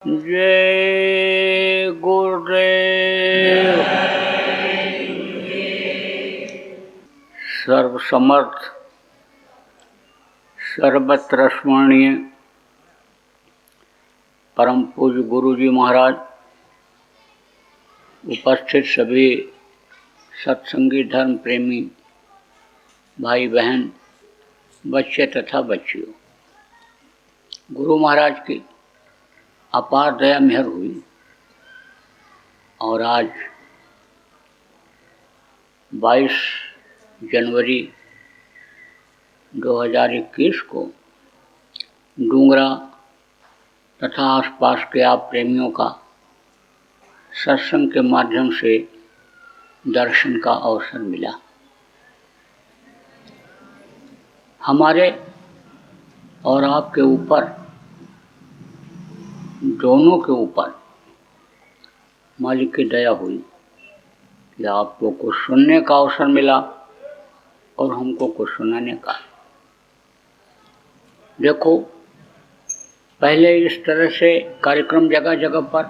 जय गुरुदेव। सर्वसमर्थ सर्वत्र स्मरणीय परम पूज्य गुरु जी महाराज, उपस्थित सभी सत्संगी धर्म प्रेमी भाई बहन, बच्चे तथा बच्चियों, गुरु महाराज की अपार दया मेहर हुई और आज 22 जनवरी 2021 को डूंगरा तथा आसपास के आप प्रेमियों का सत्संग के माध्यम से दर्शन का अवसर मिला। हमारे और आपके ऊपर, दोनों के ऊपर मालिक की दया हुई कि आपको कुछ सुनने का अवसर मिला और हमको कुछ सुनाने का। देखो, पहले इस तरह से कार्यक्रम जगह जगह पर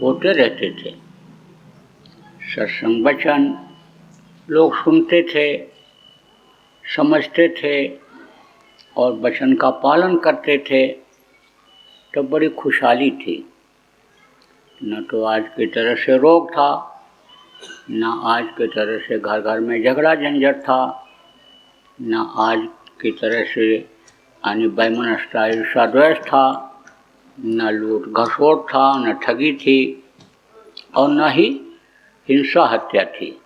होते रहते थे। सत्संग वचन लोग सुनते थे, समझते थे और वचन का पालन करते थे, तो बड़ी खुशहाली थी। न तो आज की तरह से रोग था, न आज की तरह से घर घर में झगड़ा झंझट था, न आज की तरह से वैमनस्यता ईर्ष्या द्वेष था, न लूट घसोट था, न ठगी थी और न ही हिंसा हत्या थी।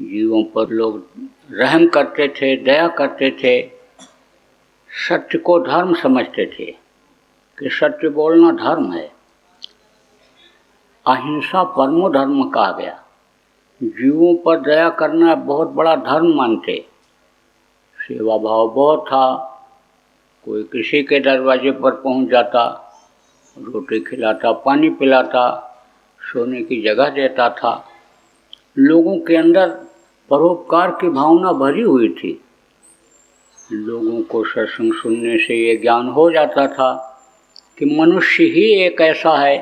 जीवों पर लोग रहम करते थे, दया करते थे, सत्य को धर्म समझते थे कि सत्य बोलना धर्म है। अहिंसा परमो धर्म कहा गया। जीवों पर दया करना बहुत बड़ा धर्म मानते। सेवा भाव बहुत था। कोई किसी के दरवाजे पर पहुंच जाता, रोटी खिलाता, पानी पिलाता, सोने की जगह देता था। लोगों के अंदर परोपकार की भावना भरी हुई थी। लोगों को सत्संग सुनने से ये ज्ञान हो जाता था कि मनुष्य ही एक ऐसा है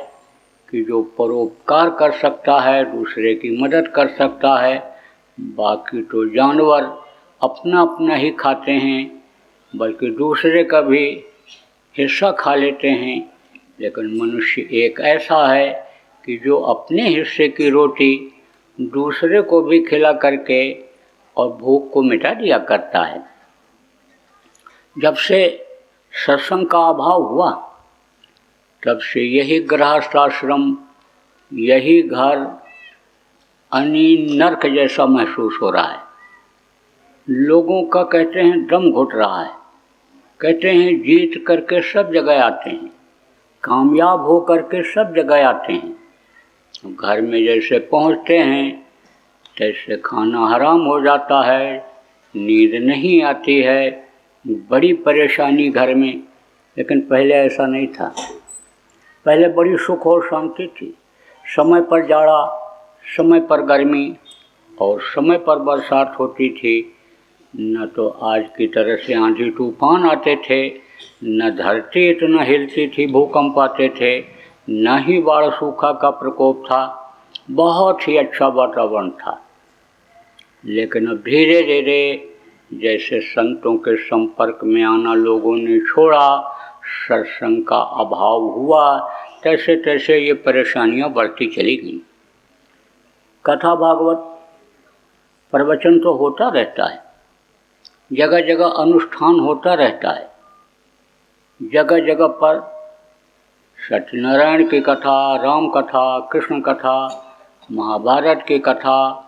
कि जो परोपकार कर सकता है, दूसरे की मदद कर सकता है। बाकी तो जानवर अपना अपना ही खाते हैं, बल्कि दूसरे का भी हिस्सा खा लेते हैं। लेकिन मनुष्य एक ऐसा है कि जो अपने हिस्से की रोटी दूसरे को भी खिला करके और भूख को मिटा दिया करता है। जब से सत्संग का अभाव हुआ, तब से यही गृहस्थाश्रम, यही घर नरक जैसा महसूस हो रहा है। लोगों का कहते हैं दम घुट रहा है। कहते हैं जीत करके सब जगह आते हैं, कामयाब हो करके सब जगह आते हैं। घर में जैसे पहुंचते हैं तैसे खाना हराम हो जाता है, नींद नहीं आती है, बड़ी परेशानी घर में। लेकिन पहले ऐसा नहीं था। पहले बड़ी सुख और शांति थी। समय पर जाड़ा, समय पर गर्मी और समय पर बरसात होती थी। न तो आज की तरह से आंधी तूफान आते थे, न धरती इतना हिलती थी, भूकंप आते थे, न ही बाढ़ सूखा का प्रकोप था। बहुत ही अच्छा वातावरण था। लेकिन अब धीरे धीरे जैसे संतों के संपर्क में आना लोगों ने छोड़ा, सत्संग का अभाव हुआ, तैसे तैसे ये परेशानियां बढ़ती चली गई। कथा भागवत प्रवचन तो होता रहता है, जगह जगह अनुष्ठान होता रहता है। जगह जगह पर सत्यनारायण की कथा, राम कथा, कृष्ण कथा, महाभारत की कथा,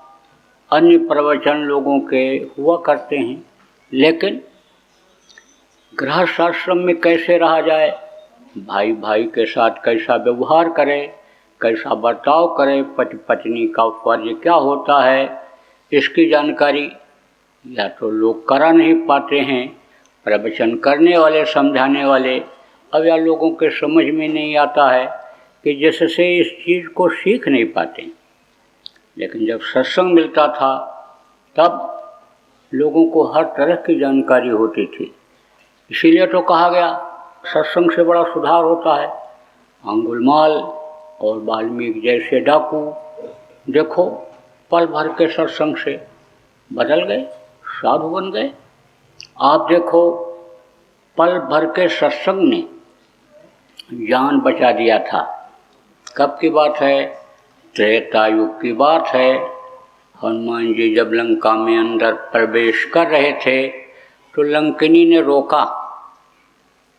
अन्य प्रवचन लोगों के हुआ करते हैं। लेकिन गृहस्थाश्रम में कैसे रहा जाए, भाई भाई के साथ कैसा व्यवहार करे, कैसा बर्ताव करे, पति पत्नी का फर्ज क्या होता है, इसकी जानकारी या तो लोग करा नहीं पाते हैं, प्रवचन करने वाले, समझाने वाले, अब या लोगों के समझ में नहीं आता है कि जिससे इस चीज़ को सीख नहीं पाते। लेकिन जब सत्संग मिलता था तब लोगों को हर तरह की जानकारी होती थी। इसीलिए तो कहा गया सत्संग से बड़ा सुधार होता है। अंगुलमाल और वाल्मीकि जैसे डाकू देखो पल भर के सत्संग से बदल गए, साधु बन गए। आप देखो पल भर के सत्संग ने जान बचा दिया था। कब की बात है? त्रेता युग की बात है। हनुमान जी जब लंका में अंदर प्रवेश कर रहे थे तो लंकिनी ने रोका।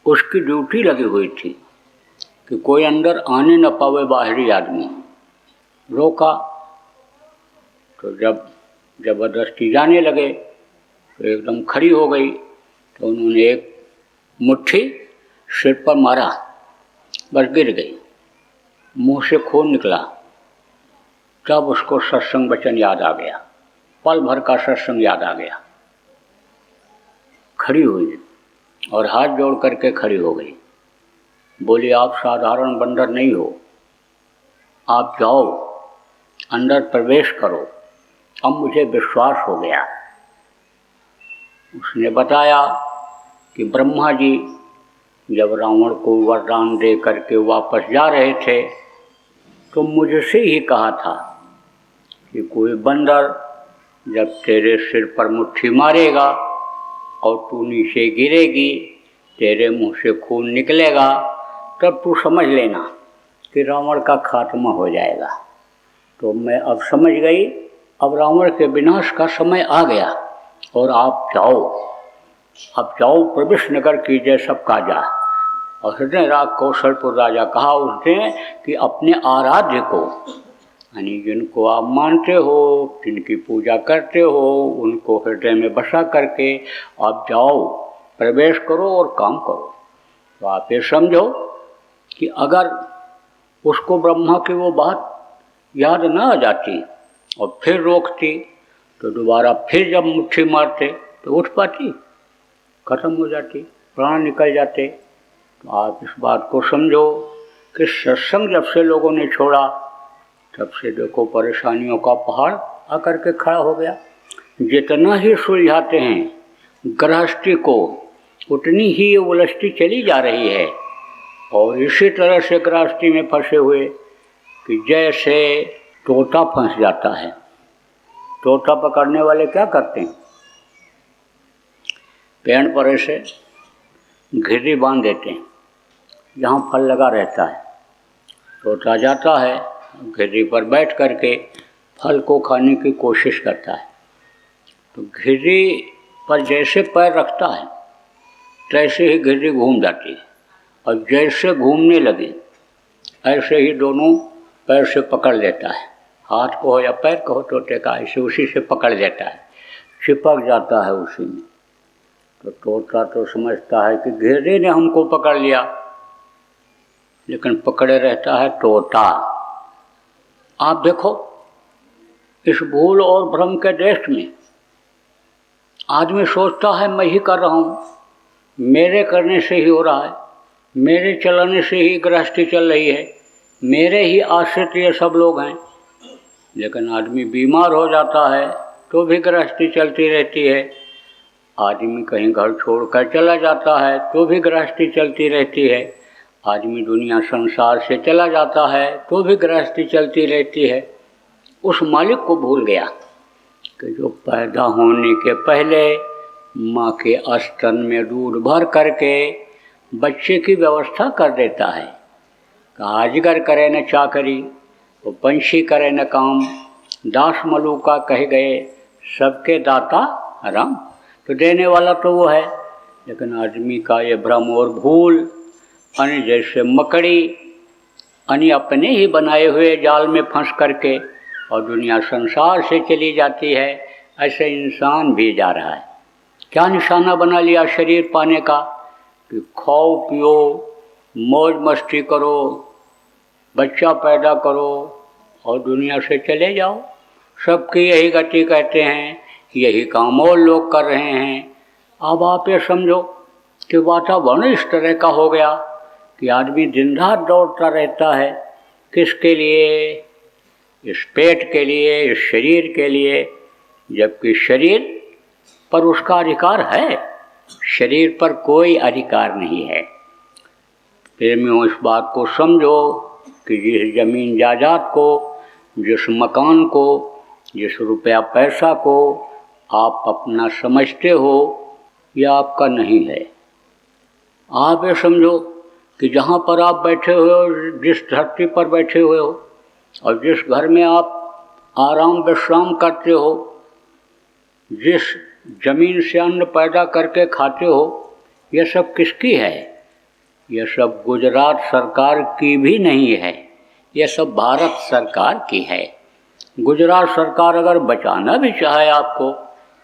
उसकी ड्यूटी लगी हुई थी कि कोई अंदर आने न पावे, बाहरी आदमी। रोका तो जब जबरदस्ती जाने लगे तो एकदम खड़ी हो गई। तो उन्होंने एक मुट्ठी सिर पर मारा, बस गिर गई, मुंह से खून निकला। तब उसको सत्संग वचन याद आ गया, पल भर का सत्संग याद आ गया। खड़ी हुई और हाथ जोड़ करके खड़ी हो गई। बोली, आप साधारण बंदर नहीं हो, आप जाओ अंदर प्रवेश करो, अब मुझे विश्वास हो गया। उसने बताया कि ब्रह्मा जी जब रावण को वरदान दे करके वापस जा रहे थे तो मुझसे ही कहा था कि कोई बंदर जब तेरे सिर पर मुट्ठी मारेगा और तू नीचे गिरेगी, तेरे मुंह से खून निकलेगा, तब तू समझ लेना कि रावण का खात्मा हो जाएगा। तो मैं अब समझ गई, अब रावण के विनाश का समय आ गया और आप जाओ, अब जाओ प्रवेश नगर कीजिए सब काजा। और हृदय राग कौशलपुर राजा कहा उसने कि अपने आराध्य को, यानी जिनको आप मानते हो, जिनकी पूजा करते हो, उनको हृदय में बसा करके आप जाओ, प्रवेश करो और काम करो। तो आप ये समझो कि अगर उसको ब्रह्मा की वो बात याद न आ जाती और फिर रोकती तो दोबारा फिर जब मुट्ठी मारते तो उठ पाती, खत्म हो जाती, प्राण निकल जाते। तो आप इस बात को समझो कि सत्संग जब से लोगों ने छोड़ा तब से देखो परेशानियों का पहाड़ आकर के खड़ा हो गया। जितना ही सुलझाते हैं गृहस्थी को, उतनी ही उलझती चली जा रही है। और इसी तरह से गृहस्थी में फंसे हुए कि जैसे तोता फंस जाता है। तोता पकड़ने वाले क्या करते हैं? पेड़ पर ऐसे घिरी बांध देते हैं, जहाँ फल लगा रहता है। तोता जाता है, घिरी पर बैठ करके फल को खाने की कोशिश करता है। तो घिरी पर जैसे पैर रखता है तैसे ही घिरी घूम जाती है, और जैसे घूमने लगे ऐसे ही दोनों पैर से पकड़ लेता है। हाथ को हो या पैर को हो तोते का, ऐसे उसी से पकड़ लेता है, चिपक जाता है उसी में। तो तोता तो समझता है कि घेरे ने हमको पकड़ लिया, लेकिन पकड़े रहता है तोता। आप देखो इस भूल और भ्रम के देश में आदमी सोचता है मैं ही कर रहा हूँ, मेरे करने से ही हो रहा है, मेरे चलाने से ही गृहस्थी चल रही है, मेरे ही आश्रित ये सब लोग हैं। लेकिन आदमी बीमार हो जाता है तो भी गृहस्थी चलती रहती है। आदमी कहीं घर छोड़कर चला जाता है तो भी गृहस्थी चलती रहती है। आदमी दुनिया संसार से चला जाता है तो भी गृहस्थी चलती रहती है। उस मालिक को भूल गया कि जो पैदा होने के पहले माँ के स्तन में दूध भर करके बच्चे की व्यवस्था कर देता है। अजगर करे न चाकरी, वो पंछी करे न काम, दास मलूका कह गए सबके दाता राम। तो देने वाला तो वो है, लेकिन आदमी का ये भ्रम और भूल, यानी जैसे मकड़ी यानी अपने ही बनाए हुए जाल में फंस करके और दुनिया संसार से चली जाती है, ऐसे इंसान भी जा रहा है। क्या निशाना बना लिया शरीर पाने का कि खाओ पियो, मौज मस्ती करो, बच्चा पैदा करो और दुनिया से चले जाओ। सबकी यही गति कहते हैं, यही काम और लोग कर रहे हैं। अब आप ये समझो कि वातावरण इस तरह का हो गया कि आदमी दिन रात दौड़ता रहता है। किसके लिए? इस पेट के लिए, इस शरीर के लिए, जबकि शरीर पर उसका अधिकार है। शरीर पर कोई अधिकार नहीं है। प्रेमियों, इस बात को समझो कि जिस ज़मीन जायदाद को, जिस मकान को, जिस रुपया पैसा को आप अपना समझते हो, यह आपका नहीं है। आप ये समझो कि जहाँ पर आप बैठे हुए हो, जिस धरती पर बैठे हुए हो और जिस घर में आप आराम विश्राम करते हो, जिस जमीन से अन्न पैदा करके खाते हो, यह सब किसकी है? यह सब गुजरात सरकार की भी नहीं है, यह सब भारत सरकार की है। गुजरात सरकार अगर बचाना भी चाहे आपको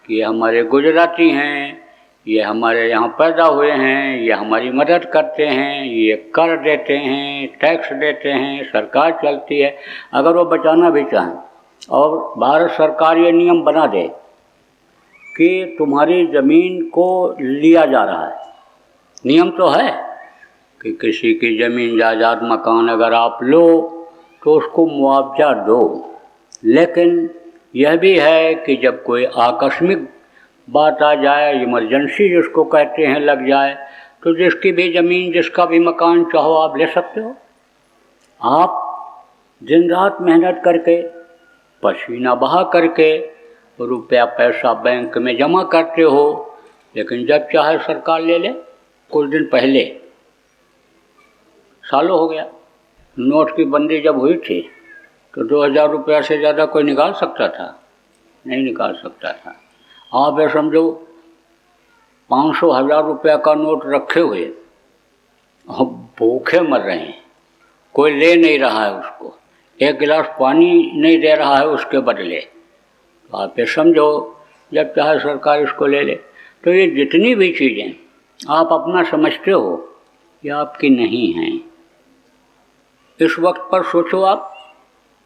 कि ये हमारे गुजराती हैं, ये हमारे यहाँ पैदा हुए हैं, ये हमारी मदद करते हैं, ये कर देते हैं, टैक्स देते हैं, सरकार चलती है, अगर वो बचाना भी चाहें और भारत सरकार ये नियम बना दे कि तुम्हारी ज़मीन को लिया जा रहा है, नियम तो है कि किसी की ज़मीन जायदाद मकान अगर आप लो तो उसको मुआवजा दो, लेकिन यह भी है कि जब कोई आकस्मिक बात आ जाए, इमरजेंसी जिसको कहते हैं, लग जाए, तो जिसकी भी ज़मीन, जिसका भी मकान चाहो आप ले सकते हो। आप दिन रात मेहनत करके, पसीना बहा करके रुपया पैसा बैंक में जमा करते हो, लेकिन जब चाहे सरकार ले ले। कुछ दिन पहले, सालों हो गया, नोट की बंदी जब हुई थी तो 2000 रुपया से ज़्यादा कोई निकाल सकता था? नहीं निकाल सकता था। आप ये समझो 500 1000 रुपया का नोट रखे हुए और भूखे मर रहे हैं, कोई ले नहीं रहा है उसको, एक गिलास पानी नहीं दे रहा है उसके बदले। तो आप ये समझो जब चाहे सरकार इसको ले ले। तो ये जितनी भी चीज़ें आप अपना समझते हो, ये आपकी नहीं हैं। इस वक्त पर सोचो, आप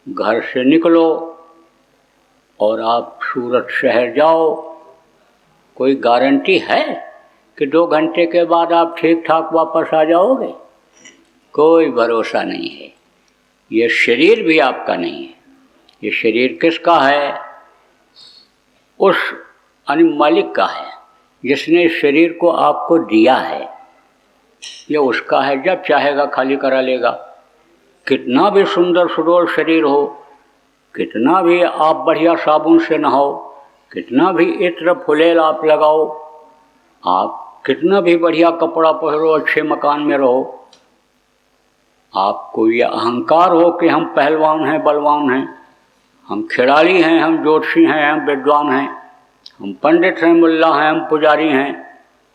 घर से निकलो और आप सूरत शहर जाओ, कोई गारंटी है कि 2 घंटे के बाद आप ठीक ठाक वापस आ जाओगे? कोई भरोसा नहीं है। ये शरीर भी आपका नहीं है। ये शरीर किसका है? उस मालिक का है जिसने इस शरीर को आपको दिया है। ये उसका है, जब चाहेगा खाली करा लेगा। कितना भी सुंदर सुडौल शरीर हो, कितना भी आप बढ़िया साबुन से नहाओ, कितना भी इत्र फुलेल आप लगाओ, आप कितना भी बढ़िया कपड़ा पहनो, अच्छे मकान में रहो, आपको ये अहंकार हो कि हम पहलवान हैं, बलवान हैं, हम खिलाड़ी हैं, हम ज्योतिषी हैं, हम विद्वान हैं, हम पंडित हैं, मुल्ला हैं, हम पुजारी हैं,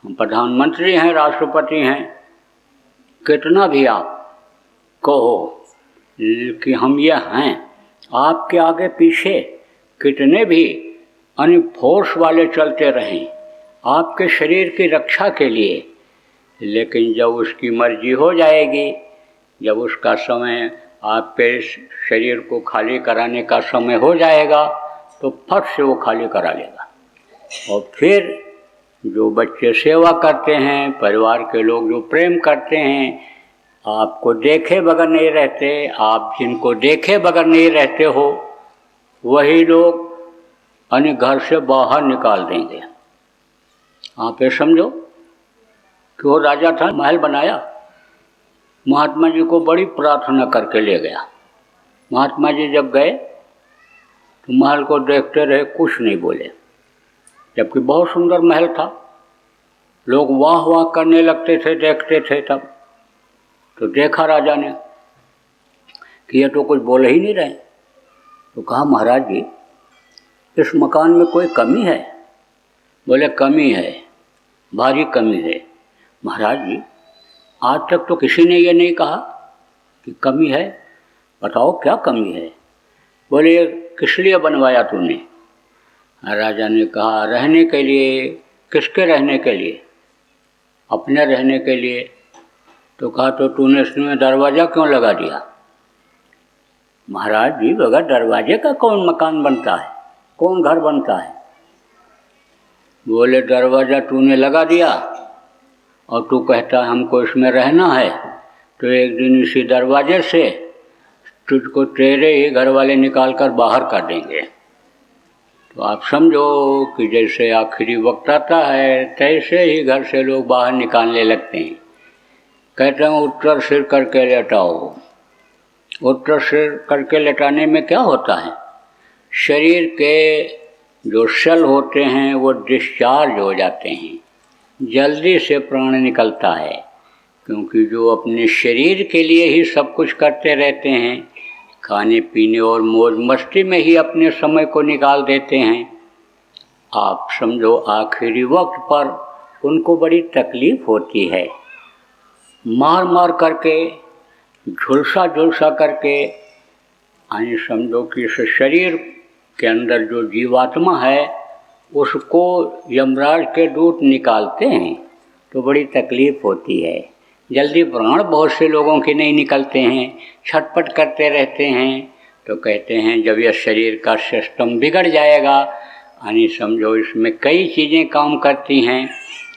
हम प्रधानमंत्री हैं, राष्ट्रपति हैं, कितना भी आप कहो कि हम ये हैं, आपके आगे पीछे कितने भी फोर्स वाले चलते रहें आपके शरीर की रक्षा के लिए, लेकिन जब उसकी मर्जी हो जाएगी, जब उसका समय आपके शरीर को खाली कराने का समय हो जाएगा, तो फट से वो खाली करा लेगा। और फिर जो बच्चे सेवा करते हैं, परिवार के लोग जो प्रेम करते हैं, आपको देखे बगैर नहीं रहते, आप जिनको देखे बगैर नहीं रहते हो, वही लोग घर से बाहर निकाल देंगे। आप ये समझो कि वो राजा था, महल बनाया, महात्मा जी को बड़ी प्रार्थना करके ले गया। महात्मा जी जब गए तो महल को देखते रहे, कुछ नहीं बोले, जबकि बहुत सुंदर महल था। लोग वाह वाह करने लगते थे, देखते थे। तब तो देखा राजा ने कि ये तो कुछ बोल ही नहीं रहे, तो कहा महाराज जी इस मकान में कोई कमी है? बोले कमी है, भारी कमी है। महाराज जी आज तक तो किसी ने ये नहीं कहा कि कमी है, बताओ क्या कमी है? बोले किस लिए बनवाया तूने? राजा ने कहा रहने के लिए। किसके रहने के लिए? अपने रहने के लिए। तो कहा तो तूने इसमें दरवाज़ा क्यों लगा दिया? महाराज जी बगैर दरवाजे का कौन मकान बनता है, कौन घर बनता है? बोले दरवाज़ा तूने लगा दिया और तू कहता है हमको इसमें रहना है, तो एक दिन इसी दरवाजे से तुझको तेरे ही घर वाले निकाल कर बाहर कर देंगे। तो आप समझो कि जैसे आखिरी वक्त आता है, तैसे ही घर से लोग बाहर निकालने लगते हैं। कहते हैं उत्तर सिर करके लेटाओ। उत्तर सिर करके लेटाने में क्या होता है, शरीर के जो सेल होते हैं वो डिस्चार्ज हो जाते हैं, जल्दी से प्राण निकलता है। क्योंकि जो अपने शरीर के लिए ही सब कुछ करते रहते हैं, खाने पीने और मौज मस्ती में ही अपने समय को निकाल देते हैं, आप समझो आखिरी वक्त पर उनको बड़ी तकलीफ होती है। मार मार करके, झुलसा झुलसा करके, यानी समझो कि इस शरीर के अंदर जो जीवात्मा है उसको यमराज के दूत निकालते हैं तो बड़ी तकलीफ होती है। जल्दी प्राण बहुत से लोगों के नहीं निकलते हैं, छटपट करते रहते हैं। तो कहते हैं जब यह शरीर का सिस्टम बिगड़ जाएगा, यानी समझो इसमें कई चीज़ें काम करती हैं,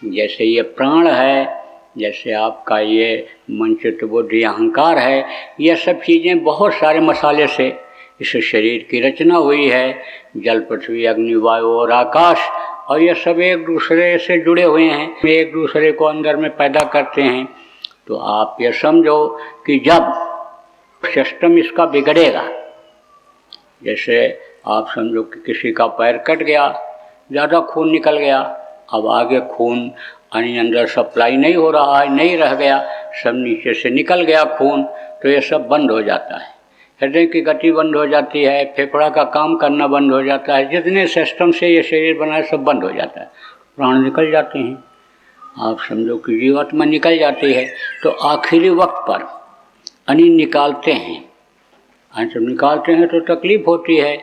जैसे ये प्राण है, जैसे आपका ये मन चित्त बुद्धि अहंकार है, यह सब चीज़ें बहुत सारे मसाले से इस शरीर की रचना हुई है। जल पृथ्वी अग्नि वायु और आकाश, और ये सब एक दूसरे से जुड़े हुए हैं, एक दूसरे को अंदर में पैदा करते हैं। तो आप ये समझो कि जब सिस्टम इसका बिगड़ेगा, जैसे आप समझो कि किसी का पैर कट गया, ज़्यादा खून निकल गया, अब आगे खून यानी अंदर सप्लाई नहीं हो रहा है, नहीं रह गया, सब नीचे से निकल गया खून, तो ये सब बंद हो जाता है। हृदय की गति बंद हो जाती है, फेफड़ा का काम करना बंद हो जाता है, जितने सिस्टम से ये शरीर बना है सब बंद हो जाता है, प्राण निकल जाते हैं। आप समझो कि जीवात्मा निकल जाती है। तो आखिरी वक्त पर यानी निकालते हैं, जब निकालते हैं तो तकलीफ होती है,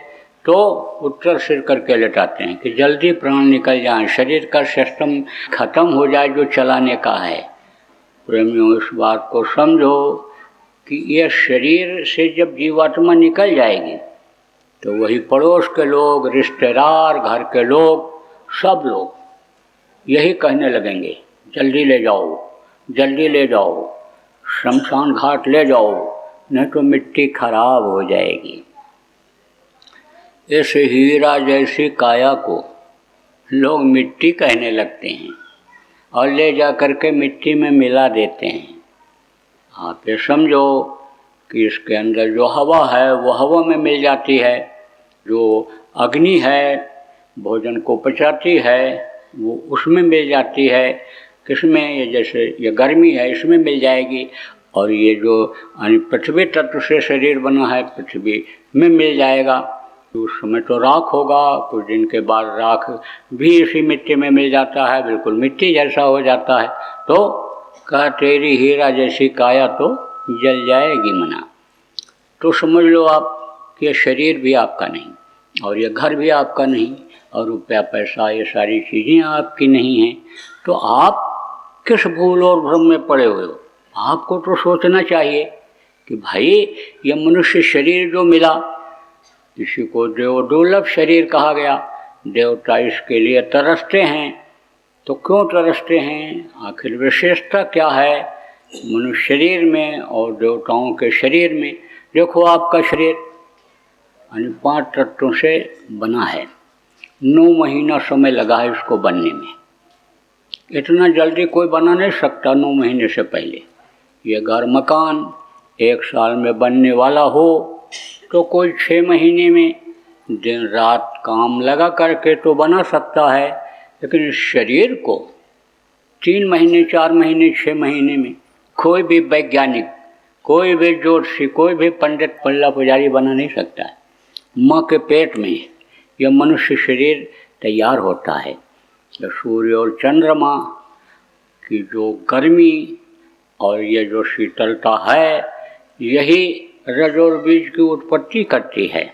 तो उत्तर सिर करके लेटाते हैं कि जल्दी प्राण निकल जाए, शरीर का सिस्टम खत्म हो जाए जो चलाने का है। प्रेमियों, इस बात को समझो कि यह शरीर से जब जीवात्मा निकल जाएगी तो वही पड़ोस के लोग, रिश्तेदार, घर के लोग, सब लोग यही कहने लगेंगे जल्दी ले जाओ, जल्दी ले जाओ, शमशान घाट ले जाओ, नहीं तो मिट्टी खराब हो जाएगी। इस हीरा जैसी काया को लोग मिट्टी कहने लगते हैं और ले जा कर के मिट्टी में मिला देते हैं। आप ये समझो कि इसके अंदर जो हवा है वो हवा में मिल जाती है, जो अग्नि है भोजन को पचाती है वो उसमें मिल जाती है। किसमें, ये जैसे ये गर्मी है इसमें मिल जाएगी, और ये जो पृथ्वी तत्व से शरीर बना है पृथ्वी में मिल जाएगा। उस समय तो राख होगा, कुछ दिन के बाद राख भी इसी मिट्टी में मिल जाता है, बिल्कुल मिट्टी जैसा हो जाता है। तो कहा तेरी हीरा जैसी काया तो जल जाएगी मना। तो समझ लो आप कि ये शरीर भी आपका नहीं, और ये घर भी आपका नहीं, और रुपया पैसा ये सारी चीज़ें आपकी नहीं हैं। तो आप किस भूल और भ्रम में पड़े हुए हो? आपको तो सोचना चाहिए कि भाई ये मनुष्य शरीर जो मिला, इसी को देव दुर्लभ शरीर कहा गया, देवता इसके लिए तरसते हैं। तो क्यों तरसते हैं? आखिर विशेषता क्या है मनुष्य शरीर में और देवताओं के शरीर में? देखो आपका शरीर 5 तत्वों से बना है, 9 महीना समय लगा है इसको बनने में। इतना जल्दी कोई बना नहीं सकता 9 महीने से पहले। ये घर मकान 1 साल में बनने वाला हो तो कोई 6 महीने में दिन रात काम लगा करके तो बना सकता है, लेकिन इस शरीर को 3 महीने 4 महीने 6 महीने में कोई भी वैज्ञानिक, कोई भी ज्योतिषी, कोई भी पंडित पल्ला पुजारी बना नहीं सकता है। माँ के पेट में यह मनुष्य शरीर तैयार होता है। सूर्य और चंद्रमा की जो गर्मी और ये जो शीतलता है, यही रज और बीज की उत्पत्ति करती है,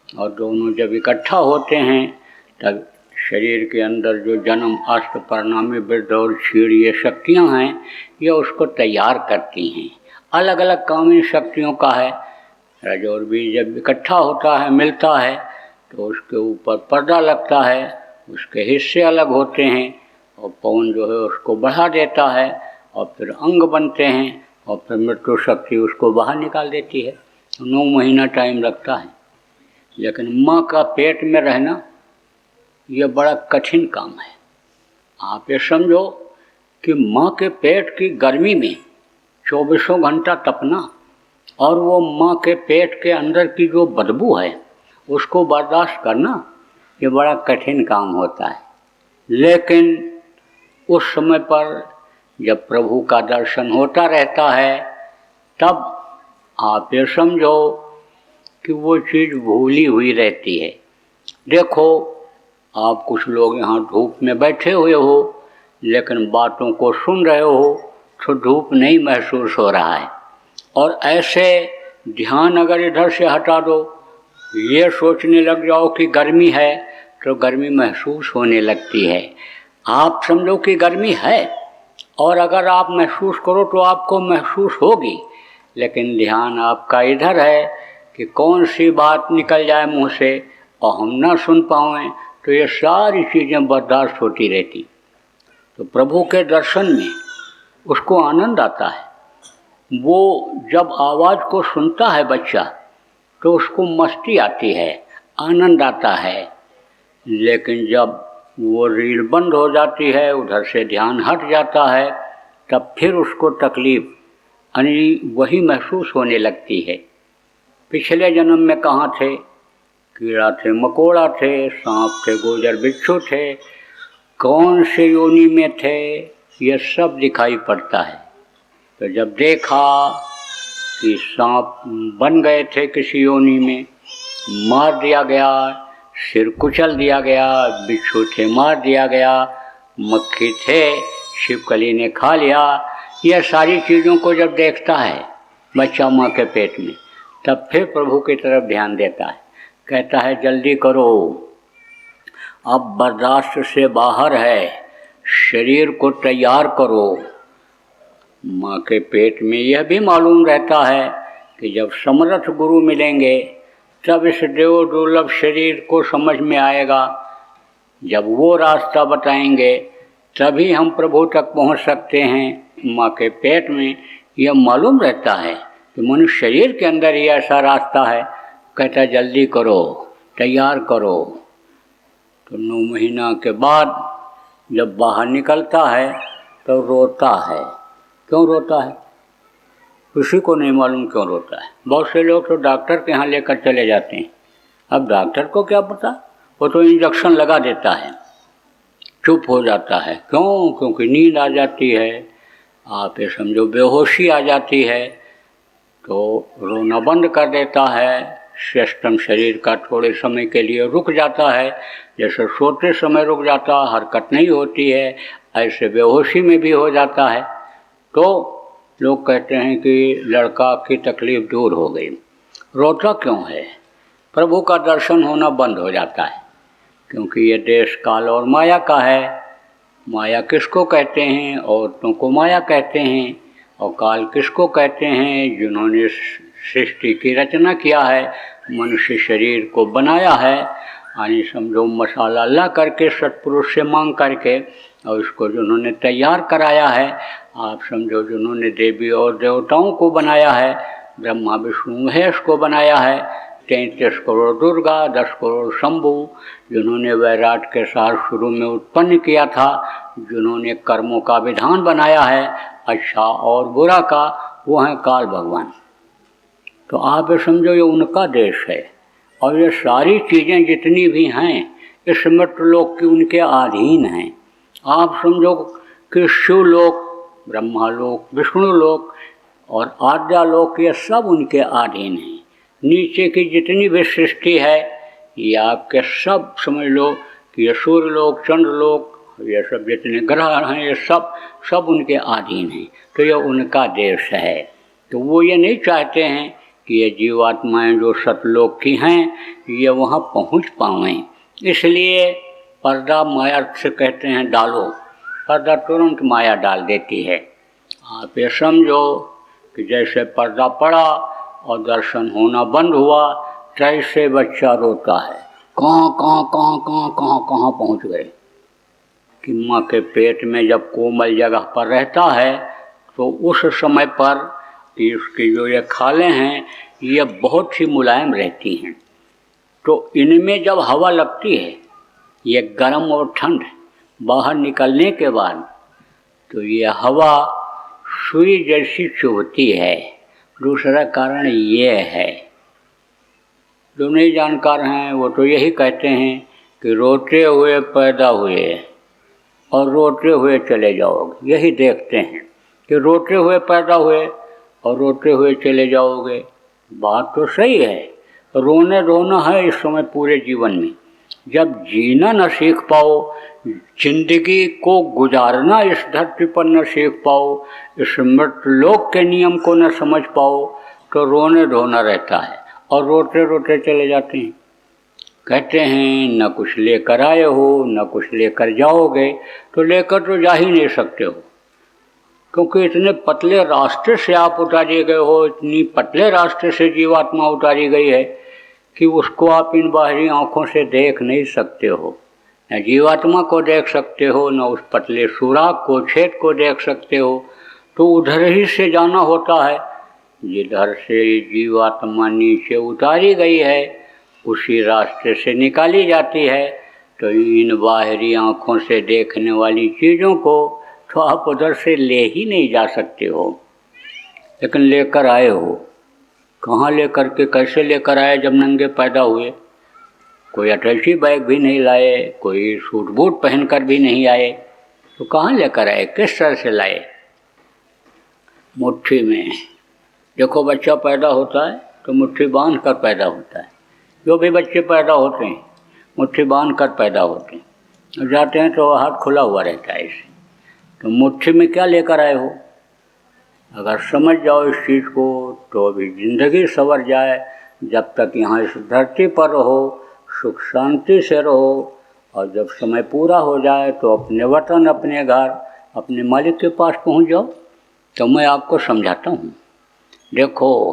और दोनों जब इकट्ठा होते हैं तब शरीर के अंदर जो जन्म, अष्ट, परिणामी, वृद्धि और क्षीण ये शक्तियाँ हैं, ये उसको तैयार करती हैं। अलग अलग काम इन शक्तियों का है। रज और बीज जब इकट्ठा होता है, मिलता है, तो उसके ऊपर पर्दा लगता है, उसके हिस्से अलग होते हैं, और पवन जो है उसको बढ़ा देता है, और फिर अंग बनते हैं, और फिर मृत्यु शक्ति उसको बाहर निकाल देती है। 9 महीना टाइम लगता है। लेकिन माँ का पेट में रहना यह बड़ा कठिन काम है। आप ये समझो कि माँ के पेट की गर्मी में 24 घंटा तपना और वो माँ के पेट के अंदर की जो बदबू है उसको बर्दाश्त करना, ये बड़ा कठिन काम होता है। लेकिन उस समय पर जब प्रभु का दर्शन होता रहता है तब आप ये समझो कि वो चीज़ भूली हुई रहती है। देखो, आप कुछ लोग यहाँ धूप में बैठे हुए हो लेकिन बातों को सुन रहे हो तो धूप नहीं महसूस हो रहा है। और ऐसे ध्यान अगर इधर से हटा दो, ये सोचने लग जाओ कि गर्मी है तो गर्मी महसूस होने लगती है। आप समझो कि गर्मी है और अगर आप महसूस करो तो आपको महसूस होगी, लेकिन ध्यान आपका इधर है कि कौन सी बात निकल जाए मुँह से और हम ना सुन पाएँ, तो ये सारी चीज़ें बर्दाश्त होती रहती। तो प्रभु के दर्शन में उसको आनंद आता है। वो जब आवाज़ को सुनता है बच्चा तो उसको मस्ती आती है, आनंद आता है। लेकिन जब वो रील बंद हो जाती है, उधर से ध्यान हट जाता है, तब फिर उसको तकलीफ यानी वही महसूस होने लगती है। पिछले जन्म में कहाँ थे? कीड़ा थे, मकोड़ा थे, सांप थे, गोजर बिच्छू थे, कौन से योनि में थे, ये सब दिखाई पड़ता है। तो जब देखा कि सांप बन गए थे किसी योनि में, मार दिया गया, सिर कुचल दिया गया, बिच्छू थे मार दिया गया, मक्खी थे छिपकली ने खा लिया, यह सारी चीज़ों को जब देखता है बच्चा माँ के पेट में, तब फिर प्रभु की तरफ ध्यान देता है। कहता है जल्दी करो, अब बर्दाश्त से बाहर है, शरीर को तैयार करो। माँ के पेट में यह भी मालूम रहता है कि जब समर्थ गुरु मिलेंगे तब इस देव दुर्लभ शरीर को समझ में आएगा। जब वो रास्ता बताएंगे तभी हम प्रभु तक पहुँच सकते हैं। माँ के पेट में यह मालूम रहता है कि मनुष्य शरीर के अंदर ही ऐसा रास्ता है। कहता जल्दी करो, तैयार करो। तो 9 महीना के बाद जब बाहर निकलता है तो रोता है। क्यों रोता है? किसी को नहीं मालूम क्यों रोता है। बहुत से लोग तो डॉक्टर के यहाँ लेकर चले जाते हैं। अब डॉक्टर को क्या पता, वो तो इंजेक्शन लगा देता है, चुप हो जाता है। क्यों? क्योंकि नींद आ जाती है, आप ये समझो बेहोशी आ जाती है, तो रोना बंद कर देता है। सिस्टम शरीर का थोड़े समय के लिए रुक जाता है, जैसे सोते समय रुक जाता, हरकत नहीं होती है, ऐसे बेहोशी में भी हो जाता है। तो लोग कहते हैं कि लड़का की तकलीफ़ दूर हो गई। रोता क्यों है? प्रभु का दर्शन होना बंद हो जाता है, क्योंकि ये देश काल और माया का है। माया किसको कहते हैं? औरतों को माया कहते हैं। और काल किसको कहते हैं? जिन्होंने सृष्टि की रचना किया है, मनुष्य शरीर को बनाया है, यानी समझो मसाला ला करके सत्पुरुष से मांग करके, और इसको जिन्होंने तैयार कराया है, आप समझो जिन्होंने देवी और देवताओं को बनाया है, ब्रह्मा विष्णु महेश को बनाया है, 33 करोड़ दुर्गा, 10 करोड़ शंभु, जिन्होंने वैराट के साथ शुरू में उत्पन्न किया था, जिन्होंने कर्मों का विधान बनाया है अच्छा और बुरा का, वो हैं काल भगवान। तो आप ये समझो ये उनका देश है। और ये सारी चीज़ें जितनी भी हैं इस मृत्युलोक की उनके अधीन हैं। आप समझो कि शिवलोक, ब्रह्मालोक, विष्णुलोक और आद्यालोक ये सब उनके अधीन हैं। नीचे की जितनी भी सृष्टि है ये आपके सब समझ लो कि ये सूर्यलोक, चंद्रलोक, ये सब जितने ग्रह हैं ये सब उनके अधीन हैं। तो ये उनका देश है। तो वो ये नहीं चाहते हैं कि ये जीवात्माएं जो सतलोक की हैं ये वहाँ पहुँच पाएँ। इसलिए पर्दा माया से कहते हैं डालो, पर्दा तुरंत माया डाल देती है। आप ये समझो कि जैसे पर्दा पड़ा और दर्शन होना बंद हुआ, तैसे बच्चा रोता है, कहाँ पहुँच गए। कि माँ के पेट में जब कोमल जगह पर रहता है तो उस समय पर इसकी जो ये खालें हैं ये बहुत ही मुलायम रहती हैं। तो इनमें जब हवा लगती है, ये गर्म और ठंड, बाहर निकलने के बाद तो ये हवा सुई जैसी चुभती है। दूसरा कारण ये है, जो नहीं जानकार हैं वो तो यही कहते हैं कि रोते हुए पैदा हुए और रोते हुए चले जाओगे। यही देखते हैं कि रोते हुए पैदा हुए और रोते हुए चले जाओगे। बात तो सही है, रोने रोना है इस समय पूरे जीवन में। जब जीना न सीख पाओ, जिंदगी को गुजारना इस धरती पर न सीख पाओ, इस मृतलोक के नियम को न समझ पाओ, तो रोने रोना रहता है और रोते रोते चले जाते हैं। कहते हैं न कुछ लेकर आए हो न कुछ लेकर जाओगे, तो लेकर तो जा ही नहीं सकते हो, क्योंकि इतने पतले रास्ते से आप उतारे गए हो, इतनी पतले रास्ते से जीवात्मा उतारी गई है कि उसको आप इन बाहरी आँखों से देख नहीं सकते हो। न जीवात्मा को देख सकते हो, न उस पतले सुराग को, छेद को देख सकते हो। तो उधर ही से जाना होता है, जिधर से जीवात्मा नीचे उतारी गई है उसी रास्ते से निकाली जाती है। तो इन बाहरी आँखों से देखने वाली चीज़ों को तो आप उधर से ले ही नहीं जा सकते हो, लेकिन लेकर आए हो। कहाँ लेकर के, कैसे लेकर आए? जब नंगे पैदा हुए, कोई अटैची बैग भी नहीं लाए, कोई सूट बूट पहन कर भी नहीं आए, तो कहाँ लेकर आए, किस तरह से लाए? मुट्ठी में। देखो बच्चा पैदा होता है तो मुट्ठी बांध कर पैदा होता है। जो भी बच्चे पैदा होते हैं मुट्ठी बांध कर पैदा होते हैं, जाते हैं तो हाथ खुला हुआ रहता है इसे। तो मुट्ठी में क्या लेकर आए हो? अगर समझ जाओ इस चीज़ को तो अभी ज़िंदगी संवर जाए। जब तक यहाँ इस धरती पर रहो, सुख शांति से रहो, और जब समय पूरा हो जाए तो अपने वतन, अपने घर, अपने मालिक के पास पहुँच जाओ। तो मैं आपको समझाता हूँ। देखो,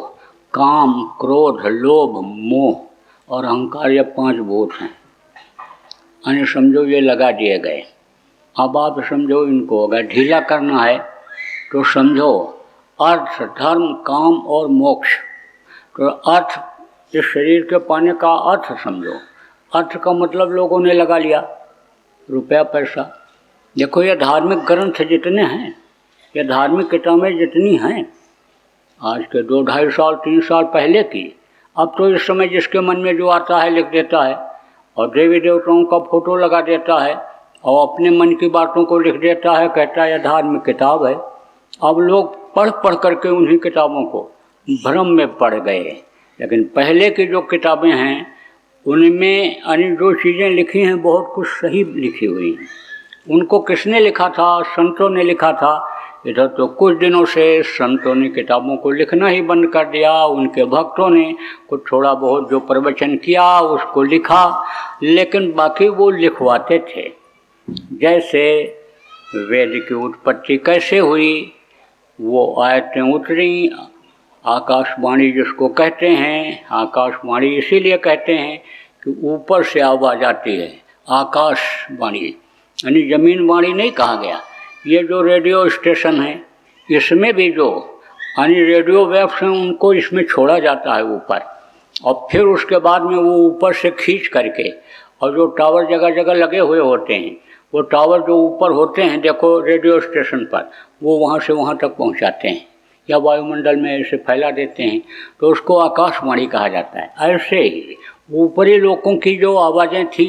काम, क्रोध, लोभ, मोह और अहंकार, ये 5 भूत हैं। यानी समझो ये लगा दिए गए। अब आप समझो इनको अगर ढीला करना है तो समझो अर्थ, धर्म, काम और मोक्ष। तो अर्थ इस शरीर के पाने का अर्थ समझो। अर्थ का मतलब लोगों ने लगा लिया, रुपया पैसा। देखो ये धार्मिक ग्रंथ जितने हैं, ये धार्मिक किताबें जितनी हैं, आज के 2-2.5 साल 3 साल पहले की, अब तो इस समय जिसके मन में जो आता है लिख देता है और देवी देवताओं का फोटो लगा देता है और अपने मन की बातों को लिख देता है, कहता है यह धार्मिक किताब है। अब लोग पढ़ पढ़ करके उन्हीं किताबों को भ्रम में पड़ गए। लेकिन पहले की जो किताबें हैं उनमें यानी जो चीज़ें लिखी हैं बहुत कुछ सही लिखी हुई हैं। उनको किसने लिखा था? संतों ने लिखा था। इधर तो कुछ दिनों से संतों ने किताबों को लिखना ही बंद कर दिया। उनके भक्तों ने कुछ थोड़ा बहुत जो प्रवचन किया उसको लिखा, लेकिन बाकी वो लिखवाते थे। जैसे वेद की उत्पत्ति कैसे हुई, वो आयतें उतरी, आकाशवाणी जिसको कहते हैं। आकाशवाणी इसीलिए कहते हैं कि ऊपर से आवाज़ आती है, आकाशवाणी, यानी जमीन वाणी नहीं कहा गया। ये जो रेडियो स्टेशन है इसमें भी जो यानी रेडियो वेव्स हैं उनको इसमें छोड़ा जाता है ऊपर, और फिर उसके बाद में वो ऊपर से खींच करके, और जो टावर जगह जगह लगे हुए होते हैं, वो टावर जो ऊपर होते हैं देखो रेडियो स्टेशन पर, वो वहाँ से वहाँ तक पहुँचाते हैं या वायुमंडल में ऐसे फैला देते हैं, तो उसको आकाशवाणी कहा जाता है। ऐसे ही ऊपरी लोगों की जो आवाज़ें थी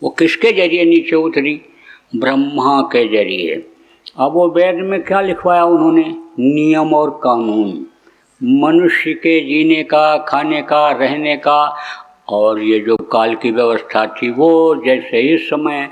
वो किसके जरिए नीचे उतरी? ब्रह्मा के जरिए। अब वो वेद में क्या लिखवाया उन्होंने? नियम और कानून, मनुष्य के जीने का, खाने का, रहने का, और ये जो काल की व्यवस्था थी वो जैसे इस समय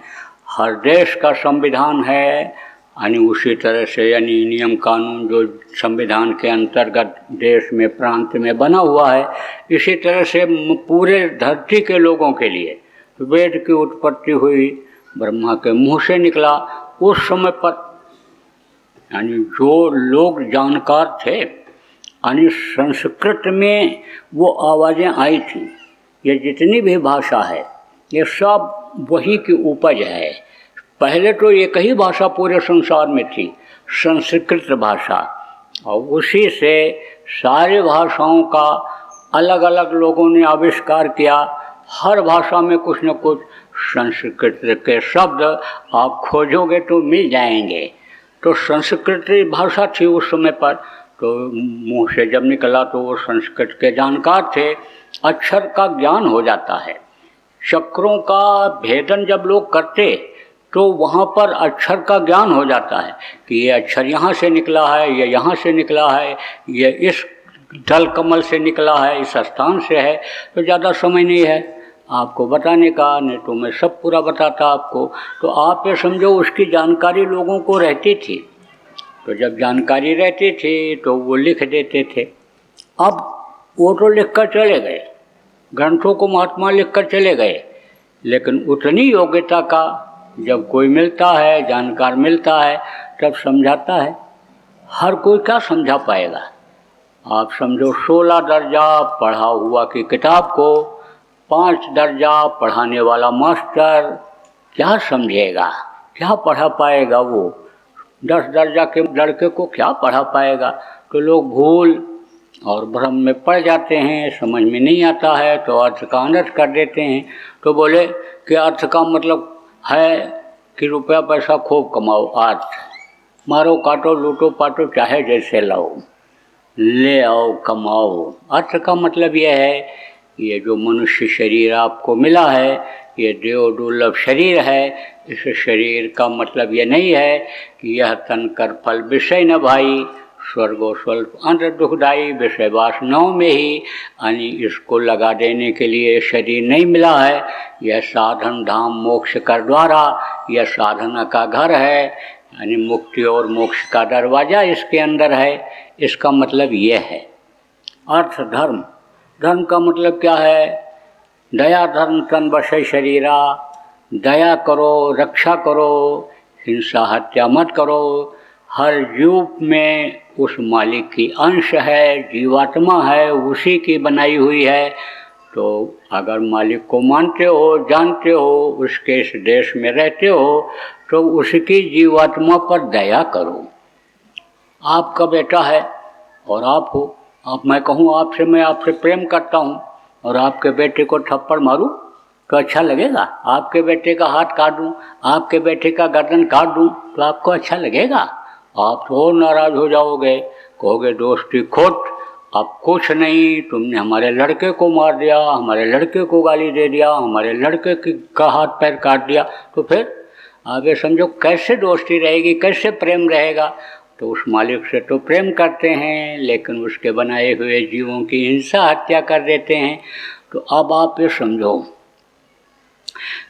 हर देश का संविधान है, यानी उसी तरह से यानी नियम कानून जो संविधान के अंतर्गत देश में, प्रांत में बना हुआ है, इसी तरह से पूरे धरती के लोगों के लिए वेद की उत्पत्ति हुई, ब्रह्मा के मुंह से निकला। उस समय पर यानी जो लोग जानकार थे, यानी संस्कृत में वो आवाज़ें आई थी। ये जितनी भी भाषा है ये सब वही की उपज है। पहले तो एक ही भाषा पूरे संसार में थी, संस्कृत भाषा, और उसी से सारी भाषाओं का अलग अलग लोगों ने आविष्कार किया। हर भाषा में कुछ न कुछ संस्कृत के शब्द आप खोजोगे तो मिल जाएंगे। तो संस्कृत भाषा थी उस समय पर, तो मुंह से जब निकला तो वो संस्कृत के जानकार थे। अक्षर का ज्ञान हो जाता है। चक्रों का भेदन जब लोग करते तो वहाँ पर अक्षर का ज्ञान हो जाता है कि ये अक्षर यहाँ से निकला है, ये यहाँ से निकला है, ये इस दल कमल से निकला है, इस स्थान से है। तो ज़्यादा समय नहीं है आपको बताने का, नहीं तो मैं सब पूरा बताता आपको। तो आप ये समझो उसकी जानकारी लोगों को रहती थी, तो जब जानकारी रहती थी तो वो लिख देते थे। अब वो तो लिख कर चले गए, ग्रंथों को महात्मा लिख कर चले गए, लेकिन उतनी योग्यता का जब कोई मिलता है, जानकार मिलता है, तब समझाता है। हर कोई क्या समझा पाएगा? आप समझो 16 दर्जा पढ़ा हुआ की किताब को 5 दर्जा पढ़ाने वाला मास्टर क्या समझेगा, क्या पढ़ा पाएगा? वो 10 दर्जा के लड़के को क्या पढ़ा पाएगा? तो लोग भूल और भ्रम में पड़ जाते हैं, समझ में नहीं आता है तो अर्थ का अनर्थ कर देते हैं। तो बोले कि अर्थ का मतलब है कि रुपया पैसा खूब कमाओ, अर्थ मारो काटो लूटो पाटो चाहे जैसे लाओ, ले आओ कमाओ। अर्थ का मतलब यह है ये जो मनुष्य शरीर आपको मिला है, ये देव दुर्लभ शरीर है, इस शरीर का मतलब ये नहीं है कि यह तन कर फल विषय न भाई, स्वर्गो स्वल्प अंत दुखदायी, विषय वासनाओं में ही यानी इसको लगा देने के लिए शरीर नहीं मिला है। यह साधन धाम मोक्ष कर द्वारा, यह साधना का घर है, यानी मुक्ति और मोक्ष का दरवाज़ा इसके अंदर है। इसका मतलब यह है। अर्थ धर्म, धर्म का मतलब क्या है? दया धर्म तन बसे शरीरा, दया करो, रक्षा करो, हिंसा हत्या मत करो। हर जीव में उस मालिक की अंश है, जीवात्मा है, उसी की बनाई हुई है। तो अगर मालिक को मानते हो, जानते हो, उसके इस देश में रहते हो, तो उसकी जीवात्मा पर दया करो। आपका बेटा है और आप हो, आप मैं कहूँ आपसे मैं आपसे प्रेम करता हूँ और आपके बेटे को थप्पड़ मारूँ तो अच्छा लगेगा? आपके बेटे का हाथ काट दूँ, आपके बेटे का गर्दन काट दूँ तो आपको अच्छा लगेगा? आप तो नाराज़ हो जाओगे, कहोगे दोस्ती खोट, अब कुछ नहीं, तुमने हमारे लड़के को मार दिया, हमारे लड़के को गाली दे दिया, हमारे लड़के का हाथ पैर काट दिया। तो फिर आगे समझो कैसे दोस्ती रहेगी, कैसे प्रेम रहेगा? तो उस मालिक से तो प्रेम करते हैं, लेकिन उसके बनाए हुए जीवों की हिंसा हत्या कर देते हैं। तो अब आप ये समझो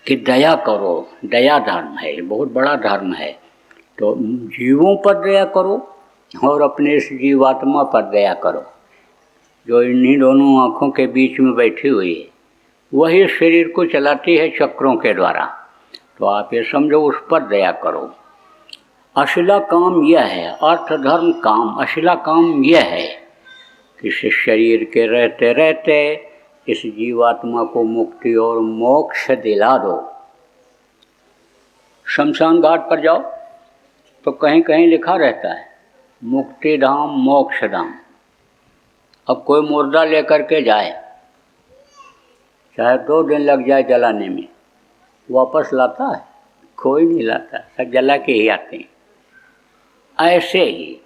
कि दया करो, दया धर्म है, बहुत बड़ा धर्म है। तो जीवों पर दया करो और अपने इस जीवात्मा पर दया करो जो इन्हीं दोनों आँखों के बीच में बैठी हुई है, वही शरीर को चलाती है चक्रों के द्वारा। तो आप ये समझो उस पर दया करो। अशिला काम यह है, अर्थ धर्म काम, अशिला काम यह है कि इस शरीर के रहते रहते इस जीवात्मा को मुक्ति और मोक्ष दिला दो। शमशान घाट पर जाओ तो कहीं कहीं लिखा रहता है मुक्ति धाम मोक्ष धाम। अब कोई मुर्दा लेकर के जाए, चाहे 2 दिन लग जाए जलाने में, वापस लाता है? कोई नहीं लाता, सब जला के ही आते हैं। ऐसे ही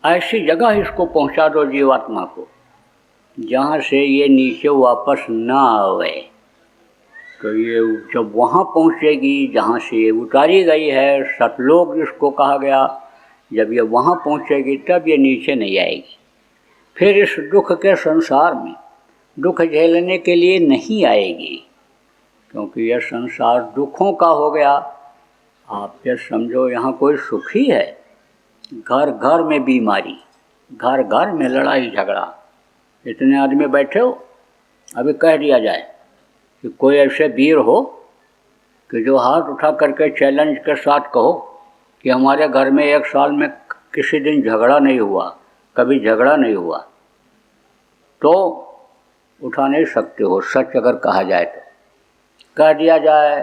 ऐसी जगह इसको पहुंचा दो जीवात्मा को जहाँ से ये नीचे वापस ना आवे। तो ये जब वहाँ पहुँचेगी जहाँ से ये उतारी गई है, सतलोक जिसको कहा गया, जब ये वहाँ पहुँचेगी तब ये नीचे नहीं आएगी। फिर इस दुख के संसार में दुख झेलने के लिए नहीं आएगी, क्योंकि यह संसार दुखों का हो गया। आप ये समझो यहाँ कोई सुखी है? घर घर में बीमारी, घर घर में लड़ाई झगड़ा। इतने आदमी बैठे हो, अभी कह दिया जाए कि कोई ऐसे वीर हो कि जो हाथ उठा करके चैलेंज के साथ कहो कि हमारे घर में 1 साल में किसी दिन झगड़ा नहीं हुआ, कभी झगड़ा नहीं हुआ, तो उठा नहीं सकते हो। सच अगर कहा जाए तो कह दिया जाए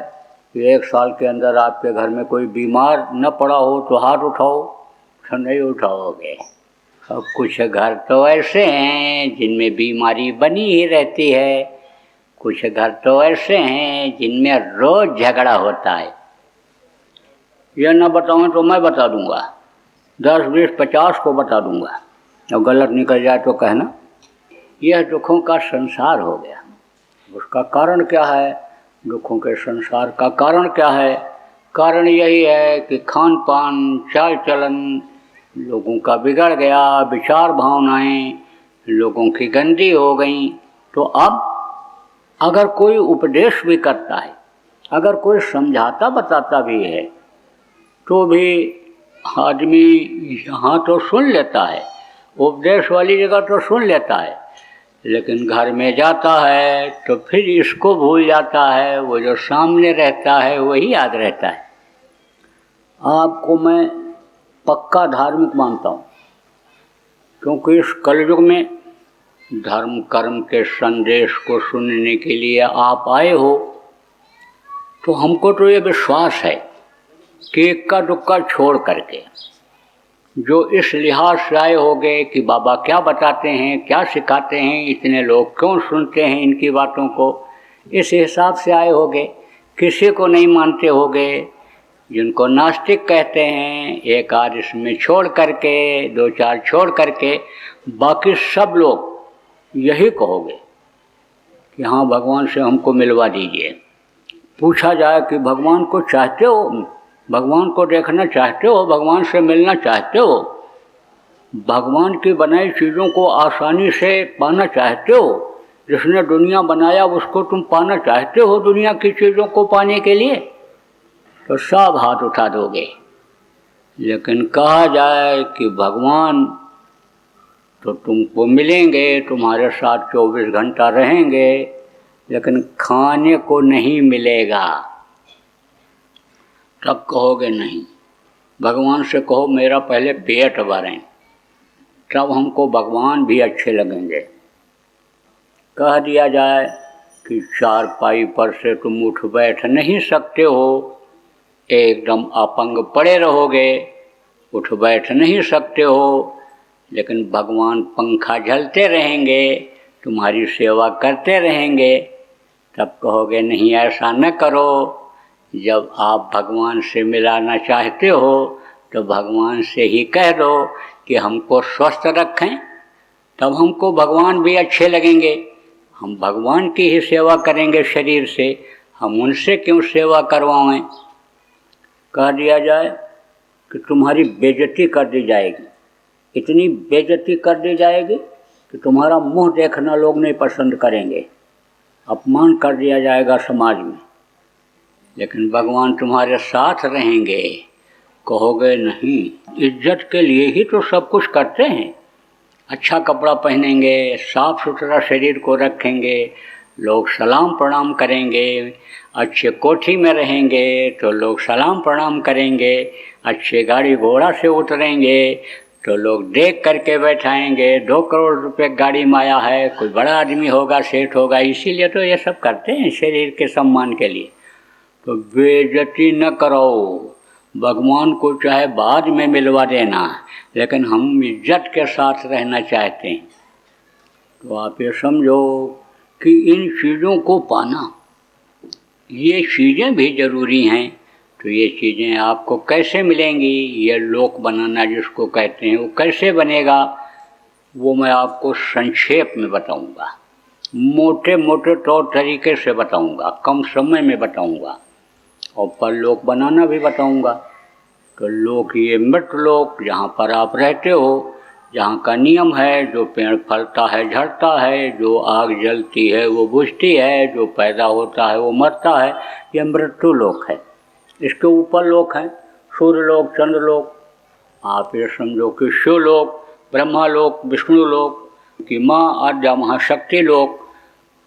कि 1 साल के अंदर आपके घर में कोई बीमार न पड़ा हो तो हाथ उठाओ, तो नहीं उठाओगे। अब कुछ घर तो ऐसे हैं जिनमें बीमारी बनी ही रहती है, कुछ घर तो ऐसे हैं जिनमें रोज़ झगड़ा होता है। यह न बताऊँ तो मैं बता दूंगा। 10, 20, 50 को बता दूंगा, और गलत निकल जाए तो कहना। यह दुखों का संसार हो गया। उसका कारण क्या है? दुखों के संसार का कारण क्या है? कारण यही है कि खान पान, चाल चलन लोगों का बिगड़ गया, विचार भावनाएं लोगों की गंदी हो गई। तो अब अगर कोई उपदेश भी करता है, अगर कोई समझाता बताता भी है, तो भी आदमी यहाँ तो सुन लेता है, उपदेश वाली जगह तो सुन लेता है, लेकिन घर में जाता है तो फिर इसको भूल जाता है। वो जो सामने रहता है वही याद रहता है। आपको मैं पक्का धार्मिक मानता हूँ, क्योंकि इस कलयुग में धर्म कर्म के संदेश को सुनने के लिए आप आए हो। तो हमको तो ये विश्वास है कि इक्का दुक्का छोड़ करके जो इस लिहाज से आए होगे कि बाबा क्या बताते हैं, क्या सिखाते हैं, इतने लोग क्यों सुनते हैं इनकी बातों को, इस हिसाब से आए होगे। किसी को नहीं मानते होगे, जिनको नास्तिक कहते हैं, एक आध इसमें छोड़ करके, 2-4 छोड़ करके बाकी सब लोग यही कहोगे कि हाँ भगवान से हमको मिलवा दीजिए। पूछा जाए कि भगवान को चाहते हो, भगवान को देखना चाहते हो, भगवान से मिलना चाहते हो, भगवान की बनाई चीज़ों को आसानी से पाना चाहते हो, जिसने दुनिया बनाया उसको तुम पाना चाहते हो दुनिया की चीज़ों को पाने के लिए, तो सब हाथ उठा दोगे। लेकिन कहा जाए कि भगवान तो तुमको मिलेंगे, तुम्हारे साथ 24 घंटा रहेंगे, लेकिन खाने को नहीं मिलेगा, तब कहोगे नहीं। भगवान से कहो मेरा पहले पेट भरें, तब हमको भगवान भी अच्छे लगेंगे। कह दिया जाए कि चारपाई पर से तुम उठ बैठ नहीं सकते हो, एकदम अपंग पड़े रहोगे, उठ बैठ नहीं सकते हो, लेकिन भगवान पंखा झलते रहेंगे, तुम्हारी सेवा करते रहेंगे, तब कहोगे नहीं ऐसा न करो। जब आप भगवान से मिलाना चाहते हो तो भगवान से ही कह दो कि हमको स्वस्थ रखें, तब हमको भगवान भी अच्छे लगेंगे। हम भगवान की ही सेवा करेंगे शरीर से, हम उनसे क्यों सेवा करवाएं। कह दिया जाए कि तुम्हारी बेइज्जती कर दी जाएगी, इतनी बेइज्जती कर दी जाएगी कि तुम्हारा मुंह देखना लोग नहीं पसंद करेंगे, अपमान कर दिया जाएगा समाज में। लेकिन भगवान तुम्हारे साथ रहेंगे, कहोगे नहीं, इज्जत के लिए ही तो सब कुछ करते हैं। अच्छा कपड़ा पहनेंगे, साफ सुथरा शरीर को रखेंगे, लोग सलाम प्रणाम करेंगे, अच्छे कोठी में रहेंगे तो लोग सलाम प्रणाम करेंगे, अच्छे गाड़ी घोड़ा से उतरेंगे तो लोग देख करके बैठाएंगे। 2 करोड़ रुपए गाड़ी में आया है, कोई बड़ा आदमी होगा, सेठ होगा, इसीलिए तो ये सब करते हैं शरीर के सम्मान के लिए। तो बेइज्जती न करो, भगवान को चाहे बाद में मिलवा देना, लेकिन हम इज्जत के साथ रहना चाहते हैं। तो आप ये समझो कि इन चीज़ों को पाना, ये चीज़ें भी ज़रूरी हैं। तो ये चीज़ें आपको कैसे मिलेंगी, ये लोक बनाना जिसको कहते हैं, वो कैसे बनेगा, वो मैं आपको संक्षेप में बताऊंगा, मोटे मोटे तौर तरीके से बताऊंगा, कम समय में बताऊंगा, और परलोक बनाना भी बताऊंगा। तो लोक ये मृत लोक, जहाँ पर आप रहते हो, जहाँ का नियम है, जो पेड़ फलता है झड़ता है, जो आग जलती है वो बुझती है, जो पैदा होता है वो मरता है, ये मृत्यु लोक है। इसके ऊपर लोक हैं सूर्यलोक, चंद्रलोक, आप ये समझो कि शिवलोक, ब्रह्मालोक, विष्णु लोक की माँ आद्या महाशक्ति लोक,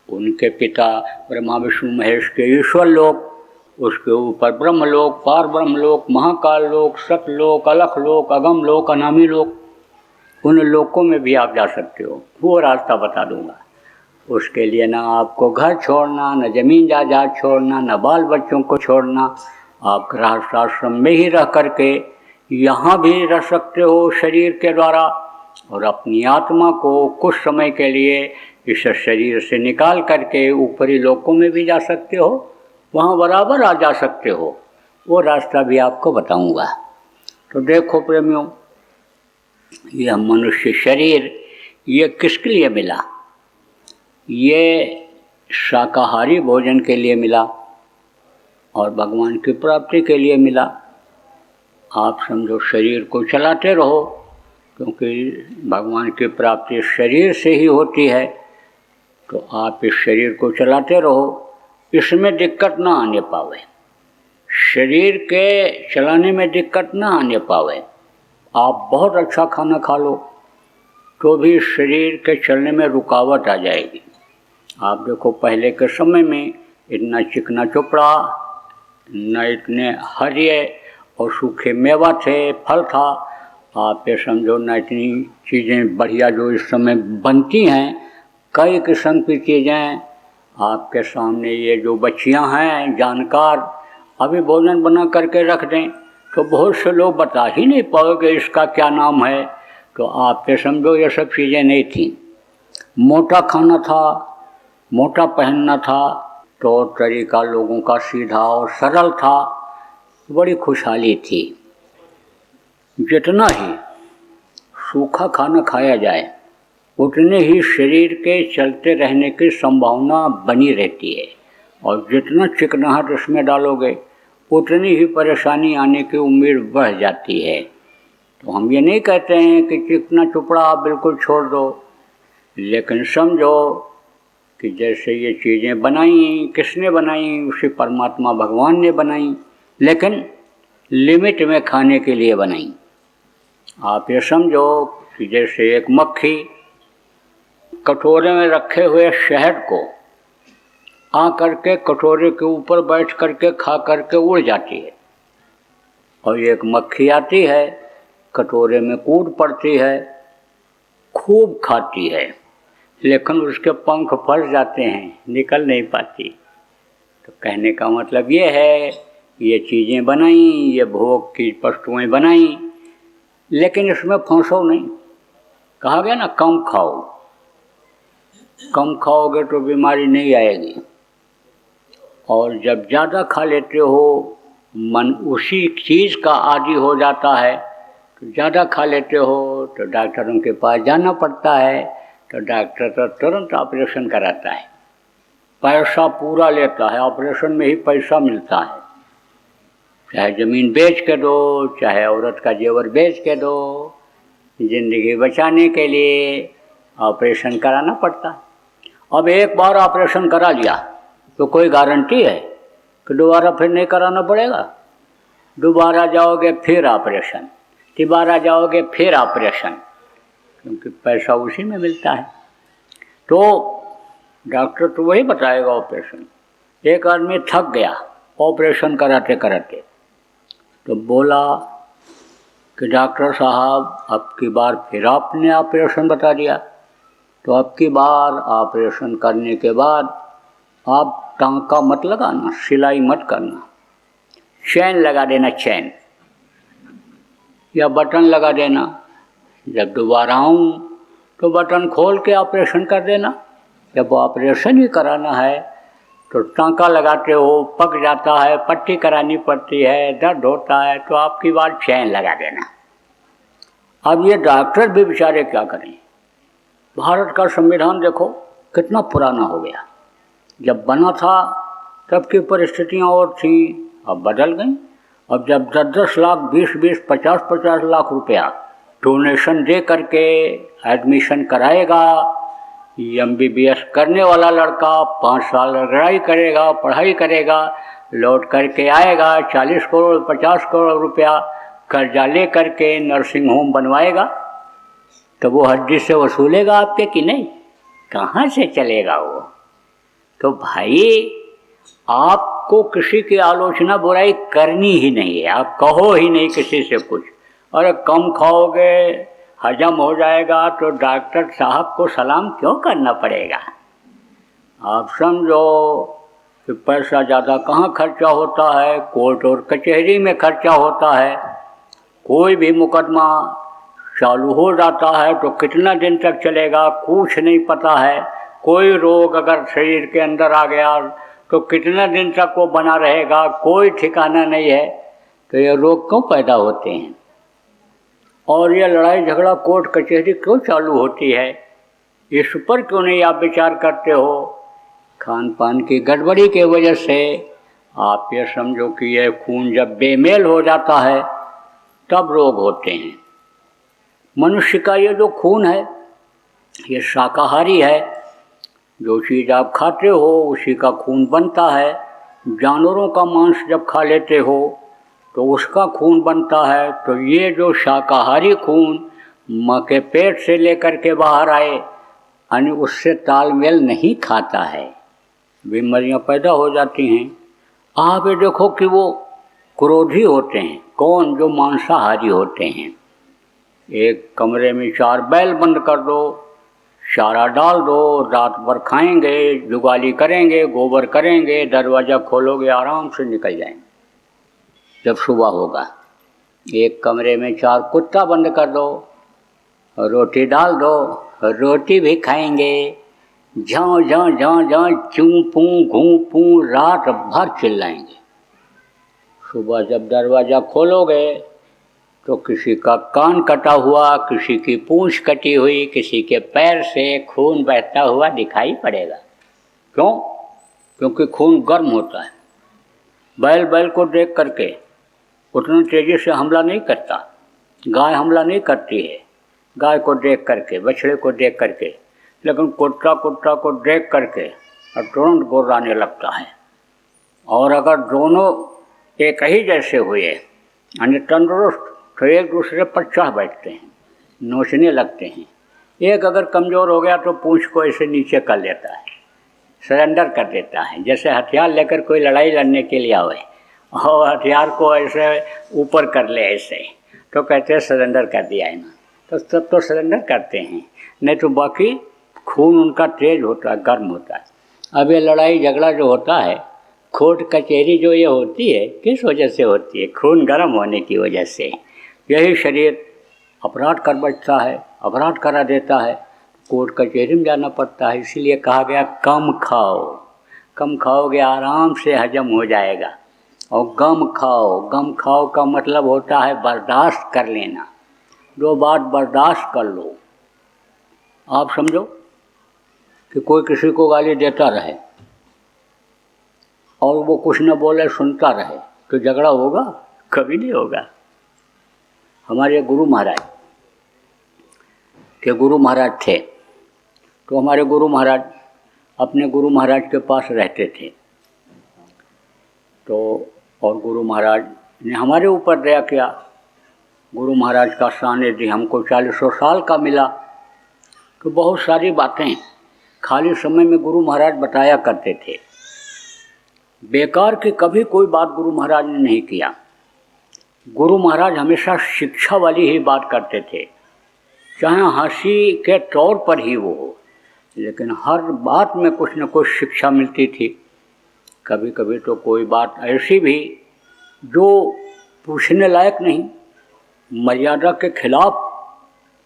उनके पिता ब्रह्मा विष्णु महेश के ईश्वर लोक, उसके ऊपर ब्रह्मलोक, पार ब्रह्मलोक, महाकाल लोक, सतलोक, अलख लोक, अगम लोक, अनामी लोक, उन लोकों में भी आप जा सकते हो। वो रास्ता बता दूंगा। उसके लिए ना आपको घर छोड़ना, न जमीन जायदाद छोड़ना, न बाल बच्चों को छोड़ना, आप गृहस्थ आश्रम में ही रह करके यहाँ भी रह सकते हो शरीर के द्वारा, और अपनी आत्मा को कुछ समय के लिए इस शरीर से निकाल करके ऊपरी लोकों में भी जा सकते हो, वहाँ बराबर आ जा सकते हो। वो रास्ता भी आपको बताऊंगा। तो देखो प्रेमियों, यह मनुष्य शरीर ये किसके लिए मिला? ये शाकाहारी भोजन के लिए मिला और भगवान की प्राप्ति के लिए मिला। आप समझो शरीर को चलाते रहो, क्योंकि भगवान की प्राप्ति शरीर से ही होती है। तो आप इस शरीर को चलाते रहो, इसमें दिक्कत ना आने पावे, शरीर के चलाने में दिक्कत ना आने पावे। आप बहुत अच्छा खाना खा लो तो भी शरीर के चलने में रुकावट आ जाएगी। आप देखो पहले के समय में इतना चिकना चोपड़ा, न इतने हरे और सूखे मेवा थे, फल था। आप ये समझो न इतनी चीज़ें बढ़िया जो इस समय बनती हैं, कई किस्म की चीज़ें आपके सामने। ये जो बच्चियां हैं जानकार, अभी भोजन बना करके रख दें तो बहुत से लोग बता ही नहीं पाओगे इसका क्या नाम है। तो आप ये समझो ये सब चीज़ें नहीं थी। मोटा खाना था, मोटा पहनना था, तो तरीका लोगों का सीधा और सरल था, बड़ी खुशहाली थी। जितना ही सूखा खाना खाया जाए उतने ही शरीर के चलते रहने की संभावना बनी रहती है, और जितना चिकनाहट उसमें डालोगे उतनी ही परेशानी आने की उम्मीद बढ़ जाती है। तो हम ये नहीं कहते हैं कि चिकना चुपड़ा आप बिल्कुल छोड़ दो, लेकिन समझो कि जैसे ये चीज़ें बनाई, किसने बनाई? उसी परमात्मा भगवान ने बनाई, लेकिन लिमिट में खाने के लिए बनाई। आप ये समझो कि जैसे एक मक्खी कटोरे में रखे हुए शहद को आ करके कटोरे के ऊपर बैठ करके खा करके उड़ जाती है, और एक मक्खी आती है कटोरे में कूद पड़ती है, खूब खाती है, लेकिन उसके पंख फंस जाते हैं, निकल नहीं पाती। तो कहने का मतलब ये है, ये चीज़ें बनाई, ये भोग की वस्तुएं बनाई, लेकिन इसमें फंसो नहीं। कहा गया ना कम खाओ, कम खाओगे तो बीमारी नहीं आएगी। और जब ज़्यादा खा लेते हो, मन उसी चीज़ का आदी हो जाता है, तो ज़्यादा खा लेते हो तो डॉक्टरों के पास जाना पड़ता है। तो डॉक्टर तो तुरंत ऑपरेशन कराता है, पैसा पूरा लेता है, ऑपरेशन में ही पैसा मिलता है। चाहे ज़मीन बेच के दो, चाहे औरत का जेवर बेच के दो, ज़िंदगी बचाने के लिए ऑपरेशन कराना पड़ता है। अब एक बार ऑपरेशन करा लिया तो कोई गारंटी है कि दोबारा फिर नहीं कराना पड़ेगा? दोबारा जाओगे फिर ऑपरेशन, तिबारा जाओगे फिर ऑपरेशन, क्योंकि पैसा उसी में मिलता है। तो डॉक्टर तो वही बताएगा ऑपरेशन। एक आदमी थक गया ऑपरेशन कराते कराते, तो बोला कि डॉक्टर साहब अब की बार फिर आपने ऑपरेशन बता दिया, तो अब की बार ऑपरेशन करने के बाद आप टांका मत लगाना, सिलाई मत करना, चैन लगा देना, चैन या बटन लगा देना। जब दोबारा आऊँ तो बटन खोल के ऑपरेशन कर देना। जब ऑपरेशन ही कराना है तो टांका लगाते हो, पक जाता है, पट्टी करानी पड़ती है, दर्द होता है, तो आपकी बार चैन लगा देना। अब ये डॉक्टर भी बेचारे क्या करें? भारत का संविधान देखो कितना पुराना हो गया। जब बना था तब की परिस्थितियाँ और थी, अब बदल गई। अब जब 10-10 लाख, 20-20, 50-50 लाख रुपया डोनेशन दे करके एडमिशन कराएगा, MBBS करने वाला लड़का 5 साल लड़ाई करेगा, पढ़ाई करेगा, लौट करके आएगा 40 करोड़ 50 करोड़ रुपया कर्जा ले करके नर्सिंग होम बनवाएगा, तो वो हड्डी से वसूलेगा आपके कि नहीं? कहाँ से चलेगा वो? तो भाई आपको किसी की आलोचना बुराई करनी ही नहीं है, आप कहो ही नहीं किसी से कुछ। और कम खाओगे, हजम हो जाएगा, तो डॉक्टर साहब को सलाम क्यों करना पड़ेगा? आप समझो कि पैसा ज़्यादा कहाँ खर्चा होता है, कोर्ट और कचहरी में खर्चा होता है। कोई भी मुकदमा चालू हो जाता है तो कितना दिन तक चलेगा कुछ नहीं पता है। कोई रोग अगर शरीर के अंदर आ गया तो कितना दिन तक वो बना रहेगा, कोई ठिकाना नहीं है। तो ये रोग क्यों पैदा होते हैं? और ये लड़ाई झगड़ा कोर्ट कचहरी क्यों चालू होती है, इस पर क्यों नहीं आप विचार करते हो? खान पान की गड़बड़ी के वजह से आप ये समझो कि ये खून जब बेमेल हो जाता है तब रोग होते हैं। मनुष्य का ये जो खून है ये शाकाहारी है, जो चीज़ आप खाते हो उसी का खून बनता है। जानवरों का मांस जब खा लेते हो तो उसका खून बनता है। तो ये जो शाकाहारी खून माँ के पेट से लेकर के बाहर आए यानी उससे तालमेल नहीं खाता है, बीमारियाँ पैदा हो जाती हैं। आप ये देखो कि वो क्रोधी होते हैं, कौन? जो मांसाहारी होते हैं। एक कमरे में 4 बैल बंद कर दो, चारा डाल दो, रात भर खाएंगे, जुगाली करेंगे, गोबर करेंगे, दरवाज़ा खोलोगे आराम से निकल जाएंगे जब सुबह होगा। एक कमरे में 4 कुत्ता बंद कर दो, रोटी डाल दो, रोटी भी खाएंगे, झाँ झाँ झाँ झाँ चूँ पूँ घूँ पूँ रात भर चिल्लाएंगे। सुबह जब दरवाज़ा खोलोगे तो किसी का कान कटा हुआ, किसी की पूंछ कटी हुई, किसी के पैर से खून बहता हुआ दिखाई पड़ेगा। क्यों? क्योंकि खून गर्म होता है। बैल बैल को देख करके उतना तेज़ी से हमला नहीं करता, गाय हमला नहीं करती है गाय को देख करके, बछड़े को देख करके, लेकिन कुत्ता को देख करके और तुरंत गुर्राने लगता है। और अगर दोनों एक ही जैसे हुए यानी तंदुरुस्त तो एक दूसरे पर चढ़ बैठते हैं, नोचने लगते हैं। एक अगर कमज़ोर हो गया तो पूंछ को ऐसे नीचे कर लेता है, सरेंडर कर देता है, जैसे हथियार लेकर कोई लड़ाई लड़ने के लिए आए और हथियार को ऐसे ऊपर कर ले ऐसे, तो कहते हैं सरेंडर कर दिया है ना। तो सब तो सरेंडर करते हैं, नहीं तो बाकी खून उनका तेज होता है, गर्म होता है। अब ये लड़ाई झगड़ा जो होता है, कोर्ट कचहरी जो ये होती है, किस वजह से होती है? खून गर्म होने की वजह से। यही शरीर अपराध कर बैठता है, अपराध करा देता है, कोर्ट कचहरी में जाना पड़ता है। इसीलिए कहा गया कम खाओ, कम खाओगे आराम से हजम हो जाएगा। और गम खाओ, गम खाओ का मतलब होता है बर्दाश्त कर लेना, जो बात बर्दाश्त कर लो। आप समझो कि कोई किसी को गाली देता रहे और वो कुछ न बोले, सुनता रहे, तो झगड़ा होगा? कभी नहीं होगा। हमारे गुरु महाराज थे, तो हमारे गुरु महाराज अपने गुरु महाराज के पास रहते थे। तो और गुरु महाराज ने हमारे ऊपर दया किया। गुरु महाराज का सानिध्य हमको 40 साल का मिला। तो बहुत सारी बातें खाली समय में गुरु महाराज बताया करते थे। बेकार की कभी कोई बात गुरु महाराज ने नहीं किया। गुरु महाराज हमेशा शिक्षा वाली ही बात करते थे, चाहे हंसी के तौर पर ही वो हो, लेकिन हर बात में कुछ न कुछ शिक्षा मिलती थी। कभी कभी तो कोई बात ऐसी भी जो पूछने लायक नहीं, मर्यादा के खिलाफ,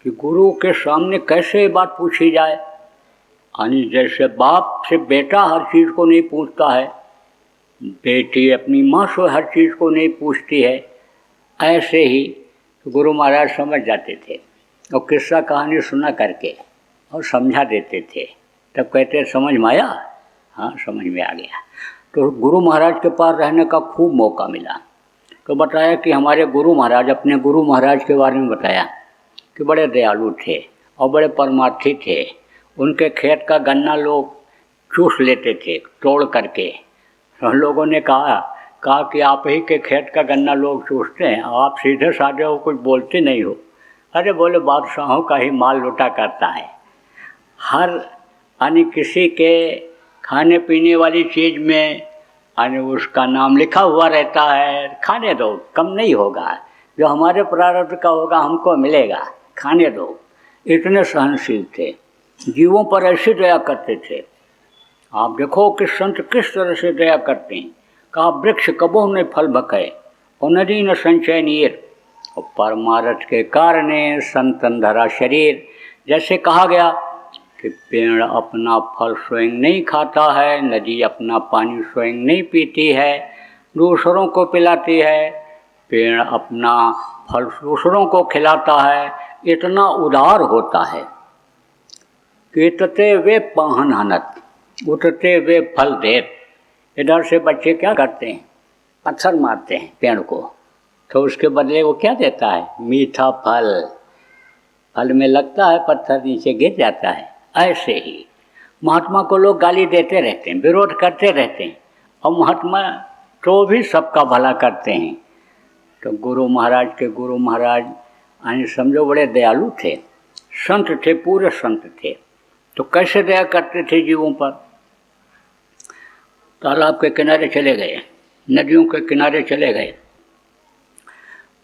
कि गुरु के सामने कैसे ये बात पूछी जाए। यानी जैसे बाप से बेटा हर चीज़ को नहीं पूछता है, बेटी अपनी माँ से हर चीज़ को नहीं पूछती है, ऐसे ही गुरु महाराज समझ जाते थे और किस्सा कहानी सुना करके और समझा देते थे। तब कहते समझ में आया? हाँ, समझ में आ गया। तो गुरु महाराज के पास रहने का खूब मौका मिला। तो बताया कि हमारे गुरु महाराज, अपने गुरु महाराज के बारे में बताया कि बड़े दयालु थे और बड़े परमार्थी थे। उनके खेत का गन्ना लोग चूस लेते थे तोड़ करके। और लोगों ने कहा कि आप ही के खेत का गन्ना लोग चूसते हैं, आप सीधे साधे हो, कुछ बोलते नहीं हो। अरे बोले, बादशाहों का ही माल लूटा करता है। हर यानी किसी के खाने पीने वाली चीज़ में यानी उसका नाम लिखा हुआ रहता है, खाने दो, कम नहीं होगा, जो हमारे प्रारब्ध का होगा हमको मिलेगा, खाने दो। इतने सहनशील थे, जीवों पर ऐसी दया करते थे। आप देखो कि संत किस तरह से दया करते हैं। कहा वृक्ष कबो न फल भके और नदी न संचय नीर, और परमार्थ के कारणे संतन धरा शरीर। जैसे कहा गया कि पेड़ अपना फल स्वयं नहीं खाता है, नदी अपना पानी स्वयं नहीं पीती है, दूसरों को पिलाती है। पेड़ अपना फल दूसरों को खिलाता है, इतना उदार होता है कि इतते वे पाहन हनत, उतते वे फल देत। इधर से बच्चे क्या करते हैं, पत्थर मारते हैं पेड़ को, तो उसके बदले वो क्या देता है, मीठा फल। फल में लगता है पत्थर, नीचे गिर जाता है। ऐसे ही महात्मा को लोग गाली देते रहते हैं, विरोध करते रहते हैं, और महात्मा तो भी सबका भला करते हैं। तो गुरु महाराज यानी समझो बड़े दयालु थे, संत थे, पूरे संत थे। तो कैसे दया करते थे जीवों पर। तालाब के किनारे चले गए, नदियों के किनारे चले गए,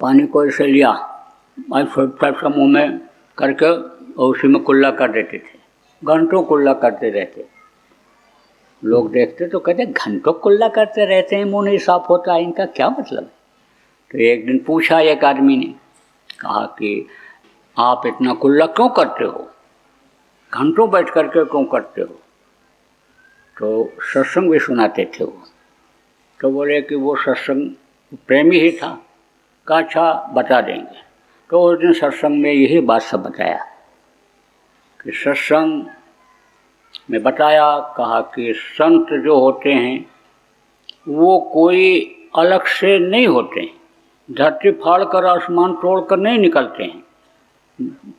पानी को ऐसे लिया, ऐसा मुँह में करके और उसी में कुल्ला कर देते थे। घंटों कुल्ला करते रहते। लोग देखते तो कहते घंटों कुल्ला करते रहते हैं, मुँह नहीं साफ होता, इनका क्या मतलब। तो एक दिन पूछा एक आदमी ने, कहा कि आप इतना कुल्ला क्यों करते हो, घंटों बैठ करके क्यों करते हो। तो सत्संग भी सुनाते थे वो। तो बोले कि वो सत्संग प्रेमी ही था। कहा अच्छा बता देंगे। तो उस दिन सत्संग में यही बात सब बताया कि सत्संग में बताया, कहा कि संत जो होते हैं वो कोई अलग से नहीं होते हैं, धरती फाड़ कर आसमान तोड़ कर नहीं निकलते हैं,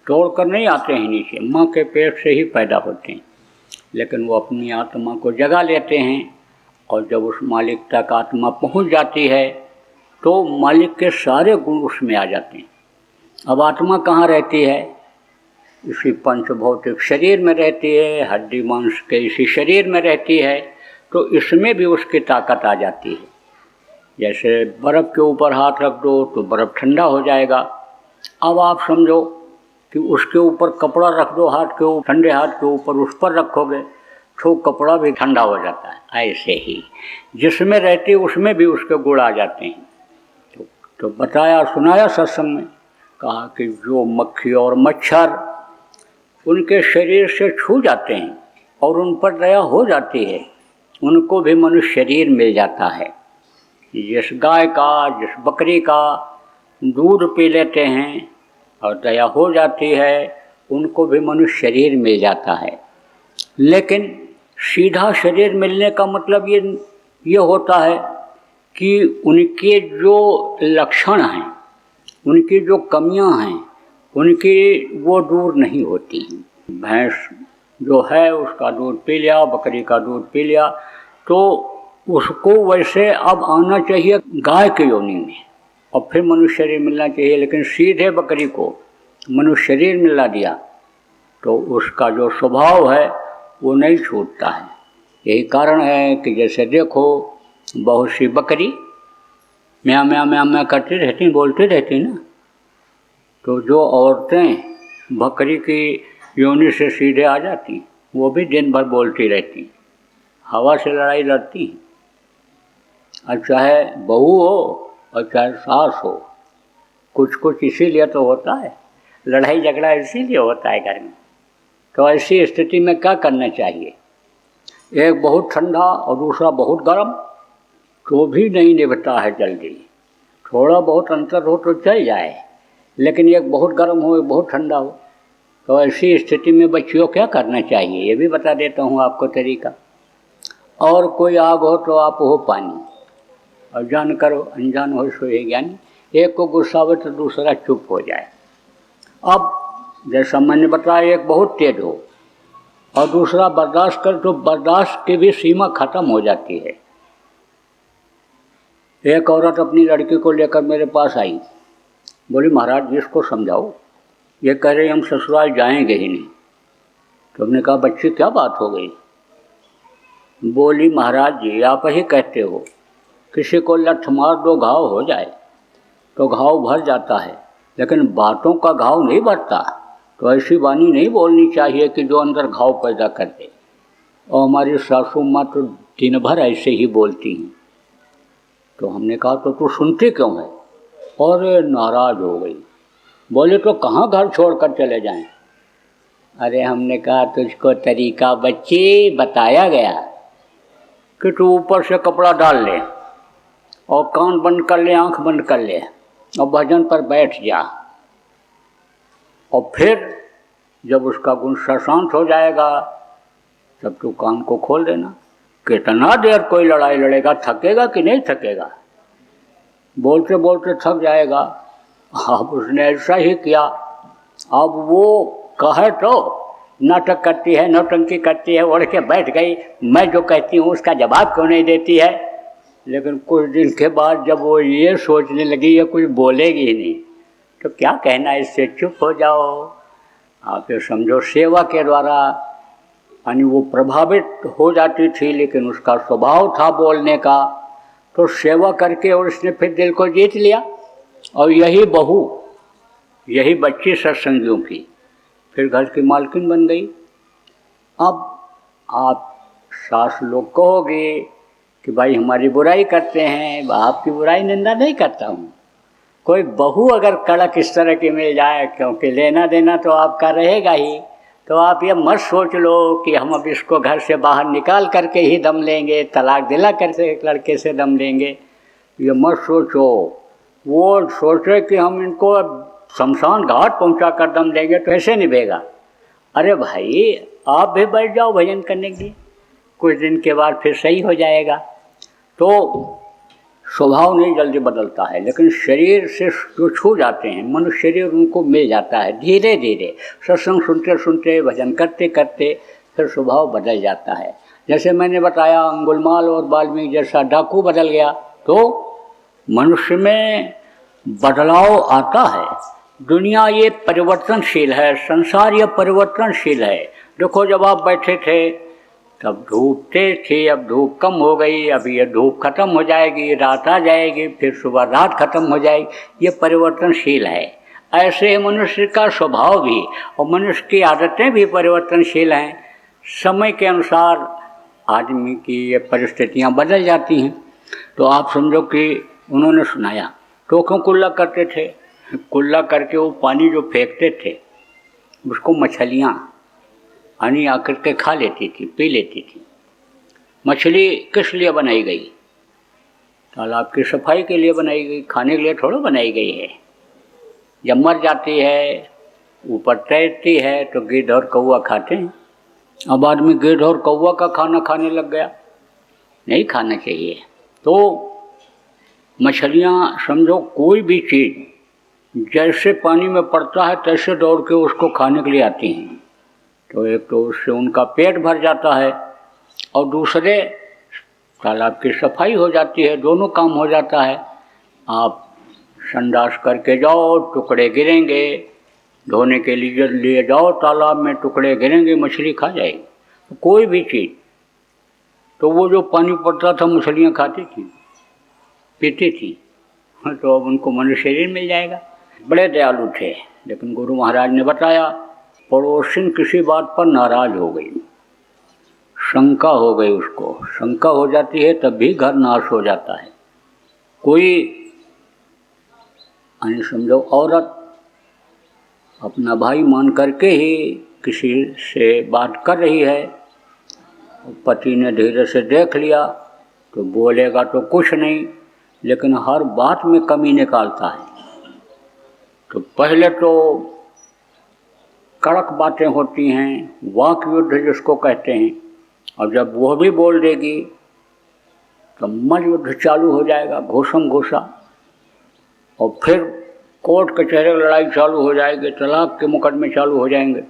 तोड़ कर नहीं आते हैं नीचे, माँ के पेट से ही पैदा होते हैं। लेकिन वो अपनी आत्मा को जगा लेते हैं, और जब उस मालिक तक आत्मा पहुँच जाती है तो मालिक के सारे गुण उसमें आ जाते हैं। अब आत्मा कहाँ रहती है, इसी पंच भौतिक शरीर में रहती है, हड्डी मांस के इसी शरीर में रहती है। तो इसमें भी उसकी ताकत आ जाती है। जैसे बर्फ़ के ऊपर हाथ रख दो तो बर्फ़ ठंडा हो जाएगा। अब आप समझो कि उसके ऊपर कपड़ा रख दो, हाथ के ऊपर, ठंडे हाथ के ऊपर उस पर रखोगे तो कपड़ा भी ठंडा हो जाता है। ऐसे ही जिसमें रहती है उसमें भी उसके गुण आ जाते हैं। तो बताया सुनाया सत्संग में, कहा कि जो मक्खी और मच्छर उनके शरीर से छू जाते हैं और उन पर दया हो जाती है, उनको भी मनुष्य शरीर मिल जाता है। जिस गाय का, जिस बकरी का दूध पी लेते हैं और दया हो जाती है, उनको भी मनुष्य शरीर मिल जाता है। लेकिन सीधा शरीर मिलने का मतलब ये होता है कि उनके जो लक्षण हैं, उनकी जो कमियां हैं, उनकी वो दूर नहीं होती। भैंस जो है उसका दूध पी लिया, बकरी का दूध पी लिया, तो उसको वैसे अब आना चाहिए गाय के योनि में और फिर मनुष्य शरीर मिलना चाहिए। लेकिन सीधे बकरी को मनुष्य शरीर मिला दिया तो उसका जो स्वभाव है वो नहीं छूटता है। यही कारण है कि जैसे देखो बहुत सी बकरी म्याँ म्याँ म्याँ म्याँ करती रहती, बोलती रहती ना। तो जो औरतें बकरी की योनि से सीधे आ जाती, वो भी दिन भर बोलती रहती, हवा से लड़ाई लड़ती। और चाहे बहू हो और चाहे सास हो, कुछ कुछ इसीलिए तो होता है, लड़ाई झगड़ा इसीलिए होता है घर में। तो ऐसी स्थिति में क्या करना चाहिए, एक बहुत ठंडा और दूसरा बहुत गर्म, तो भी नहीं निभता है जल्दी। थोड़ा बहुत अंतर हो तो चल जाए, लेकिन एक बहुत गर्म हो, एक बहुत ठंडा हो, तो ऐसी स्थिति में बच्चियों क्या करना चाहिए, ये भी बता देता हूँ आपको तरीका। और कोई आग हो तो आप हो पानी, और जान करो अनजान हो सोए ज्ञानी। एक को गुस्सा हो तो दूसरा चुप हो जाए। अब जैसा मैंने बताया, एक बहुत तेज हो और दूसरा बर्दाश्त कर, तो बर्दाश्त की भी सीमा खत्म हो जाती है। एक औरत अपनी लड़की को लेकर मेरे पास आई, बोली महाराज जी इसको समझाओ, ये कह रहे हम ससुराल जाएंगे ही नहीं। तो हमने कहा बच्ची क्या बात हो गई। बोली महाराज जी आप ही कहते हो किसी को लठ मार दो घाव हो जाए तो घाव भर जाता है, लेकिन बातों का घाव नहीं भरता। तो ऐसी वाणी नहीं बोलनी चाहिए कि जो अंदर घाव पैदा कर दे। और हमारी सासू माँ तो दिन भर ऐसे ही बोलती हैं। तो हमने कहा तो तू सुनती क्यों है, और नाराज़ हो गई। बोले तो कहाँ घर छोड़कर चले जाएं। अरे हमने कहा तुझको तरीका बच्चे बताया गया कि तू ऊपर से कपड़ा डाल ले और कान बंद कर ले, आँख बंद कर ले, और भजन पर बैठ जा, और फिर जब उसका गुस्सा शांत हो जाएगा तब तू कान को खोल देना। कितना देर कोई लड़ाई लड़ेगा, थकेगा कि नहीं थकेगा? बोलते बोलते थक जाएगा। अब उसने ऐसा ही किया। अब वो कहे तो नाटक करती है, नौटंकी करती है, उड़ के बैठ गई, मैं जो कहती हूँ उसका जवाब क्यों नहीं देती है। लेकिन कुछ दिन के बाद जब वो ये सोचने लगी ये कुछ बोलेगी ही नहीं, तो क्या कहना इससे, चुप हो जाओ। आप ये समझो सेवा के द्वारा यानी वो प्रभावित हो जाती थी, लेकिन उसका स्वभाव था बोलने का, तो सेवा करके और उसने फिर दिल को जीत लिया। और यही बहू, यही बच्ची सत्संगियों की फिर घर की मालकिन बन गई। अब आप सास लोग कहोगे कि भाई हमारी बुराई करते हैं, आपकी बुराई निंदा नहीं करता हूँ। कोई बहू अगर कड़क इस तरह की मिल जाए, क्योंकि लेना देना तो आपका रहेगा ही, तो आप ये मत सोच लो कि हम अब इसको घर से बाहर निकाल करके ही दम लेंगे, तलाक दिला करके एक लड़के से दम लेंगे, ये मत सोचो। वो सोचे कि हम इनको शमशान घाट पहुंचा कर दम देंगे तो ऐसे निभेगा। अरे भाई आप भी बैठ जाओ भजन करने के लिए, कुछ दिन के बाद फिर सही हो जाएगा। तो स्वभाव नहीं जल्दी बदलता है, लेकिन शरीर से जो छू जाते हैं, मनुष्य शरीर उनको मिल जाता है धीरे धीरे। सत्संग सुनते सुनते, भजन करते करते फिर स्वभाव बदल जाता है। जैसे मैंने बताया अंगुलमाल और वाल्मीकि जैसा डाकू बदल गया, तो मनुष्य में बदलाव आता है। दुनिया ये परिवर्तनशील है, संसार ये परिवर्तनशील है। देखो जब आप बैठे थे तब धूप तेज थी, अब धूप कम हो गई, अब ये धूप खत्म हो जाएगी, रात आ जाएगी, फिर सुबह रात खत्म हो जाएगी, ये परिवर्तनशील है। ऐसे मनुष्य का स्वभाव भी और मनुष्य की आदतें भी परिवर्तनशील हैं। समय के अनुसार आदमी की ये परिस्थितियाँ बदल जाती हैं। तो आप समझो कि उन्होंने सुनाया टोकों कुल्ला करते थे, कुल्ला करके वो पानी जो फेंकते थे उसको मछलियाँ यानी आकर के खा लेती थी, पी लेती थी। मछली किस लिए बनाई गई? तालाब की सफाई के लिए बनाई गई, खाने के लिए थोड़ा बनाई गई है। जब मर जाती है, ऊपर तैरती है, तो गिद्ध और कौवा खाते हैं। अब आदमी गिद्ध और कौवा का खाना खाने लग गया, नहीं खाना चाहिए। तो मछलियाँ समझो कोई भी चीज़ जैसे पानी में पड़ता है तैसे दौड़ के उसको खाने के लिए आती हैं। तो एक तो उससे उनका पेट भर जाता है और दूसरे तालाब की सफाई हो जाती है, दोनों काम हो जाता है। आप संडास करके जाओ, टुकड़े गिरेंगे, धोने के लिए जाओ तालाब में, टुकड़े गिरेंगे, मछली खा जाएगी। तो कोई भी चीज़, तो वो जो पानी पड़ता था मछलियाँ खाती थी, पीती थी, तो अब उनको मनुष्य शरीर मिल जाएगा। बड़े दयालु थे, लेकिन गुरु महाराज ने बताया पड़ोसिन किसी बात पर नाराज हो गई, शंका हो गई, उसको शंका हो जाती है तब भी घर नाश हो जाता है। कोई यानी समझो औरत अपना भाई मान करके ही किसी से बात कर रही है, पति ने धीरे से देख लिया तो बोलेगा तो कुछ नहीं, लेकिन हर बात में कमी निकालता है। तो पहले तो कड़क बातें होती हैं, वाक युद्ध जिसको कहते हैं, और जब वह भी बोल देगी तो मल युद्ध चालू हो जाएगा, घोषम घोषा, और फिर कोर्ट कचहरे लड़ाई चालू हो जाएगी, तलाक के मुकदमे चालू हो जाएंगे।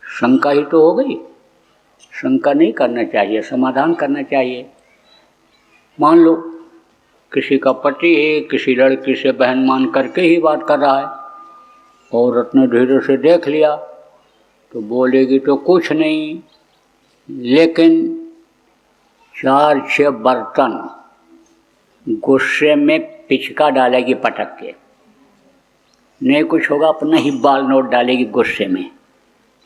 शंका ही तो हो गई। शंका नहीं करना चाहिए, समाधान करना चाहिए। मान लो किसी का पति है किसी लड़की से बहन मान करके ही बात कर रहा है, औरत ने धीरे से देख लिया तो बोलेगी तो कुछ नहीं, लेकिन 4-6 बर्तन गुस्से में पिचका डालेगी पटक के, नहीं कुछ होगा, अपना ही बाल नोट डालेगी गुस्से में।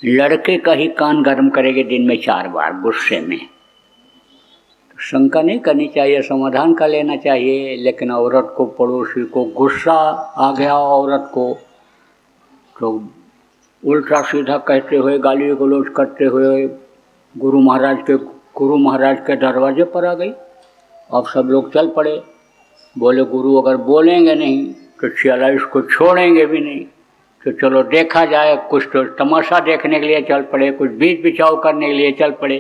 लड़के का ही कान गर्म करेगी दिन में 4 बार गुस्से में। तो शंका नहीं करनी चाहिए, समाधान कर लेना चाहिए। लेकिन औरत को, पड़ोसी को गुस्सा आ गया, औरत को तो उल्टा सीधा कहते हुए, गाली गलौज करते हुए गुरु महाराज के दरवाजे पर आ गई। अब सब लोग चल पड़े, बोले गुरु अगर बोलेंगे नहीं तो चला इसको छोड़ेंगे भी नहीं, तो चलो देखा जाए, कुछ तो तमाशा देखने के लिए चल पड़े, कुछ बीच बिचाव करने के लिए चल पड़े।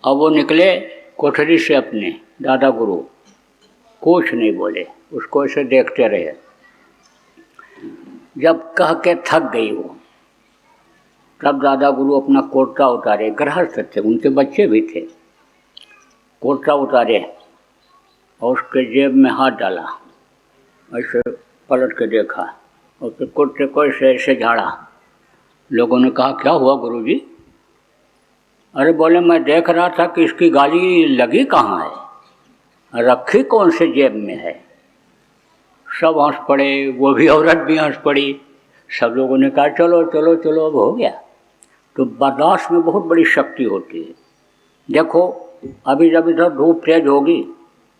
अब वो निकले कोठरी से अपने दादा गुरु, कुछ नहीं बोले, उसको ऐसे देखते रहे। जब कह के थक गई वो, तब दादा गुरु अपना कुर्ता उतारे, गृहस्थ थे, उनके बच्चे भी थे, कुर्ता उतारे और उसके जेब में हाथ डाला, ऐसे पलट के देखा और फिर कुर्ते को ऐसे झाड़ा। लोगों ने कहा क्या हुआ गुरुजी? अरे बोले मैं देख रहा था कि इसकी गाली लगी कहाँ है, रखी कौन से जेब में है। सब हंस पड़े, वो भी औरत भी हंस पड़ी। सब लोगों ने कहा चलो चलो चलो अब हो गया। तो बर्दाश्त में बहुत बड़ी शक्ति होती है। देखो अभी जब इधर धूप तेज होगी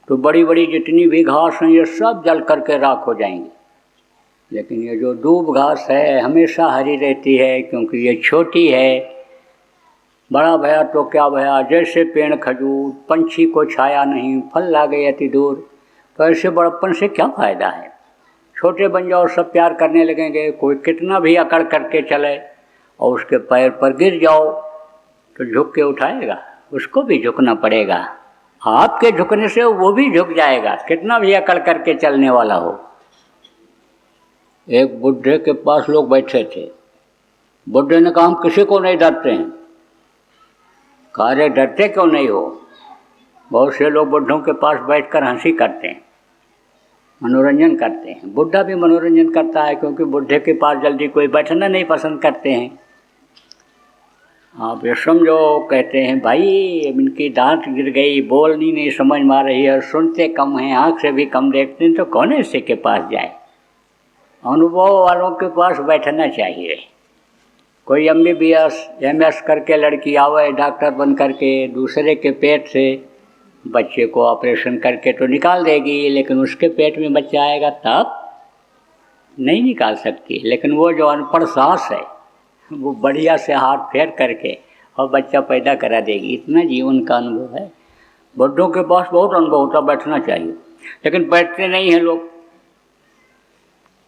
तो बड़ी बड़ी जितनी भी घास हैं ये सब जल करके राख हो जाएंगी, लेकिन ये जो दूब घास है हमेशा हरी रहती है, क्योंकि ये छोटी है। बड़ा भया तो क्या भया, जैसे पेड़ खजूर, पंछी को छाया नहीं, फल लागे अति दूर। तो ऐसे बड़प्पन से क्या फ़ायदा है। छोटे बन जाओ, सब प्यार करने लगेंगे। कोई कितना भी अकड़ करके चले और उसके पैर पर गिर जाओ तो झुक के उठाएगा, उसको भी झुकना पड़ेगा। आपके झुकने से वो भी झुक जाएगा, कितना भी अकड़ करके चलने वाला हो। एक बुढ़े के पास लोग बैठे थे। बुढ़े ने कहा हम किसी को नहीं डरते हैं। कहा रे डरते क्यों नहीं हो? बहुत से लोग बुढ़ों के पास बैठकर हंसी करते हैं, मनोरंजन करते हैं। बुढ़ा भी मनोरंजन करता है, क्योंकि बुढ़े के पास जल्दी कोई बैठना नहीं पसंद करते हैं। आप ये समझो, कहते हैं भाई इनकी दांत गिर गई, बोलनी नहीं समझ में आ रही है, सुनते कम हैं, आँख से भी कम देखते हैं, तो कौन ऐसे के पास जाए। अनुभव वालों के पास बैठना चाहिए। कोई MBBS MS करके लड़की आवे डॉक्टर बन करके, दूसरे के पेट से बच्चे को ऑपरेशन करके तो निकाल देगी, लेकिन उसके पेट में बच्चा आएगा तब नहीं निकाल सकती। लेकिन वो जो अनपढ़ सास है वो बढ़िया से हाथ फेर करके और बच्चा पैदा करा देगी। इतना जीवन का अनुभव है। बुढ़ों के पास बहुत अनुभव होता, बैठना चाहिए, लेकिन बैठते नहीं हैं लोग,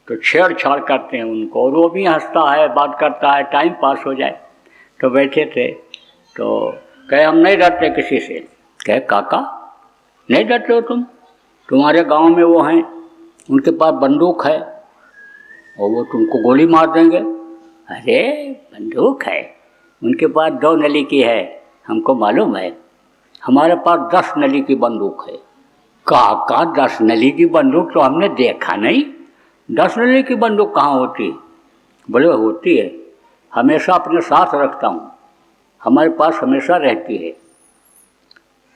तो छेड़छाड़ करते हैं उनको, और वो भी हंसता है, बात करता है, टाइम पास हो जाए। तो बैठे थे तो कहे हम नहीं डरते किसी से। कहे काका नहीं डरते हो तुम? तुम्हारे गांव में वो हैं, उनके पास बंदूक है और वो तुमको गोली मार देंगे। अरे बंदूक है, उनके पास 2 नली की है, हमको मालूम है, हमारे पास 10 नली की बंदूक है। काका 10 नली की बंदूक तो हमने देखा नहीं। 10 नली की बंदूक कहाँ होती? बोले होती है, हमेशा अपने साथ रखता हूँ, हमारे पास हमेशा रहती है।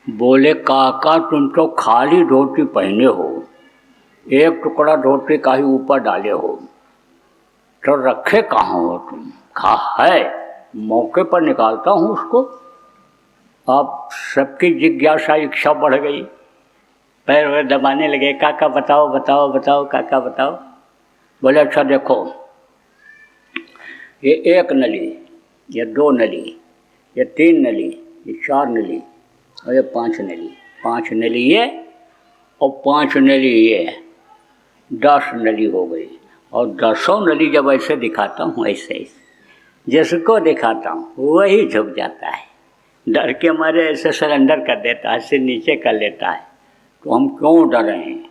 बोले काका तुम तो खाली धोती पहने हो, एक टुकड़ा धोती का ही ऊपर डाले हो, तो रखे कहाँ हो तुम? कहा है मौके पर निकालता हूँ उसको। अब सबकी जिज्ञासा इच्छा बढ़ गई, पैर वैर दबाने लगे, काका बताओ बताओ बताओ काका बताओ। बोले अच्छा देखो, ये 1 नली, ये 2 नली, ये 3 नली, ये 4 नली और ये 5 नली। 5 नली ये और 5 नली ये, 10 नली हो गई। और 10 नली जब ऐसे दिखाता हूँ, ऐसे जिसको दिखाता हूँ वही झुक जाता है, डर के मारे ऐसे सरेंडर कर देता है, सिर नीचे कर लेता है। तो हम क्यों डर रहे हैं?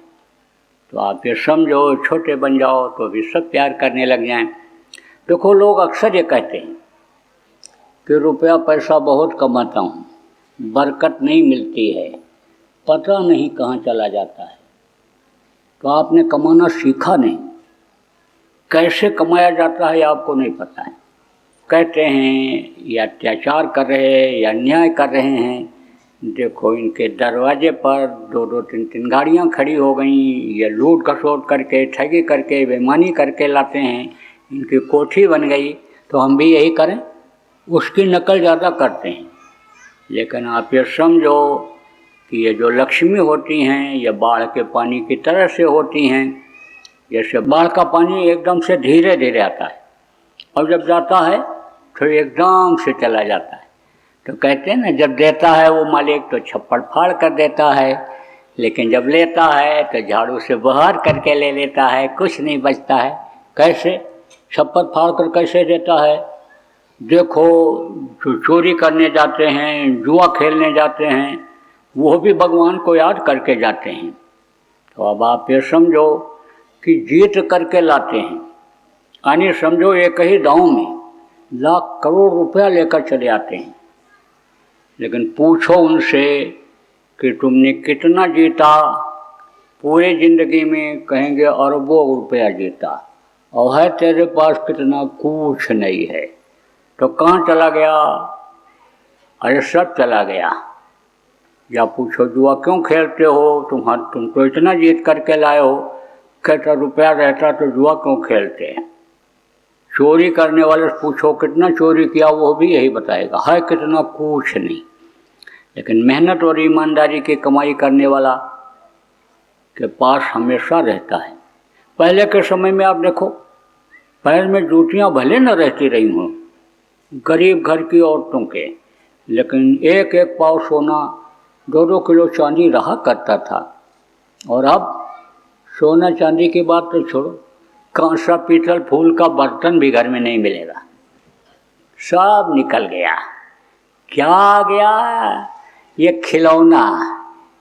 तो आप ये समझो, छोटे बन जाओ तो भी सब प्यार करने लग जाएं। देखो लोग अक्सर ये कहते हैं कि रुपया पैसा बहुत कमाता हूँ, बरकत नहीं मिलती है, पता नहीं कहाँ चला जाता है। तो आपने कमाना सीखा नहीं, कैसे कमाया जाता है आपको नहीं पता है। कहते हैं या अत्याचार कर रहे हैं या अन्याय कर रहे हैं। देखो इनके दरवाजे पर 2-2 3-3 गाड़ियाँ खड़ी हो गई, ये लूट खसोट करके, ठगी करके, बेईमानी करके लाते हैं। इनकी कोठी बन गई तो हम भी यही करें, उसकी नकल ज़्यादा करते हैं। लेकिन आप ये समझो कि ये जो लक्ष्मी होती हैं ये बाढ़ के पानी की तरह से होती हैं। जैसे बाढ़ का पानी एकदम से धीरे धीरे आता है और जब जाता है तो एकदम से चला जाता है। तो कहते हैं ना, जब देता है वो मालिक तो छप्पड़ फाड़ कर देता है, लेकिन जब लेता है तो झाड़ू से बहार करके ले लेता है, कुछ नहीं बचता है। कैसे? छप्पर फाड़ कर कैसे देता है? देखो, जो चोरी करने जाते हैं, जुआ खेलने जाते हैं, वो भी भगवान को याद करके जाते हैं। तो अब आप ये समझो कि जीत करके लाते हैं, यानी समझो एक ही गाँव में लाख करोड़ रुपया लेकर चले आते हैं, लेकिन पूछो उनसे कि तुमने कितना जीता, पूरे ज़िंदगी में कहेंगे अरबों रुपया जीता, और है तेरे पास कितना? कुछ नहीं है। तो कहाँ चला गया? अरे सब चला गया। या पूछो जुआ क्यों खेलते हो, तुम तो इतना जीत करके लाए हो, कहता रुपया रहता तो जुआ क्यों खेलते हैं। चोरी करने वाले से पूछो कितना चोरी किया, वो भी यही बताएगा, है कितना? कुछ नहीं। लेकिन मेहनत और ईमानदारी की कमाई करने वाला के पास हमेशा रहता है। पहले के समय में आप देखो, पैर में जूतियाँ भले न रहती रही हों गरीब घर की औरतों के, लेकिन एक एक पाव सोना, 2-2 किलो चांदी रहा करता था। और अब सोना चांदी की बात तो छोड़ो, कांसा पीतल फूल का बर्तन भी घर में नहीं मिलेगा, सब निकल गया। क्या आ गया? ये खिलौना,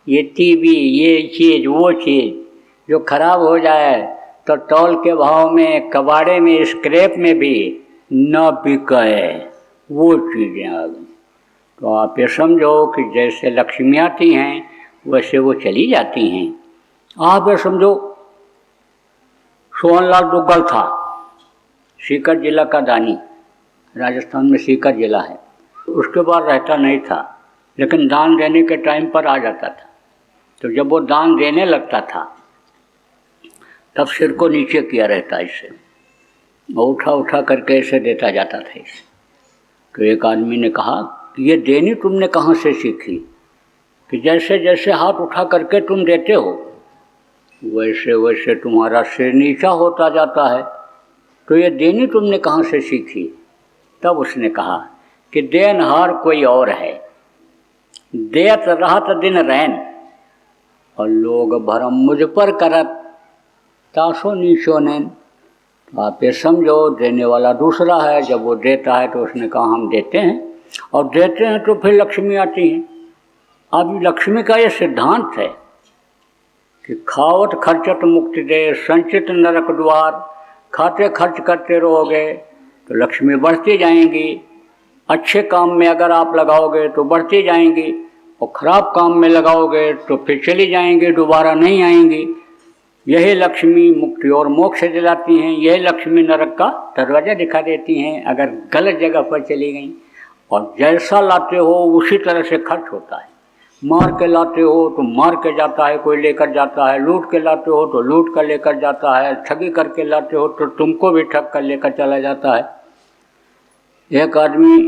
ये टीवी, ये चीज़, वो चीज़ जो खराब हो जाए तो तौल के भाव में, कबाड़े में, स्क्रैप में भी न बिके, वो चीज़ें आ गई। तो आप ये समझो कि जैसे लक्ष्मी आती हैं वैसे वो चली जाती हैं। आप ये समझो, सोहनलाल दुग्गल था, सीकर जिला का दानी, राजस्थान में सीकर जिला है। उसके बाद रहता नहीं था, लेकिन दान देने के टाइम पर आ जाता था। तो जब वो दान देने लगता था तब सिर को नीचे किया रहता इसे, और उठा उठा करके ऐसे देता जाता था इसे। तो एक आदमी ने कहा कि ये देनी तुमने कहाँ से सीखी, कि जैसे जैसे हाथ उठा करके तुम देते हो वैसे वैसे तुम्हारा सिर नीचा होता जाता है, तो ये देनी तुमने कहाँ से सीखी। तब उसने कहा कि देनहार कोई और है, देत रहत दिन रैन, और लोग भरम मुझ पर करत, तासो नीचो नैन। तो आप ये समझो देने वाला दूसरा है। जब वो देता है तो उसने कहा हम देते हैं, और देते हैं तो फिर लक्ष्मी आती हैं। अब लक्ष्मी का ये सिद्धांत है कि खावत खर्चत मुक्ति दे, संचित नरक द्वार। खाते खर्च करते रहोगे तो लक्ष्मी बढ़ती जाएंगी, अच्छे काम में अगर आप लगाओगे तो बढ़ती जाएंगी, और ख़राब काम में लगाओगे तो फिर चली जाएंगी, दोबारा नहीं आएंगी। यही लक्ष्मी मुक्ति और मोक्ष दिलाती हैं, यही लक्ष्मी नरक का दरवाज़ा दिखा देती हैं अगर गलत जगह पर चली गई। और जैसा लाते हो उसी तरह से खर्च होता है। मार के लाते हो तो मार के जाता है, कोई लेकर जाता है, लूट के लाते हो तो लूट कर लेकर जाता है, ठगी करके लाते हो तो तुमको भी ठग कर लेकर चला जाता है। एक आदमी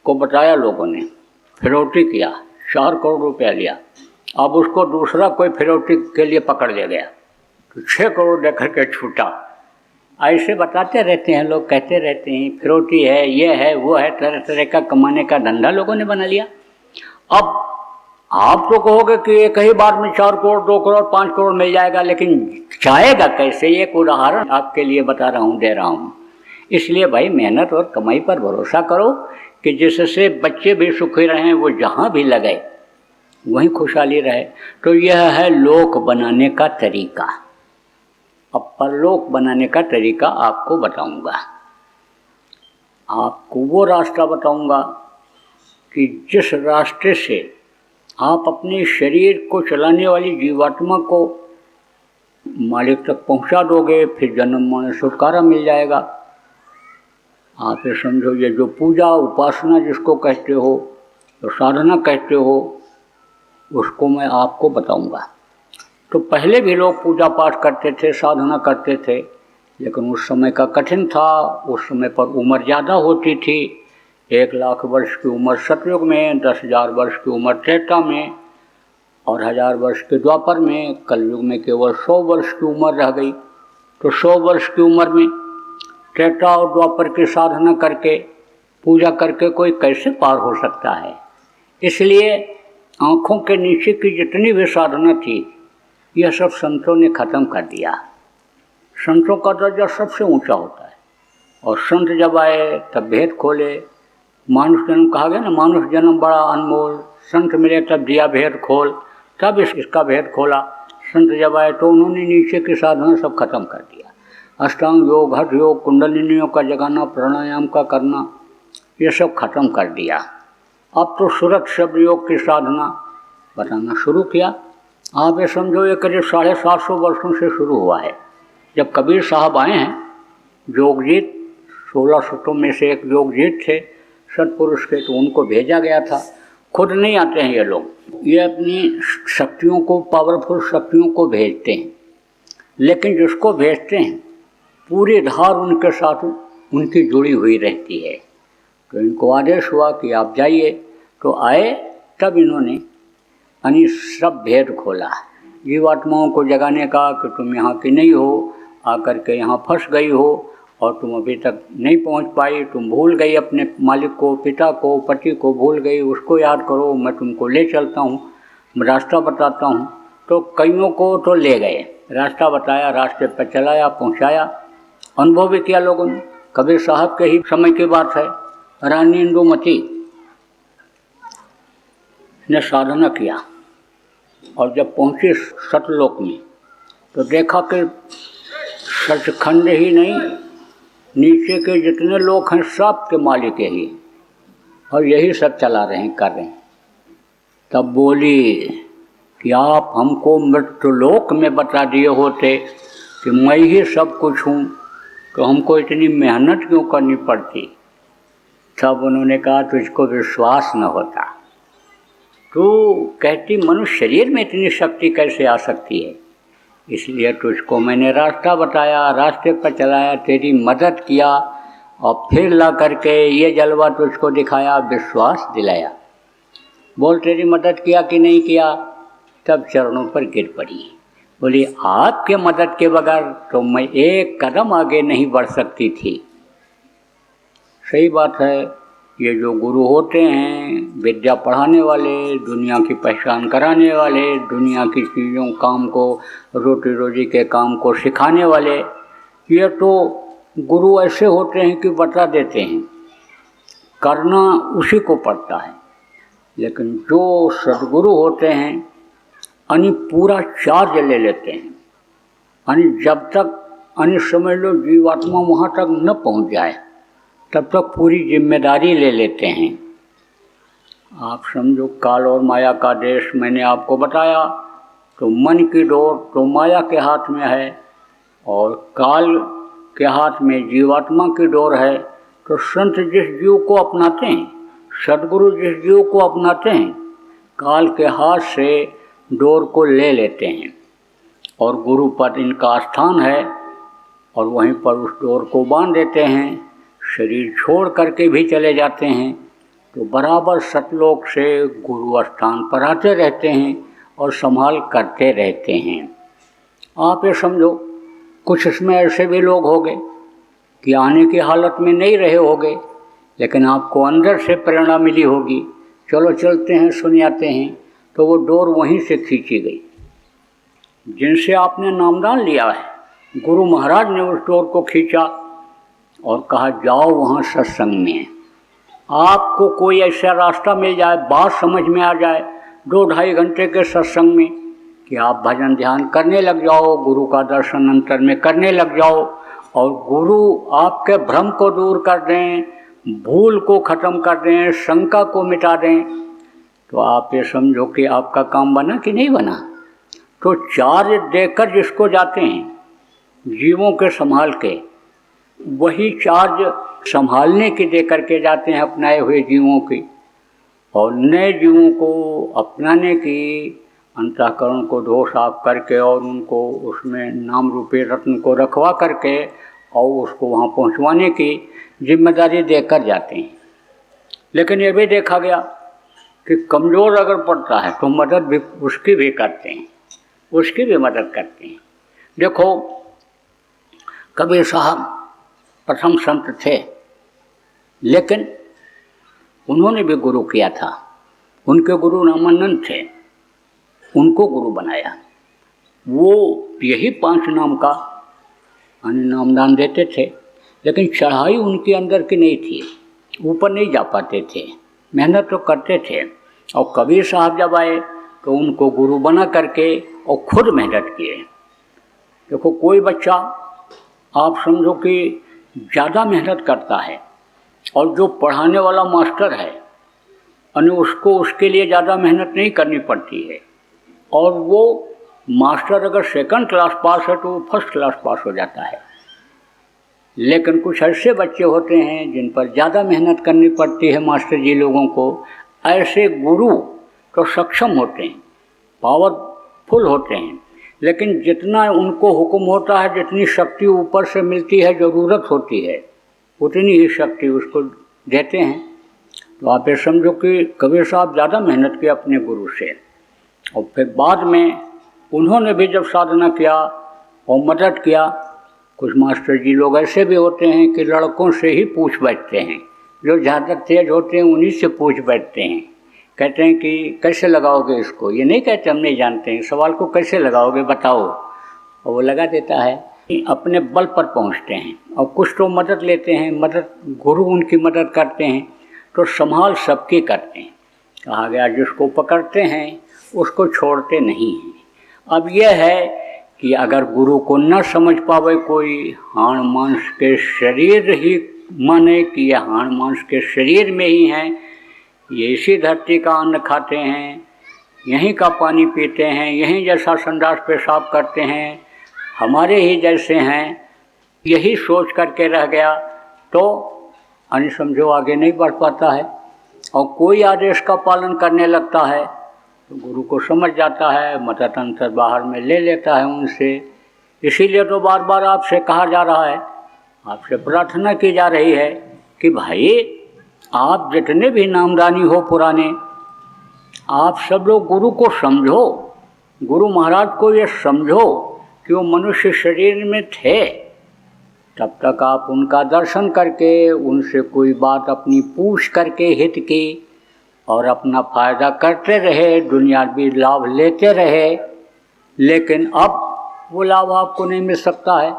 को बताया लोगों ने, फिरौती किया, 4 करोड़ रुपया लिया। अब उसको दूसरा कोई फिरौती के लिए पकड़ ले गया तो 6 करोड़ देकर के छूटा। ऐसे बताते रहते हैं लोग, कहते रहते हैं फिरौती है, ये है, वो है, तरह तरह का कमाने का धंधा लोगों ने बना लिया। अब आप तो कहोगे कि एक ही बार में 4 करोड़, 2 करोड़, 5 करोड़ मिल जाएगा, लेकिन जाएगा कैसे? एक उदाहरण आपके लिए बता रहा हूँ, दे रहा हूँ। इसलिए भाई मेहनत और कमाई पर भरोसा करो कि जिससे बच्चे भी सुखी रहें, वो जहाँ भी लगे वहीं खुशहाली रहे। तो यह है लोक बनाने का तरीका। अब परलोक बनाने का तरीका आपको बताऊंगा। आपको वो रास्ता बताऊंगा कि जिस रास्ते से आप अपने शरीर को चलाने वाली जीवात्मा को मालिक तक पहुंचा दोगे, फिर जन्म मरण छुटकारा मिल जाएगा। आप ये समझो, ये जो पूजा उपासना जिसको कहते हो, जो साधना कहते हो, उसको मैं आपको बताऊंगा। तो पहले भी लोग पूजा पाठ करते थे, साधना करते थे, लेकिन उस समय का कठिन था। उस समय पर उम्र ज़्यादा होती थी। 1 लाख वर्ष की उम्र सतयुग में, 10,000 वर्ष की उम्र त्रेता में, और 1000 वर्ष के द्वापर में। कलयुग में केवल 100 वर्ष की उम्र रह गई। तो 100 वर्ष की उम्र में त्रेता और द्वापर की साधना करके, पूजा करके कोई कैसे पार हो सकता है? इसलिए आँखों के नीचे की जितनी भी साधना थी यह सब संतों ने खत्म कर दिया। संतों का दर्जा सबसे ऊंचा होता है, और संत जब आए तब भेद खोले। मानुष जन्म कहा गया ना, मानुष जन्म बड़ा अनमोल, संत मिले तब दिया भेद खोल, तब इसका भेद खोला। संत जब आए तो उन्होंने नीचे की साधना सब खत्म कर दिया। अष्टांग योग, हठ योग, कुंडलिनियों का जगाना, प्राणायाम का करना, ये सब खत्म कर दिया। अब तो सूरत शब्द योग की साधना बताना शुरू किया। आप ये समझो ये करीब 750 वर्षों से शुरू हुआ है। जब कबीर साहब आए हैं, जोगजीत 16 सतों में से एक जोगजीत थे सत्पुरुष के, तो उनको भेजा गया था। खुद नहीं आते हैं ये लोग, ये अपनी शक्तियों को, पावरफुल शक्तियों को भेजते हैं, लेकिन जिसको भेजते हैं पूरी धार उनके साथ उनकी जुड़ी हुई रहती है। तो इनको आदेश हुआ कि आप जाइए, तो आए। तब इन्होंने यानी सब भेद खोला जीवात्माओं को जगाने का, कि तुम यहाँ की नहीं हो, आकर के यहाँ फंस गई हो और तुम अभी तक नहीं पहुँच पाई, तुम भूल गई अपने मालिक को, पिता को, पति को भूल गई, उसको याद करो, मैं तुमको ले चलता हूँ, रास्ता बताता हूँ। तो कईयों को तो ले गए, रास्ता बताया, रास्ते पर चलाया, पहुँचाया। अनुभव भी किया लोगों ने। कबीर साहब के ही समय की बात है, रानी इंदुमती ने साधना किया और जब पहुंची सतलोक में तो देखा कि सचखंड ही नहीं, नीचे के जितने लोग हैं सब के मालिक यही, और यही सब चला रहे हैं, कर रहे हैं। तब बोली कि आप हमको मृत्युलोक में बता दिए होते कि मैं ही सब कुछ हूँ, तो हमको इतनी मेहनत क्यों करनी पड़ती। तब उन्होंने कहा तुझको विश्वास न होता, तो कहती मनुष्य शरीर में इतनी शक्ति कैसे आ सकती है, इसलिए तुझको मैंने रास्ता बताया, रास्ते पर चलाया, तेरी मदद किया, और फिर ला करके ये जलवा तुझको दिखाया, विश्वास दिलाया। बोल तेरी मदद किया कि नहीं किया। तब चरणों पर गिर पड़ी, बोली आपके मदद के बगैर तो मैं एक कदम आगे नहीं बढ़ सकती थी। सही बात है, ये जो गुरु होते हैं, विद्या पढ़ाने वाले, दुनिया की पहचान कराने वाले, दुनिया की चीज़ों काम को, रोटी रोजी के काम को सिखाने वाले, ये तो गुरु ऐसे होते हैं कि बता देते हैं, करना उसी को पड़ता है। लेकिन जो सद्गुरु होते हैं यानी पूरा चार्ज ले लेते हैं, यानी जब तक यानी समझ लो जीवात्मा वहाँ तक न पहुँच जाए तब तक पूरी जिम्मेदारी ले लेते हैं। आप समझो काल और माया का देश मैंने आपको बताया, तो मन की डोर तो माया के हाथ में है और काल के हाथ में जीवात्मा की डोर है। तो संत जिस जीव को अपनाते हैं, सद्गुरु जिस जीव को अपनाते हैं, काल के हाथ से डोर को ले लेते हैं और गुरु पर इनका स्थान है और वहीं पर उस डोर को बांध देते हैं। शरीर छोड़ करके भी चले जाते हैं तो बराबर सतलोक से गुरु स्थान पर आते रहते हैं और संभाल करते रहते हैं। आप ये समझो कुछ इसमें ऐसे भी लोग होंगे कि आने की हालत में नहीं रहे होंगे, लेकिन आपको अंदर से प्रेरणा मिली होगी, चलो चलते हैं, सुन आते हैं, तो वो डोर वहीं से खींची गई। जिनसे आपने नामदान लिया है, गुरु महाराज ने उस डोर को खींचा और कहा जाओ वहाँ सत्संग में। आपको कोई ऐसा रास्ता मिल जाए, बात समझ में आ जाए 2-2.5 घंटे के सत्संग में कि आप भजन ध्यान करने लग जाओ, गुरु का दर्शन अंतर में करने लग जाओ और गुरु आपके भ्रम को दूर कर दें, भूल को ख़त्म कर दें, शंका को मिटा दें, तो आप ये समझो कि आपका काम बना कि नहीं बना। तो चार्ज देकर जिसको जाते हैं जीवों के संभाल के, वही चार्ज संभालने की दे करके जाते हैं अपनाए हुए जीवों की, और नए जीवों को अपनाने की, अंतःकरण को धो साफ करके और उनको उसमें नाम रूपी रत्न को रखवा करके और उसको वहाँ पहुँचवाने की जिम्मेदारी देकर जाते हैं। लेकिन ये भी देखा गया कि कमज़ोर अगर पड़ता है तो मदद भी उसकी भी करते हैं, उसकी भी मदद करते हैं। देखो कबीर साहब प्रथम संत थे, लेकिन उन्होंने भी गुरु किया था उनके गुरु रामानंद थे, उनको गुरु बनाया। वो यही 5 नाम का नामदान देते थे, लेकिन चढ़ाई उनके अंदर की नहीं थी, ऊपर नहीं जा पाते थे, मेहनत तो करते थे। और कबीर साहब जब आए तो उनको गुरु बना करके और खुद मेहनत किए। देखो, कोई बच्चा आप समझो कि ज़्यादा मेहनत करता है और जो पढ़ाने वाला मास्टर है यानी उसको उसके लिए ज़्यादा मेहनत नहीं करनी पड़ती है, और वो मास्टर अगर 2nd क्लास पास है तो वो 1st क्लास पास हो जाता है। लेकिन कुछ ऐसे बच्चे होते हैं जिन पर ज़्यादा मेहनत करनी पड़ती है मास्टर जी लोगों को, ऐसे गुरु तो सक्षम होते हैं, पावरफुल होते हैं, लेकिन जितना उनको हुक्म होता है, जितनी शक्ति ऊपर से मिलती है, ज़रूरत होती है, उतनी ही शक्ति उसको देते हैं। तो आप ये समझो कि कबीर साहब ज़्यादा मेहनत की अपने गुरु से, और फिर बाद में उन्होंने भी जब साधना किया और मदद किया। कुछ मास्टर जी लोग ऐसे भी होते हैं कि लड़कों से ही पूछ बैठते हैं, जो ज़्यादा तेज होते हैं उन्हीं से पूछ बैठते हैं, कहते हैं कि कैसे लगाओगे इसको, ये नहीं कहते हम नहीं जानते हैं, सवाल को कैसे लगाओगे बताओ, और वो लगा देता है। अपने बल पर पहुंचते हैं, और कुछ तो मदद लेते हैं, मदद गुरु उनकी मदद करते हैं, तो संभाल सबकी करते हैं। कहा गया जिसको पकड़ते हैं उसको छोड़ते नहीं हैं। अब यह है कि अगर गुरु को न समझ पावे कोई, हाड़ मांस के शरीर ही माने कि यह हाड़ मांस के शरीर में ही हैं, ये इसी धरती का अन्न खाते हैं, यहीं का पानी पीते हैं, यहीं जैसा संडास पेशाब करते हैं, हमारे ही जैसे हैं, यही सोच करके रह गया तो यानी समझो आगे नहीं बढ़ पाता है। और कोई आदेश का पालन करने लगता है तो गुरु को समझ जाता है, मदद अंतर बाहर में ले लेता है उनसे। इसीलिए तो बार बार आपसे कहा जा रहा है, आपसे प्रार्थना की जा रही है कि भाई आप जितने भी नामदानी हो पुराने, आप सब लोग गुरु को समझो, गुरु महाराज को ये समझो कि वो मनुष्य शरीर में थे। तब तक आप उनका दर्शन करके, उनसे कोई बात अपनी पूछ करके हित की और अपना फ़ायदा करते रहे, दुनियावी लाभ लेते रहे। लेकिन अब वो लाभ आपको नहीं मिल सकता है,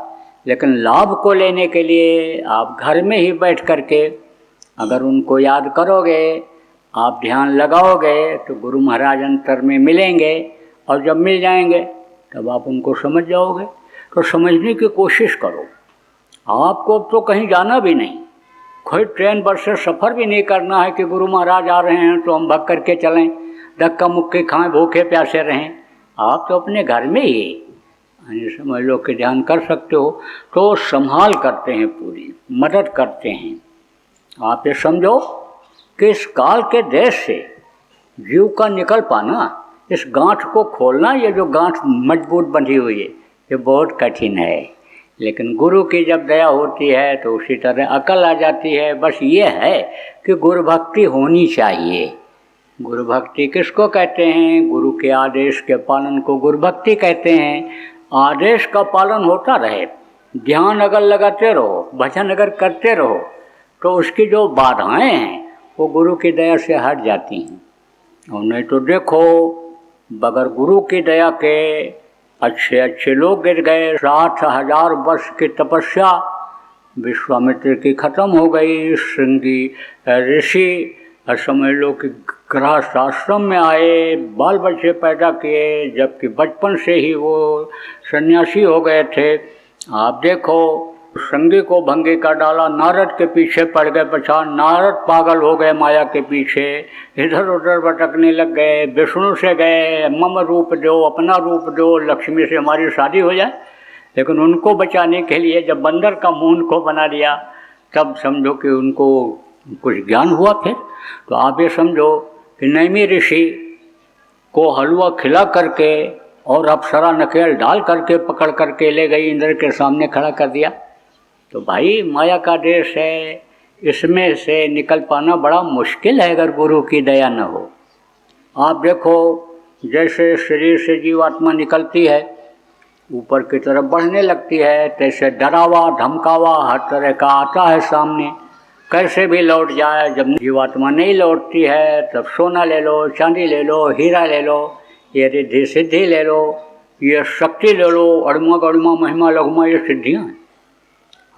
लेकिन लाभ को लेने के लिए आप घर में ही बैठ करके अगर उनको याद करोगे, आप ध्यान लगाओगे, तो गुरु महाराज अंतर में मिलेंगे, और जब मिल जाएंगे तब आप उनको समझ जाओगे। तो समझने की कोशिश करो। आपको तो कहीं जाना भी नहीं, कोई ट्रेन बस से सफ़र भी नहीं करना है कि गुरु महाराज आ रहे हैं तो हम भग करके चलें, धक्का मुक्की खाएं, भूखे प्यासे रहें। आप तो अपने घर में ही समझ लो कि ध्यान कर सकते हो, तो संभाल करते हैं, पूरी मदद करते हैं। आप ये समझो कि इस काल के देश से जीव का निकल पाना, इस गांठ को खोलना, ये जो गांठ मजबूत बंधी हुई है, ये बहुत कठिन है। लेकिन गुरु की जब दया होती है तो उसी तरह अकल आ जाती है। बस ये है कि गुरु भक्ति होनी चाहिए। गुरु भक्ति किसको कहते हैं? गुरु के आदेश के पालन को गुरु भक्ति कहते हैं। आदेश का पालन होता रहे, ध्यान अगर लगाते रहो, भजन अगर करते रहो, तो उसकी जो बाधाएं हैं वो गुरु की दया से हट जाती हैं। और नहीं तो देखो, बगैर गुरु की दया के अच्छे अच्छे लोग गिर गए। 60,000 वर्ष की तपस्या विश्वामित्र की खत्म हो गई। श्रृंगी ऋषि समझ लो कि गृहस्थ आश्रम में आए, बाल बच्चे पैदा किए, जबकि बचपन से ही वो सन्यासी हो गए थे। आप देखो, श्रृंगी को भंगी कर डाला, नारद के पीछे पड़ गए, पछाड़ नारद पागल हो गए माया के पीछे, इधर उधर भटकने लग गए। विष्णु से गए, मम रूप दो, अपना रूप दो, लक्ष्मी से हमारी शादी हो जाए। लेकिन उनको बचाने के लिए जब बंदर का मुंह उनको बना दिया, तब समझो कि उनको कुछ ज्ञान हुआ। फिर तो आप ये समझो कि नैमी ऋषि को हलवा खिला करके और अप्सरा नकेल डाल करके पकड़ करके ले गई, इंद्र के सामने खड़ा कर दिया। तो भाई माया का देश है, इसमें से निकल पाना बड़ा मुश्किल है अगर गुरु की दया न हो। आप देखो, जैसे शरीर से जीवात्मा निकलती है, ऊपर की तरफ बढ़ने लगती है, तैसे डरावा धमकावा हर तरह का आता है सामने। कैसे भी लौट जाए। जब जीवात्मा नहीं लौटती है तब सोना ले लो, चांदी ले लो, हीरा ले लो, ये रिद्धि सिद्धि ले लो, ये शक्ति ले लो, अड़मा गड़मा महिमा लघुमा, ये सिद्धियाँ हैं।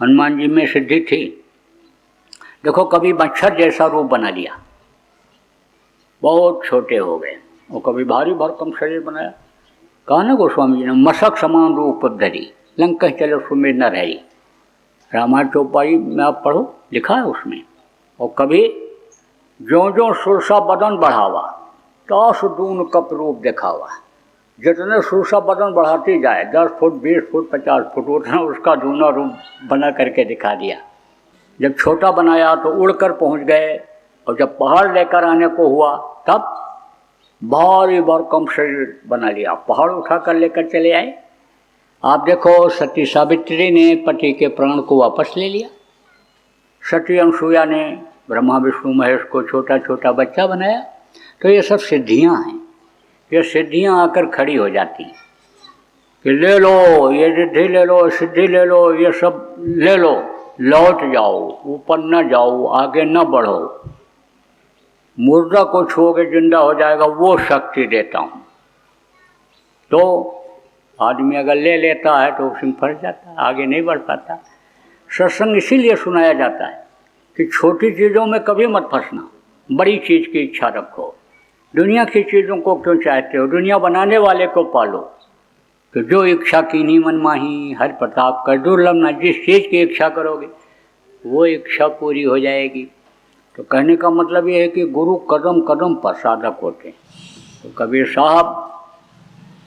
हनुमान जी में सिद्धि थी। देखो कभी मच्छर जैसा रूप बना लिया, बहुत छोटे हो गए, और कभी भारी भरकम शरीर बनाया। कहा ना गोस्वामी जी ने, मशक समान रूप धरी, लंक कहीं चलो सुमेर न रही। रामायण चौपाई में आप पढ़ो, लिखा है उसमें। और कभी ज्यों ज्यों सुरसा बदन बढ़ावा, तास दून कप रूप दिखावा। जितने सुरसा बदन बढ़ाती जाए, 10 फुट 20 फुट 50 फुट, उतना उसका दूना रूप बना करके दिखा दिया। जब छोटा बनाया तो उड़कर पहुंच गए, और जब पहाड़ लेकर आने को हुआ तब भारी भरकम शरीर बना लिया, पहाड़ उठाकर लेकर चले आए। आप देखो सती सावित्री ने पति के प्राण को वापस ले लिया, सती अनसुईया ने ब्रह्मा विष्णु महेश को छोटा छोटा बच्चा बनाया। तो ये सब सिद्धियां हैं। ये सिद्धियां आकर खड़ी हो जाती कि ले लो, ये रिद्धि ले लो, सिद्धि ले लो, ये सब ले लो, लौट जाओ, ऊपर न जाओ, आगे न बढ़ो, मुर्दा को छुओगे जिंदा हो जाएगा, वो शक्ति देता हूँ। तो आदमी अगर ले लेता है तो उसमें फंस जाता है, आगे नहीं बढ़ पाता। सत्संग इसीलिए सुनाया जाता है कि छोटी चीज़ों में कभी मत फंसना, बड़ी चीज़ की इच्छा रखो। दुनिया की चीज़ों को क्यों चाहते हो, दुनिया बनाने वाले को पालो। तो जो इच्छा कीनी मन माही, हर प्रताप कर दुर्लभ ना, जिस चीज़ की इच्छा करोगे वो इच्छा पूरी हो जाएगी। तो कहने का मतलब ये है कि गुरु कदम कदम पर साधक होते हैं। तो कबीर साहब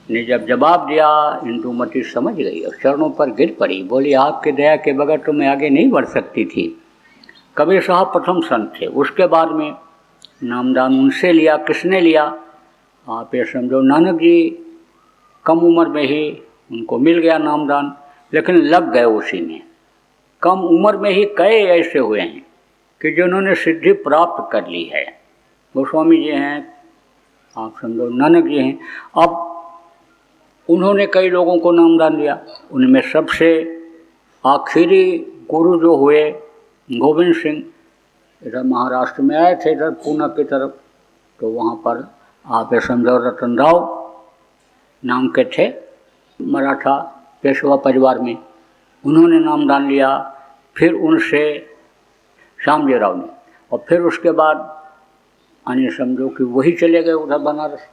ने जब जवाब दिया, इंदुमती समझ गई और चरणों पर गिर पड़ी, बोली आपके दया के बगैर तो मैं आगे नहीं बढ़ सकती थी। कबीर साहब प्रथम संत थे। उसके बाद में नामदान उनसे लिया। किसने लिया? आप ये समझो, नानक जी कम उम्र में ही उनको मिल गया नामदान, लेकिन लग गए उसी में। कम उम्र में ही कई ऐसे हुए हैं कि जिन्होंने सिद्धि प्राप्त कर ली है। गोस्वामी जी हैं, आप समझो नानक जी हैं। अब उन्होंने कई लोगों को नामदान दिया। उनमें सबसे आखिरी गुरु जो हुए गोविंद सिंह, इधर महाराष्ट्र में आए थे, इधर पूना की तरफ। तो वहाँ पर आप ये समझो रतन राव नाम के थे, मराठा पेशवा परिवार में, उन्होंने नामदान लिया। फिर उनसे श्यामजी राव ने, और फिर उसके बाद यानी समझो कि वही चले गए उधर बनारस,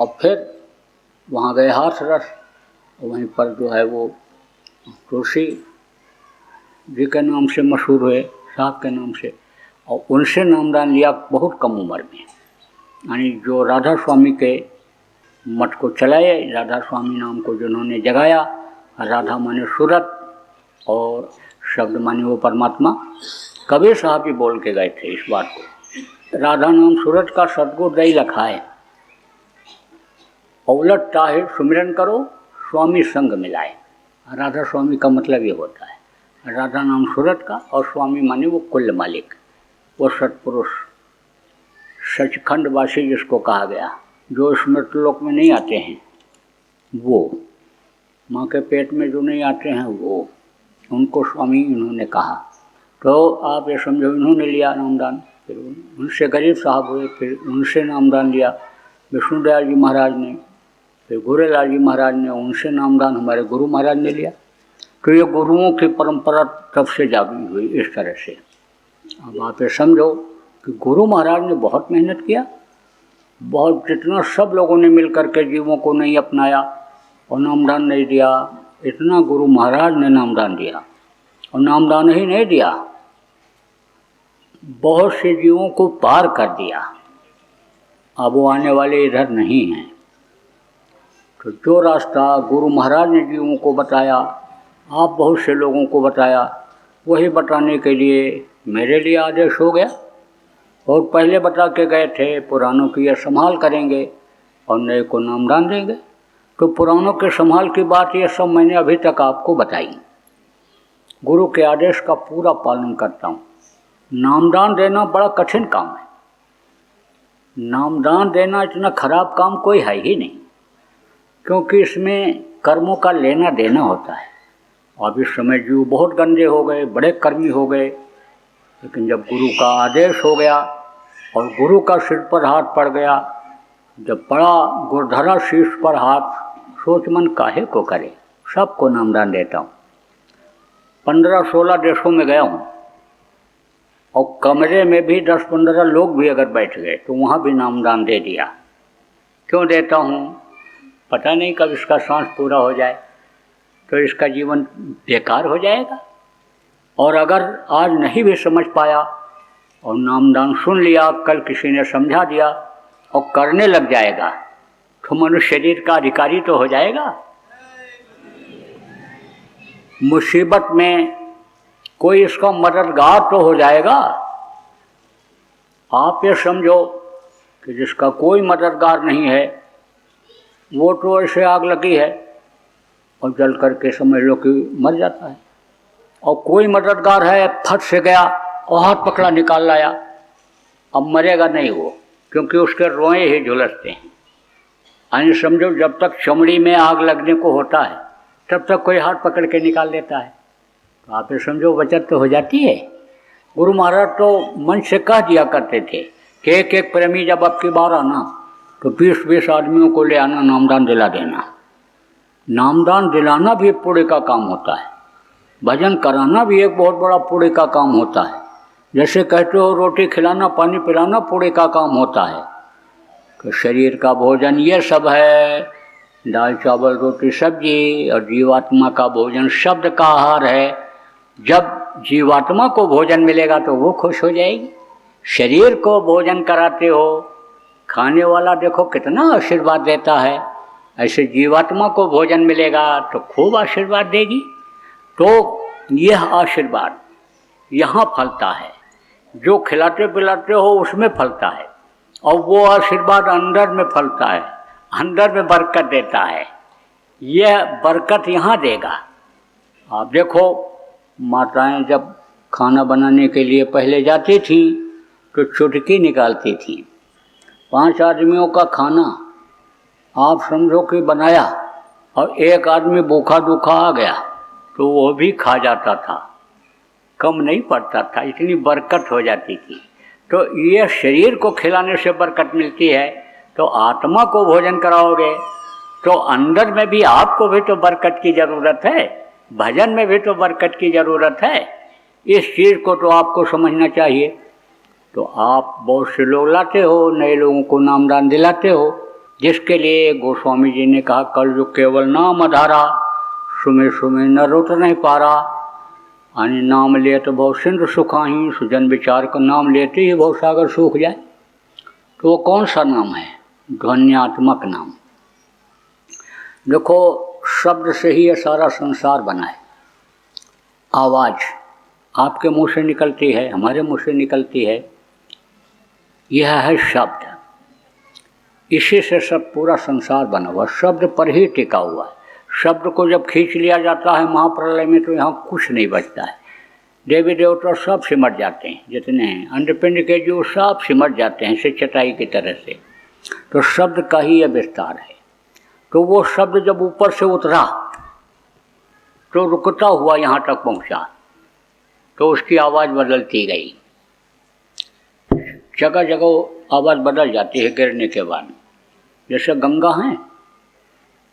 और फिर वहाँ गए हाथरस, वहीं पर जो है वो तुलसी जी के नाम से मशहूर हुए, साहब के नाम से, और उनसे नामदान लिया बहुत कम उम्र में। यानी जो राधा स्वामी के मठ को चलाए, राधा स्वामी नाम को जिन्होंने जगाया, राधा माने सूरत और शब्द माने वो परमात्मा। कबीर साहब भी बोल के गए थे इस बात को, राधा नाम सूरत का सदगुरु दई लखाए, औलट ताहिर सुमिरन करो, स्वामी संग मिलाए। राधा स्वामी का मतलब ये होता है, राधा नाम सूरत का, और स्वामी माने वो कुल मालिक, वो सत्पुरुष, सचखंड वासी जिसको कहा गया, जो इस मृत्युलोक में नहीं आते हैं, वो माँ के पेट में जो नहीं आते हैं वो, उनको स्वामी इन्होंने कहा। तो आप ये समझो, इन्होंने लिया नामदान। फिर उनसे गरीब साहब हुए, फिर उनसे नामदान लिया विष्णुदयाल जी महाराज ने, फिर गोरेलाल जी महाराज ने, उनसे नामदान हमारे गुरु महाराज ने लिया। तो ये गुरुओं की परंपरा तब से जागी हुई इस तरह से। अब आप ये समझो कि गुरु महाराज ने बहुत मेहनत किया, बहुत, जितना सब लोगों ने मिल कर के जीवों को नहीं अपनाया और नामदान नहीं दिया, इतना गुरु महाराज ने नामदान दिया। और नामदान ही नहीं दिया, बहुत से जीवों को पार कर दिया। अब वो आने वाले इधर नहीं हैं। तो जो रास्ता गुरु महाराज ने जीवों को बताया, आप बहुत से लोगों को बताया, वही बताने के लिए मेरे लिए आदेश हो गया। और पहले बता के गए थे पुरानों की ये संभाल करेंगे और नए को नामदान देंगे। तो पुरानों के संभाल की बात ये सब मैंने अभी तक आपको बताई। गुरु के आदेश का पूरा पालन करता हूँ। नामदान देना बड़ा कठिन काम है। नामदान देना इतना खराब काम कोई है ही नहीं, क्योंकि इसमें कर्मों का लेना देना होता है। अब इस समय जीव बहुत गंदे हो गए, बड़े कर्मी हो गए, लेकिन जब गुरु का आदेश हो गया और गुरु का सिर पर हाथ पड़ गया, जब पड़ा गुरधरा शीर्ष पर हाथ, सोच मन काहे को करे, सबको नामदान देता हूँ। 15-16 देशों में गया हूँ और कमरे में भी 10-15 लोग भी अगर बैठ गए तो वहाँ भी नामदान दे दिया। क्यों देता हूँ? पता नहीं कब इसका सांस पूरा हो जाए तो इसका जीवन बेकार हो जाएगा। और अगर आज नहीं भी समझ पाया और नामदान सुन लिया, कल किसी ने समझा दिया और करने लग जाएगा तो मनुष्य शरीर का अधिकारी तो हो जाएगा। मुसीबत में कोई इसका मददगार तो हो जाएगा। आप ये समझो कि जिसका कोई मददगार नहीं है वो तो ऐसे आग लगी है और जल करके समझ लो कि मर जाता है, और कोई मददगार है फट से गया और हाथ पकड़ा निकाल लाया, अब मरेगा नहीं वो, क्योंकि उसके रोए ही झुलसते हैं। यानी समझो जब तक चमड़ी में आग लगने को होता है तब तक कोई हाथ पकड़ के निकाल देता है, तो आप ये समझो बचत तो हो जाती है। गुरु महाराज तो मन से कह दिया करते थे कि एक एक प्रेमी जब अब की बार आना तो 20-20 आदमियों को ले आना, नामदान दिला देना। नामदान दिलाना भी एक पुण्य का काम होता है, भजन कराना भी एक बहुत बड़ा पुण्य का काम होता है। जैसे कहते हो रोटी खिलाना पानी पिलाना पुण्य का काम होता है, कि शरीर का भोजन ये सब है, दाल चावल रोटी सब्जी, और जीवात्मा का भोजन शब्द का आहार है। जब जीवात्मा को भोजन मिलेगा तो वो खुश हो जाएगी। शरीर को भोजन कराते हो, खाने वाला देखो कितना आशीर्वाद देता है, ऐसे जीवात्मा को भोजन मिलेगा तो खूब आशीर्वाद देगी। तो यह आशीर्वाद यहाँ फलता है, जो खिलाते पिलाते हो उसमें फलता है, और वो आशीर्वाद अंदर में फलता है, अंदर में बरकत देता है। यह बरकत यहाँ देगा। आप देखो माताएं जब खाना बनाने के लिए पहले जाती थी तो चुटकी निकालती थी। 5 आदमियों का खाना आप समझो कि बनाया और एक आदमी भूखा दुखा आ गया तो वो भी खा जाता था, कम नहीं पड़ता था, इतनी बरकत हो जाती थी। तो ये शरीर को खिलाने से बरकत मिलती है, तो आत्मा को भोजन कराओगे तो अंदर में भी आपको भी तो बरकत की ज़रूरत है, भजन में भी तो बरकत की ज़रूरत है। इस चीज़ को तो आपको समझना चाहिए। तो आप बहुत से लोग लाते हो, नए लोगों को नामदान दिलाते हो, जिसके लिए गोस्वामी जी ने कहा कल जो केवल नाम आधारा, सुमे सुमे न रोट नहीं पारा। यानी नाम ले तो बहुत सिंधु सुखाही, सुजन विचार का नाम लेते ही बहुत सागर सूख जाए। तो वो कौन सा नाम है? ध्वन्यात्मक नाम। देखो शब्द से ही ये सारा संसार बना है। आवाज़ आपके मुंह से निकलती है, हमारे मुंह से निकलती है, यह है शब्द। इसी से सब पूरा संसार बना हुआ, शब्द पर ही टिका हुआ है। शब्द को जब खींच लिया जाता है महाप्रलय में तो यहाँ कुछ नहीं बचता है। देवी देवता सब सिमट जाते हैं, जितने हैं अंडपिंड के जो सब सिमट जाते हैं से चटाई की तरह से। तो शब्द का ही यह विस्तार है। तो वो शब्द जब ऊपर से उतरा तो रुकता हुआ यहाँ तक पहुँचा, तो उसकी आवाज़ बदलती गई। जगह जगह आवाज़ बदल जाती है गिरने के बाद। जैसे गंगा है,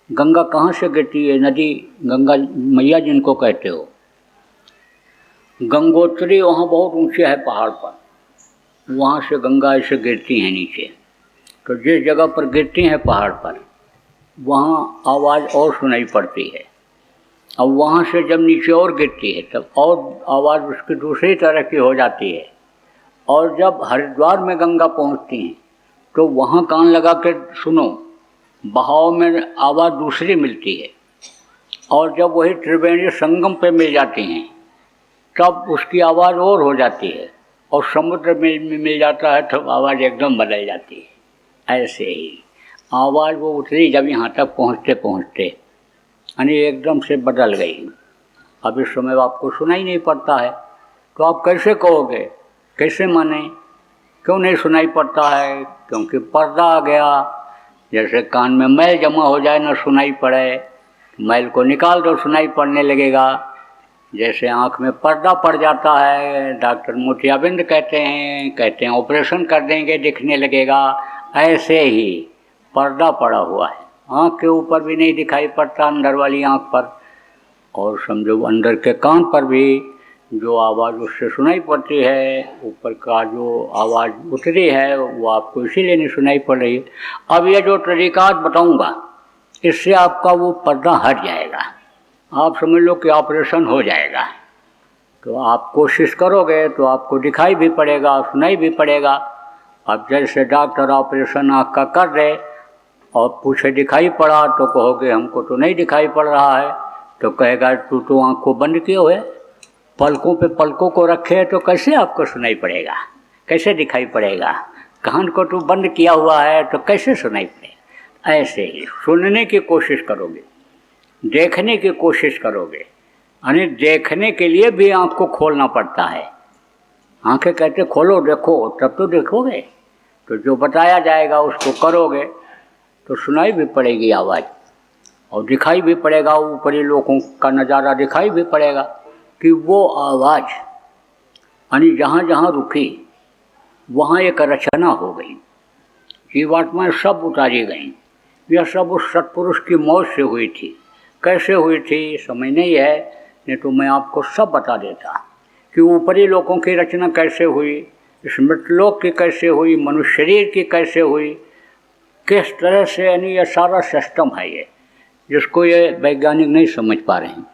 गंगा कहाँ से गिरती है? नदी गंगा मैया जिनको कहते हो, गंगोत्री वहाँ बहुत ऊंचे है पहाड़ पर, वहाँ से गंगा ऐसे गिरती हैं नीचे। तो जिस जगह पर गिरती हैं पहाड़ पर वहाँ आवाज़ और सुनाई पड़ती है, अब वहाँ से जब नीचे और गिरती है तब और आवाज़ उसकी दूसरी तरह की हो जाती है। और जब हरिद्वार में गंगा पहुँचती हैं तो वहाँ कान लगा के सुनो, बहाव में आवाज़ दूसरी मिलती है। और जब वही त्रिवेणी संगम पे मिल जाती हैं तब उसकी आवाज़ और हो जाती है, और समुद्र में मिल जाता है तब आवाज़ एकदम बदल जाती है। ऐसे ही आवाज़ वो उतरी जब यहाँ तक पहुँचते पहुँचते यानी एकदम से बदल गई। अब इस समय आपको सुनाई नहीं पड़ता है, तो आप कैसे कहोगे, कैसे माने? क्यों नहीं सुनाई पड़ता है? क्योंकि पर्दा आ गया। जैसे कान में मैल जमा हो जाए ना सुनाई पड़े, मैल को निकाल दो सुनाई पड़ने लगेगा। जैसे आँख में पर्दा पड़ जाता है, डॉक्टर मोतियाबिंद कहते हैं ऑपरेशन कर देंगे दिखने लगेगा, ऐसे ही पर्दा पड़ा हुआ है, आँख के ऊपर भी नहीं दिखाई पड़ता, अंदर वाली आँख पर, और समझो अंदर के कान पर भी जो आवाज़ उससे सुनाई पड़ती है, ऊपर का जो आवाज़ उतरी है वो आपको इसीलिए नहीं सुनाई पड़ रही है। अब ये जो तरीक़ात बताऊंगा इससे आपका वो पर्दा हट जाएगा, आप समझ लो कि ऑपरेशन हो जाएगा। तो आप कोशिश करोगे तो आपको दिखाई भी पड़ेगा, सुनाई भी पड़ेगा। अब जैसे डॉक्टर ऑपरेशन आँख का कर दे और पूछे दिखाई पड़ा तो कहोगे हमको तो नहीं दिखाई पड़ रहा है, तो कहेगा तू तो आँख को बंद किए हुए, पलकों पे पलकों को रखे तो कैसे आपको सुनाई पड़ेगा, कैसे दिखाई पड़ेगा, कान को तो बंद किया हुआ है तो कैसे सुनाई पड़ेगा। ऐसे ही सुनने की कोशिश करोगे, देखने की कोशिश करोगे, यानी देखने के लिए भी आँख को खोलना पड़ता है। आँखें कहते खोलो देखो तब तो देखोगे, तो जो बताया जाएगा उसको करोगे तो सुनाई भी पड़ेगी आवाज़ और दिखाई भी पड़ेगा, ऊपरी लोगों का नज़ारा दिखाई भी पड़ेगा कि वो आवाज़ यानी जहाँ जहाँ रुकी वहाँ एक रचना हो गई, जीवात्माएँ सब उतारी गईं। यह सब उस सत्पुरुष की मौत से हुई थी। कैसे हुई थी समय नहीं है, नहीं तो मैं आपको सब बता देता कि ऊपरी लोगों की रचना कैसे हुई, इस मृतलोक की कैसे हुई, मनुष्य शरीर की कैसे हुई, किस तरह से, यानी यह सारा सिस्टम है ये, जिसको ये वैज्ञानिक नहीं समझ पा रहे हैं।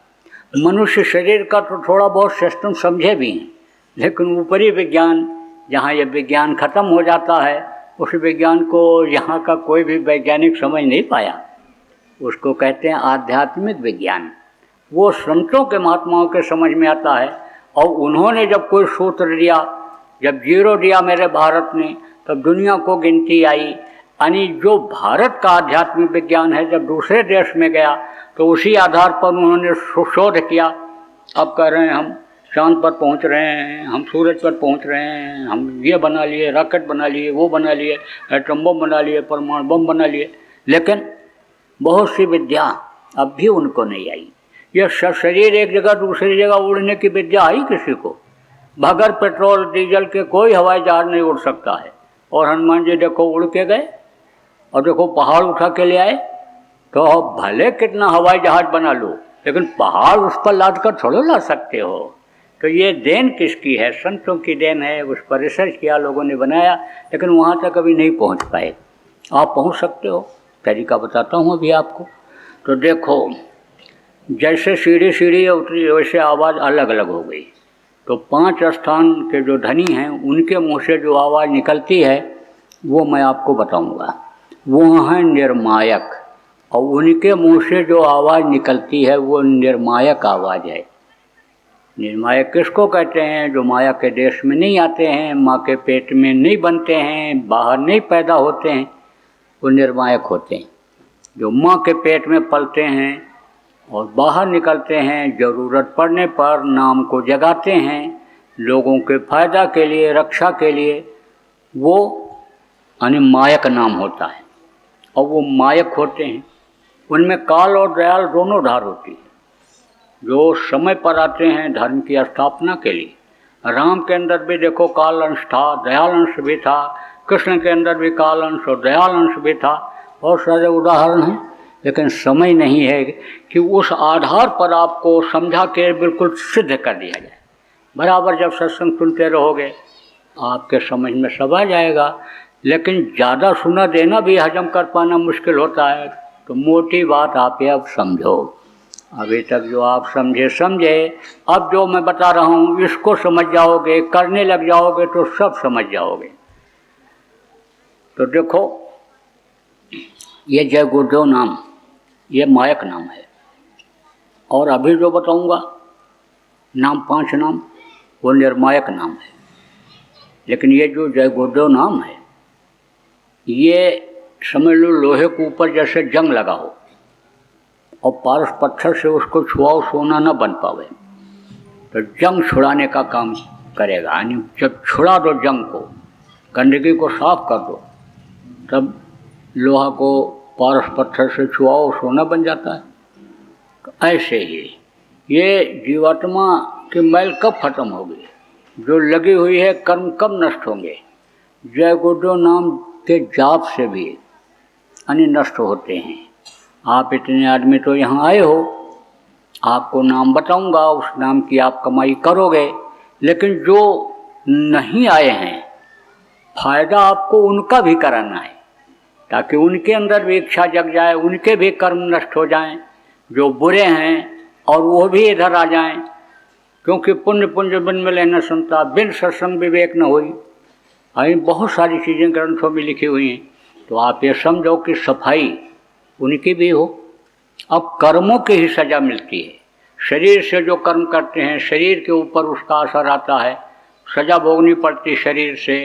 मनुष्य शरीर का तो थोड़ा बहुत सिस्टम समझे भी हैं, लेकिन ऊपरी विज्ञान जहाँ ये विज्ञान ख़त्म हो जाता है उस विज्ञान को यहाँ का कोई भी वैज्ञानिक समझ नहीं पाया। उसको कहते हैं आध्यात्मिक विज्ञान। वो संतों के महात्माओं के समझ में आता है, और उन्होंने जब कोई सूत्र दिया, जब जीरो दिया मेरे भारत ने, तब दुनिया को गिनती आई। यानी जो भारत का आध्यात्मिक विज्ञान है जब दूसरे देश में गया तो उसी आधार पर उन्होंने शोध किया। अब कह रहे हैं हम चांद पर पहुंच रहे हैं, हम सूरज पर पहुंच रहे हैं, हम ये बना लिए, रॉकेट बना लिए, वो बना लिए, एटम बम बना लिए, परमाणु बम बना लिए, लेकिन बहुत सी विद्या अब भी उनको नहीं आई। यह शरीर एक जगह दूसरी जगह उड़ने की विद्या आई किसी को? बगैर पेट्रोल डीजल के कोई हवाई जहाज नहीं उड़ सकता है। और हनुमान जी देखो उड़ के गए, और देखो पहाड़ उठा के ले आए। तो भले कितना हवाई जहाज बना लो, लेकिन पहाड़ उस पर लाद कर थोड़ा ला सकते हो। तो ये देन किसकी है? संतों की देन है। उस पर रिसर्च किया, लोगों ने बनाया, लेकिन वहाँ तक अभी नहीं पहुँच पाए। आप पहुँच सकते हो, तरीका बताता हूँ अभी आपको। तो देखो, जैसे सीढ़ी सीढ़ी उतरी वैसे आवाज़ अलग अलग हो गई। तो 5 स्थान के जो धनी हैं उनके मुँह से जो आवाज़ निकलती है वो मैं आपको बताऊँगा। वो हैं निर्मायक, और उनके मुँह से जो आवाज़ निकलती है वो निर्मायक आवाज़ है। निर्मायक किसको कहते हैं? जो माया के देश में नहीं आते हैं, माँ के पेट में नहीं बनते हैं, बाहर नहीं पैदा होते हैं, वो निर्मायक होते हैं। जो माँ के पेट में पलते हैं और बाहर निकलते हैं, ज़रूरत पड़ने पर नाम को जगाते हैं लोगों के फायदा के लिए, रक्षा के लिए, वो यानी मायक नाम होता है। और वो मायक होते हैं, उनमें काल और दयाल दोनों धार होती है। जो समय पर आते हैं धर्म की स्थापना के लिए। राम के अंदर भी देखो काल अंश था, दयाल अंश भी था। कृष्ण के अंदर भी काल अंश और दयाल अंश भी था। बहुत सारे उदाहरण हैं, लेकिन समय नहीं है कि उस आधार पर आपको समझा के बिल्कुल सिद्ध कर दिया जाए। बराबर जब सत्संग सुनते रहोगे आपके समझ में सब आ जाएगा, लेकिन ज़्यादा सुना देना भी हजम कर पाना मुश्किल होता है। तो मोटी बात आप ये अब समझो। अभी तक जो आप समझे, अब जो मैं बता रहा हूँ इसको समझ जाओगे, करने लग जाओगे तो सब समझ जाओगे। तो देखो, ये जय गुरुदेव नाम ये मायक नाम है, और अभी जो बताऊँगा नाम 5 नाम वो निर्मायक नाम है। लेकिन ये जो जय गुरुदेव नाम है ये समझ लो लोहे के ऊपर जैसे जंग लगा हो और पारस पत्थर से उसको छुआओ सोना न बन पावे, तो जंग छुड़ाने का काम करेगा। यानी जब छुड़ा दो जंग को, गंदगी को साफ कर दो, तब लोहा को पारस पत्थर से छुआओ सोना बन जाता है। तो ऐसे ही ये जीवात्मा की मैल कब खत्म होगी, जो लगी हुई है कर्म कब नष्ट होंगे। जय गुरुदेव नाम के जाप से भी अन्य नष्ट होते हैं। आप इतने आदमी तो यहाँ आए हो, आपको नाम बताऊंगा, उस नाम की आप कमाई करोगे, लेकिन जो नहीं आए हैं फायदा आपको उनका भी कराना है, ताकि उनके अंदर भी इच्छा जग जाए, उनके भी कर्म नष्ट हो जाएं, जो बुरे हैं और वो भी इधर आ जाएं। क्योंकि पुण्य पुंज बिन मिले न संता, बिन सत्संग विवेक न होई। अभी बहुत सारी चीज़ें ग्रंथों में लिखी हुई हैं। तो आप ये समझो कि सफाई उनकी भी हो। अब कर्मों की ही सज़ा मिलती है। शरीर से जो कर्म करते हैं शरीर के ऊपर उसका असर आता है, सज़ा भोगनी पड़ती शरीर से।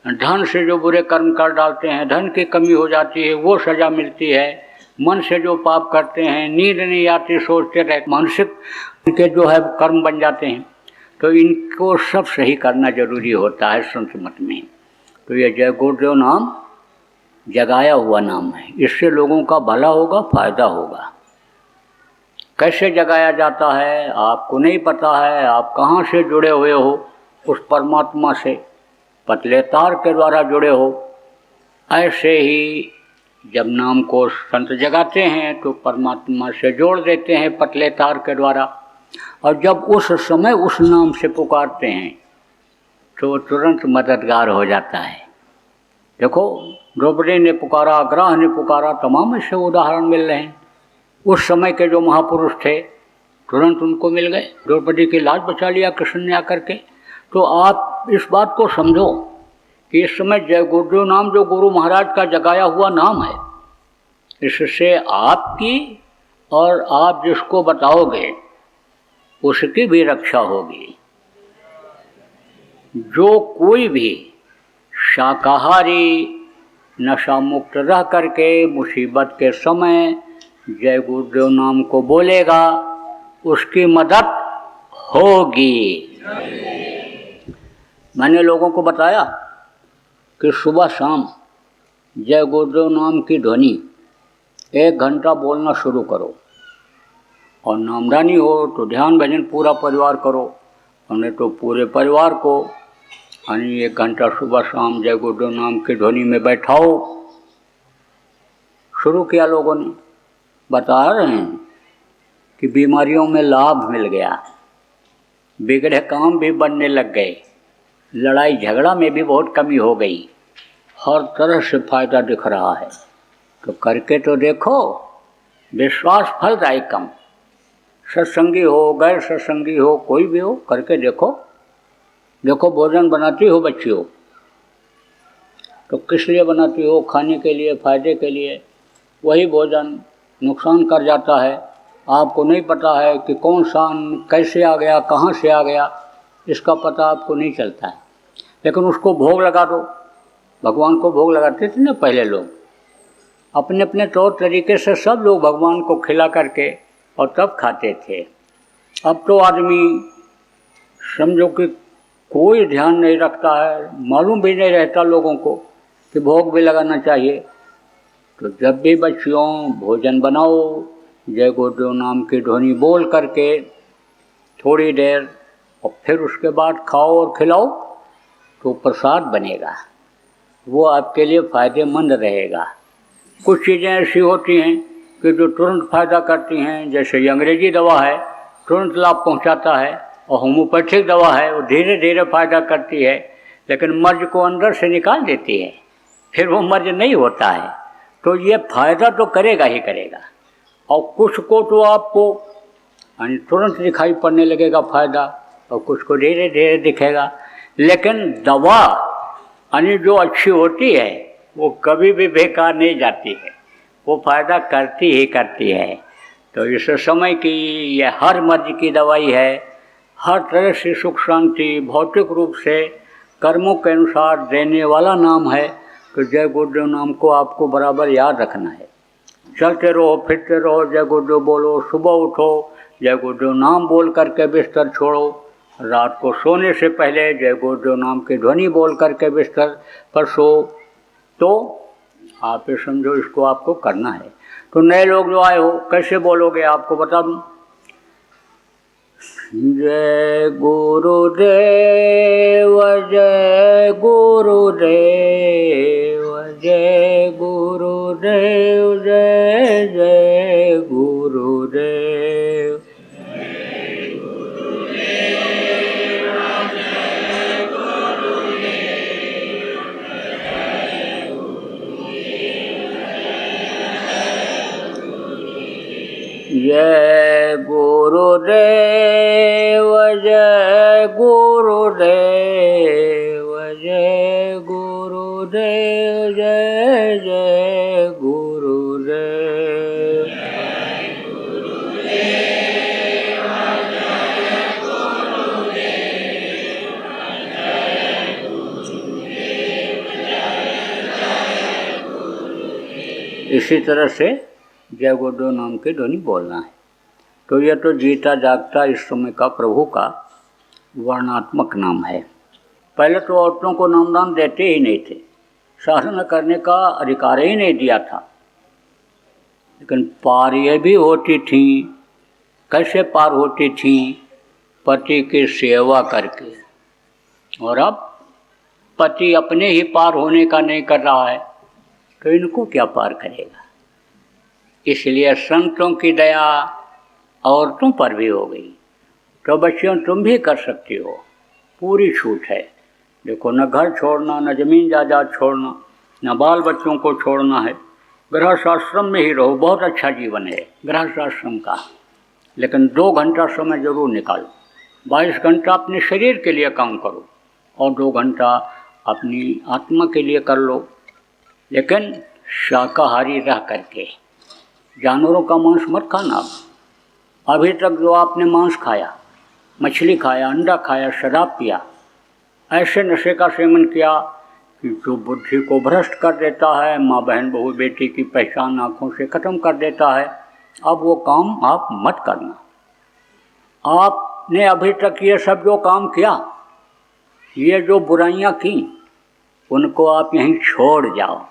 धन से जो बुरे कर्म कर डालते हैं धन की कमी हो जाती है, वो सज़ा मिलती है। मन से जो पाप करते हैं, नींद नहीं आती, सोचते रहे, मानसिक के जो है कर्म बन जाते हैं। तो इनको सब सही करना जरूरी होता है संत मत में। तो ये जय गुरुदेव नाम जगाया हुआ नाम है, इससे लोगों का भला होगा, फायदा होगा। कैसे जगाया जाता है आपको नहीं पता है, आप कहाँ से जुड़े हुए हो उस परमात्मा से, पतले तार के द्वारा जुड़े हो। ऐसे ही जब नाम को संत जगाते हैं तो परमात्मा से जोड़ देते हैं पतले तार के द्वारा, और जब उस समय उस नाम से पुकारते हैं तो तुरंत मददगार हो जाता है। देखो द्रौपदी ने पुकारा, अग्रह ने पुकारा, तमाम ऐसे उदाहरण मिल रहे हैं। उस समय के जो महापुरुष थे तुरंत उनको मिल गए, द्रौपदी की लाज बचा लिया कृष्ण ने आकर के। तो आप इस बात को समझो कि इस समय जय गुरुदेव नाम जो गुरु महाराज का जगाया हुआ नाम है, इससे आपकी और आप जिसको बताओगे उसकी भी रक्षा होगी। जो कोई भी शाकाहारी नशा मुक्त रह करके मुसीबत के समय जय गुरुदेव नाम को बोलेगा उसकी मदद होगी। मैंने लोगों को बताया कि सुबह शाम जय गुरुदेव नाम की ध्वनि 1 घंटा बोलना शुरू करो, और नामदानी हो तो ध्यान भजन पूरा परिवार करो, और नहीं तो पूरे परिवार को 1 घंटा सुबह शाम जय गुरुदेव नाम की ध्वनि में बैठाओ। शुरू किया लोगों ने, बता रहे हैं कि बीमारियों में लाभ मिल गया, बिगड़े काम भी बनने लग गए, लड़ाई झगड़ा में भी बहुत कमी हो गई, हर तरह से फायदा दिख रहा है। तो करके तो देखो, विश्वास फलदायकम। सत्संगी हो गैर सत्संगी हो कोई भी हो, करके देखो। देखो भोजन बनाती हो बच्चियों, तो किस लिए बनाती हो? खाने के लिए, फायदे के लिए। वही भोजन नुकसान कर जाता है, आपको नहीं पता है कि कौन सा कैसे आ गया, कहाँ से आ गया, इसका पता आपको नहीं चलता है। लेकिन उसको भोग लगा दो। भगवान को भोग लगाते थे ना पहले लोग, अपने अपने तौर तरीके से सब लोग भगवान को खिला करके और तब खाते थे। अब तो आदमी समझो कि कोई ध्यान नहीं रखता है, मालूम भी नहीं रहता लोगों को कि भोग भी लगाना चाहिए। तो जब भी बच्चियों भोजन बनाओ, जय गुरुदेव नाम की ध्वनि बोल करके थोड़ी देर, और फिर उसके बाद खाओ और खिलाओ, तो प्रसाद बनेगा, वो आपके लिए फ़ायदेमंद रहेगा। कुछ चीज़ें ऐसी होती हैं कि जो तुरंत फ़ायदा करती हैं, जैसे ये अंग्रेजी दवा है तुरंत लाभ पहुंचाता है, और होम्योपैथिक दवा है वो धीरे धीरे फ़ायदा करती है, लेकिन मर्ज को अंदर से निकाल देती है, फिर वो मर्ज नहीं होता है। तो ये फ़ायदा तो करेगा ही करेगा, और कुछ को तो आपको तुरंत दिखाई पड़ने लगेगा फ़ायदा, और कुछ को धीरे धीरे दिखेगा। लेकिन दवा जो अच्छी होती है वो कभी भी बेकार नहीं जाती है, वो फ़ायदा करती ही करती है। तो इस समय की ये हर मर्ज की दवाई है, हर तरह से सुख शांति भौतिक रूप से कर्मों के अनुसार देने वाला नाम है। तो जय गुरुदेव नाम को आपको बराबर याद रखना है। चलते रहो, फिरते रहो, जय गुरुदेव बोलो, सुबह उठो जय गुरुदेव नाम बोल करके बिस्तर छोड़ो, रात को सोने से पहले जय गुरुदेव नाम की ध्वनि बोल करके बिस्तर पर सो। तो आप ये समझो इसको आपको करना है। तो नए लोग जो आए हो कैसे बोलोगे, आपको बता दूं। जय गुरुदेव जय गुरुदेव जय गुरुदेव जय जय गुरुदेव। जय गुरुदेव जय गुरुदेव जय गुरुदेव जय जय गुरुदेव। इसी तरह से जय गुरुदेव नाम की ध्वनि बोलना है। तो यह तो जीता जागता इस समय का प्रभु का वर्णात्मक नाम है। पहले तो औरतों को नामदान देते ही नहीं थे, साधना करने का अधिकार ही नहीं दिया था। लेकिन पार ये भी होती थी, कैसे पार होती थी? पति की सेवा करके। और अब पति अपने ही पार होने का नहीं कर रहा है तो इनको क्या पार करेगा? इसलिए संतों की दया औरतों पर भी हो गई। तो बच्चियों तुम भी कर सकती हो, पूरी छूट है। देखो, न घर छोड़ना, न जमीन जायदाद छोड़ना, न बाल बच्चों को छोड़ना है। गृहस्थाश्रम में ही रहो, बहुत अच्छा जीवन है गृहस्थाश्रम का। लेकिन 2 घंटा समय जरूर निकालो। 22 घंटा अपने शरीर के लिए काम करो और 2 घंटा अपनी आत्मा के लिए कर लो। लेकिन शाकाहारी रह करके, जानवरों का मांस मत खाना। अभी तक जो आपने मांस खाया, मछली खाया, अंडा खाया, शराब पिया, ऐसे नशे का सेवन किया कि जो बुद्धि को भ्रष्ट कर देता है, माँ बहन बहू बेटी की पहचान आँखों से ख़त्म कर देता है, अब वो काम आप मत करना। आपने अभी तक ये सब जो काम किया, ये जो बुराइयाँ की, उनको आप यहीं छोड़ जाओ।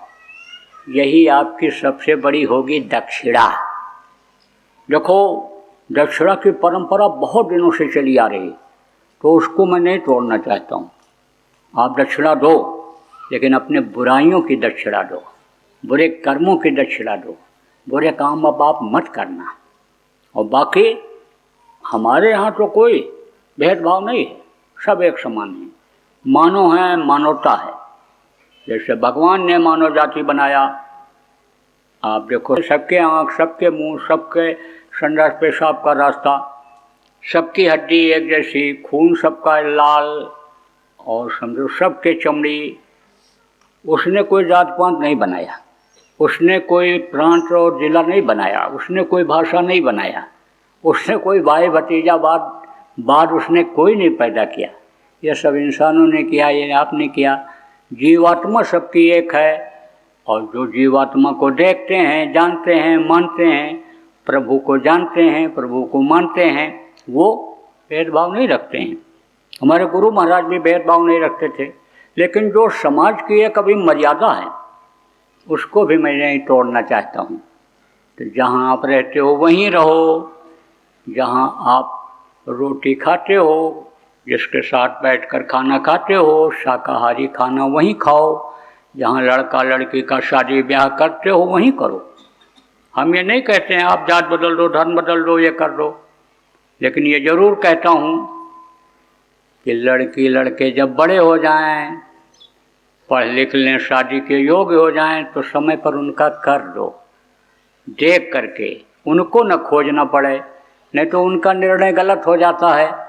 यही आपकी सबसे बड़ी होगी दक्षिणा। देखो, दक्षिणा की परंपरा बहुत दिनों से चली आ रही, तो उसको मैं नहीं तोड़ना चाहता हूँ। आप दक्षिणा दो, लेकिन अपने बुराइयों की दक्षिणा दो, बुरे कर्मों की दक्षिणा दो। बुरे काम अब आप मत करना। और बाकी हमारे यहाँ तो कोई भेदभाव नहीं है, सब एक समान है। मानव है, मानवता है। जैसे भगवान ने मानव जाति बनाया, आप देखो, सबके आँख, सबके मुंह, सबके संडास पेशाब का रास्ता, सबकी हड्डी एक जैसी, खून सबका लाल, और समझो सबके चमड़ी। उसने कोई जात पात नहीं बनाया, उसने कोई प्रांत और जिला नहीं बनाया, उसने कोई भाषा नहीं बनाया, उसने कोई भाई भतीजा बाद उसने कोई नहीं पैदा किया। यह सब इंसानों ने किया, ये आपने किया। जीवात्मा सबकी एक है, और जो जीवात्मा को देखते हैं, जानते हैं, मानते हैं, प्रभु को जानते हैं, प्रभु को मानते हैं, वो भेदभाव नहीं रखते हैं। हमारे गुरु महाराज भी भेदभाव नहीं रखते थे। लेकिन जो समाज की एक अभी मर्यादा है, उसको भी मैं नहीं तोड़ना चाहता हूँ। तो जहाँ आप रहते हो वहीं रहो, जहाँ आप रोटी खाते हो, जिसके साथ बैठकर खाना खाते हो, शाकाहारी खाना वहीं खाओ। जहाँ लड़का लड़की का शादी ब्याह करते हो वहीं करो। हम ये नहीं कहते हैं आप जात बदल दो, धर्म बदल दो, ये कर दो। लेकिन ये ज़रूर कहता हूँ कि लड़की लड़के जब बड़े हो जाएं, पढ़ लिख लें, शादी के योग्य हो जाएं, तो समय पर उनका कर दो, देख करके। उनको न खोजना पड़े, नहीं तो उनका निर्णय गलत हो जाता है।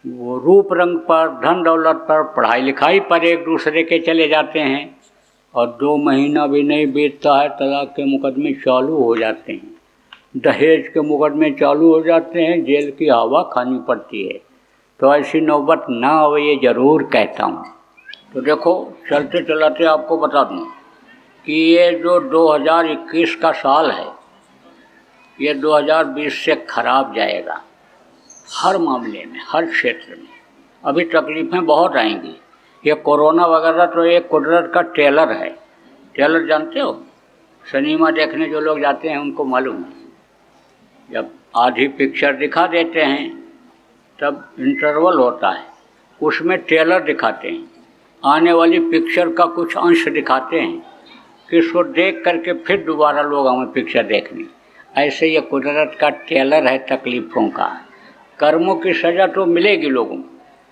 वो रूप रंग पर, धन दौलत पर, पढ़ाई लिखाई पर एक दूसरे के चले जाते हैं, और 2 महीना भी नहीं बीतता है तलाक के मुकदमे चालू हो जाते हैं, दहेज के मुकदमे चालू हो जाते हैं, जेल की हवा खानी पड़ती है। तो ऐसी नौबत ना हो, ये ज़रूर कहता हूँ। तो देखो, चलते चलाते आपको बता दूँ कि ये जो 2021 का साल है, ये 2020 से खराब जाएगा, हर मामले में, हर क्षेत्र में। अभी तकलीफ़ें बहुत आएंगी। ये कोरोना वगैरह तो एक कुदरत का टेलर है। टेलर जानते हो? सिनेमा देखने जो लोग जाते हैं उनको मालूम है। जब आधी पिक्चर दिखा देते हैं तब इंटरवल होता है, उसमें ट्रेलर दिखाते हैं, आने वाली पिक्चर का कुछ अंश दिखाते हैं कि इसको देख करके फिर दोबारा लोग हमें पिक्चर देखनी। ऐसे ये कुदरत का ट्रेलर है तकलीफ़ों का। कर्मों की सज़ा तो मिलेगी लोगों को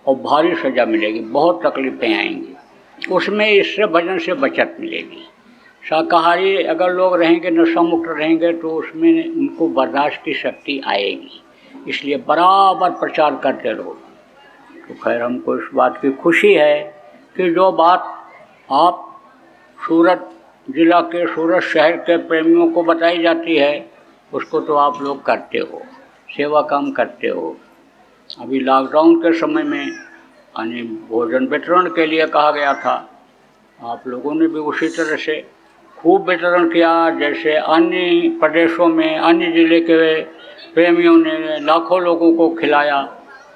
और भारी सज़ा मिलेगी, बहुत तकलीफ़ें आएंगी, उसमें इससे भजन से बचत मिलेगी। शाकाहारी अगर लोग रहेंगे, नशा मुक्त रहेंगे, तो उसमें उनको बर्दाश्त की शक्ति आएगी। इसलिए बराबर प्रचार करते रहो। तो खैर हमको इस बात की खुशी है कि जो बात आप सूरत जिला के, सूरत शहर के प्रेमियों को बताई जाती है, उसको तो आप लोग करते हो, सेवा काम करते हो। अभी लॉकडाउन के समय में यानी भोजन वितरण के लिए कहा गया था, आप लोगों ने भी उसी तरह से खूब वितरण किया, जैसे अन्य प्रदेशों में अन्य ज़िले के प्रेमियों ने लाखों लोगों को खिलाया,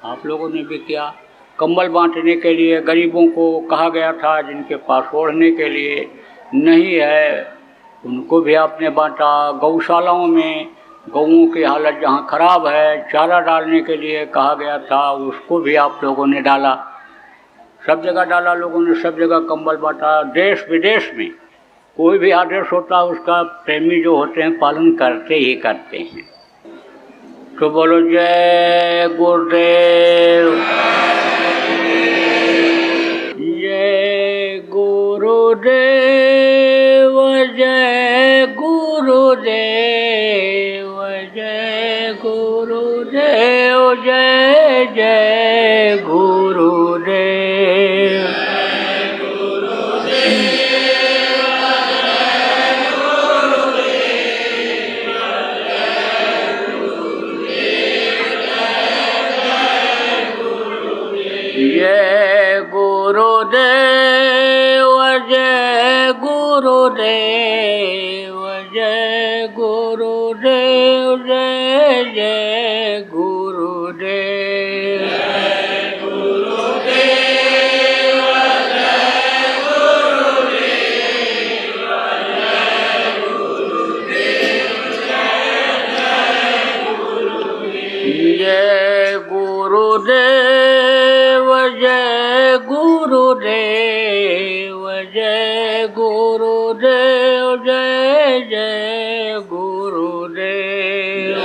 आप लोगों ने भी किया। कंबल बांटने के लिए गरीबों को कहा गया था, जिनके पास ओढ़ने के लिए नहीं है उनको भी आपने बांटा। गौशालाओं में गौओं की हालत जहाँ खराब है, चारा डालने के लिए कहा गया था, उसको भी आप लोगों ने डाला। सब जगह डाला लोगों ने, सब जगह कंबल बांटा। देश विदेश में कोई भी आदेश होता है उसका प्रेमी जो होते हैं पालन करते ही करते हैं। तो बोलो जय गुरुदेव, जय गुरुदेव, जय गुरुदेव, जय गुरुदेव, जय जय गुरुदेव। जय गुरुदेव, जय गुरुदेव, जय गुरुदेव, जय जय गुरुदेव। जय गुरुदेव, जय गुरुदेव, जय गुरुदेव, जय गुरुदेव। जय गुरुदेव, जय गुरुदेव, जय गुरुदेव, जय जय गुरुदेव। जय गुरुदेव, जय गुरुदेव, जय गुरुदेव, जय गुरुदेव।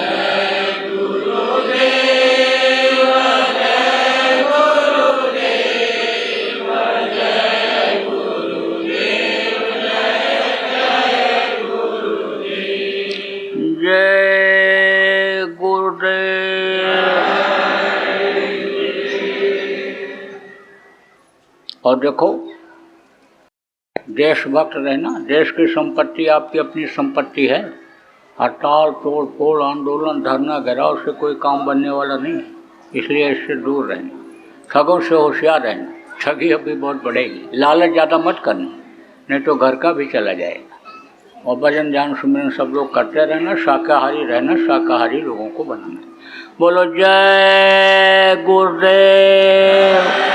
जय गुरुदेव। और देखो, देशभक्त रहना, देश की संपत्ति आपकी अपनी संपत्ति है। हड़ताल, तोड़ फोड़, आंदोलन, धरना, घेराव से कोई काम बनने वाला नहीं है, इसलिए इससे दूर रहना। ठगों से होशियार रहना, ठगी अभी बहुत बढ़ेगी। लालच ज़्यादा मत करना, नहीं तो घर का भी चला जाएगा। और भजन ध्यान सुमिरन सब लोग करते रहना, शाकाहारी रहना, शाकाहारी लोगों को बनाना। बोलो जय गुरुदेव।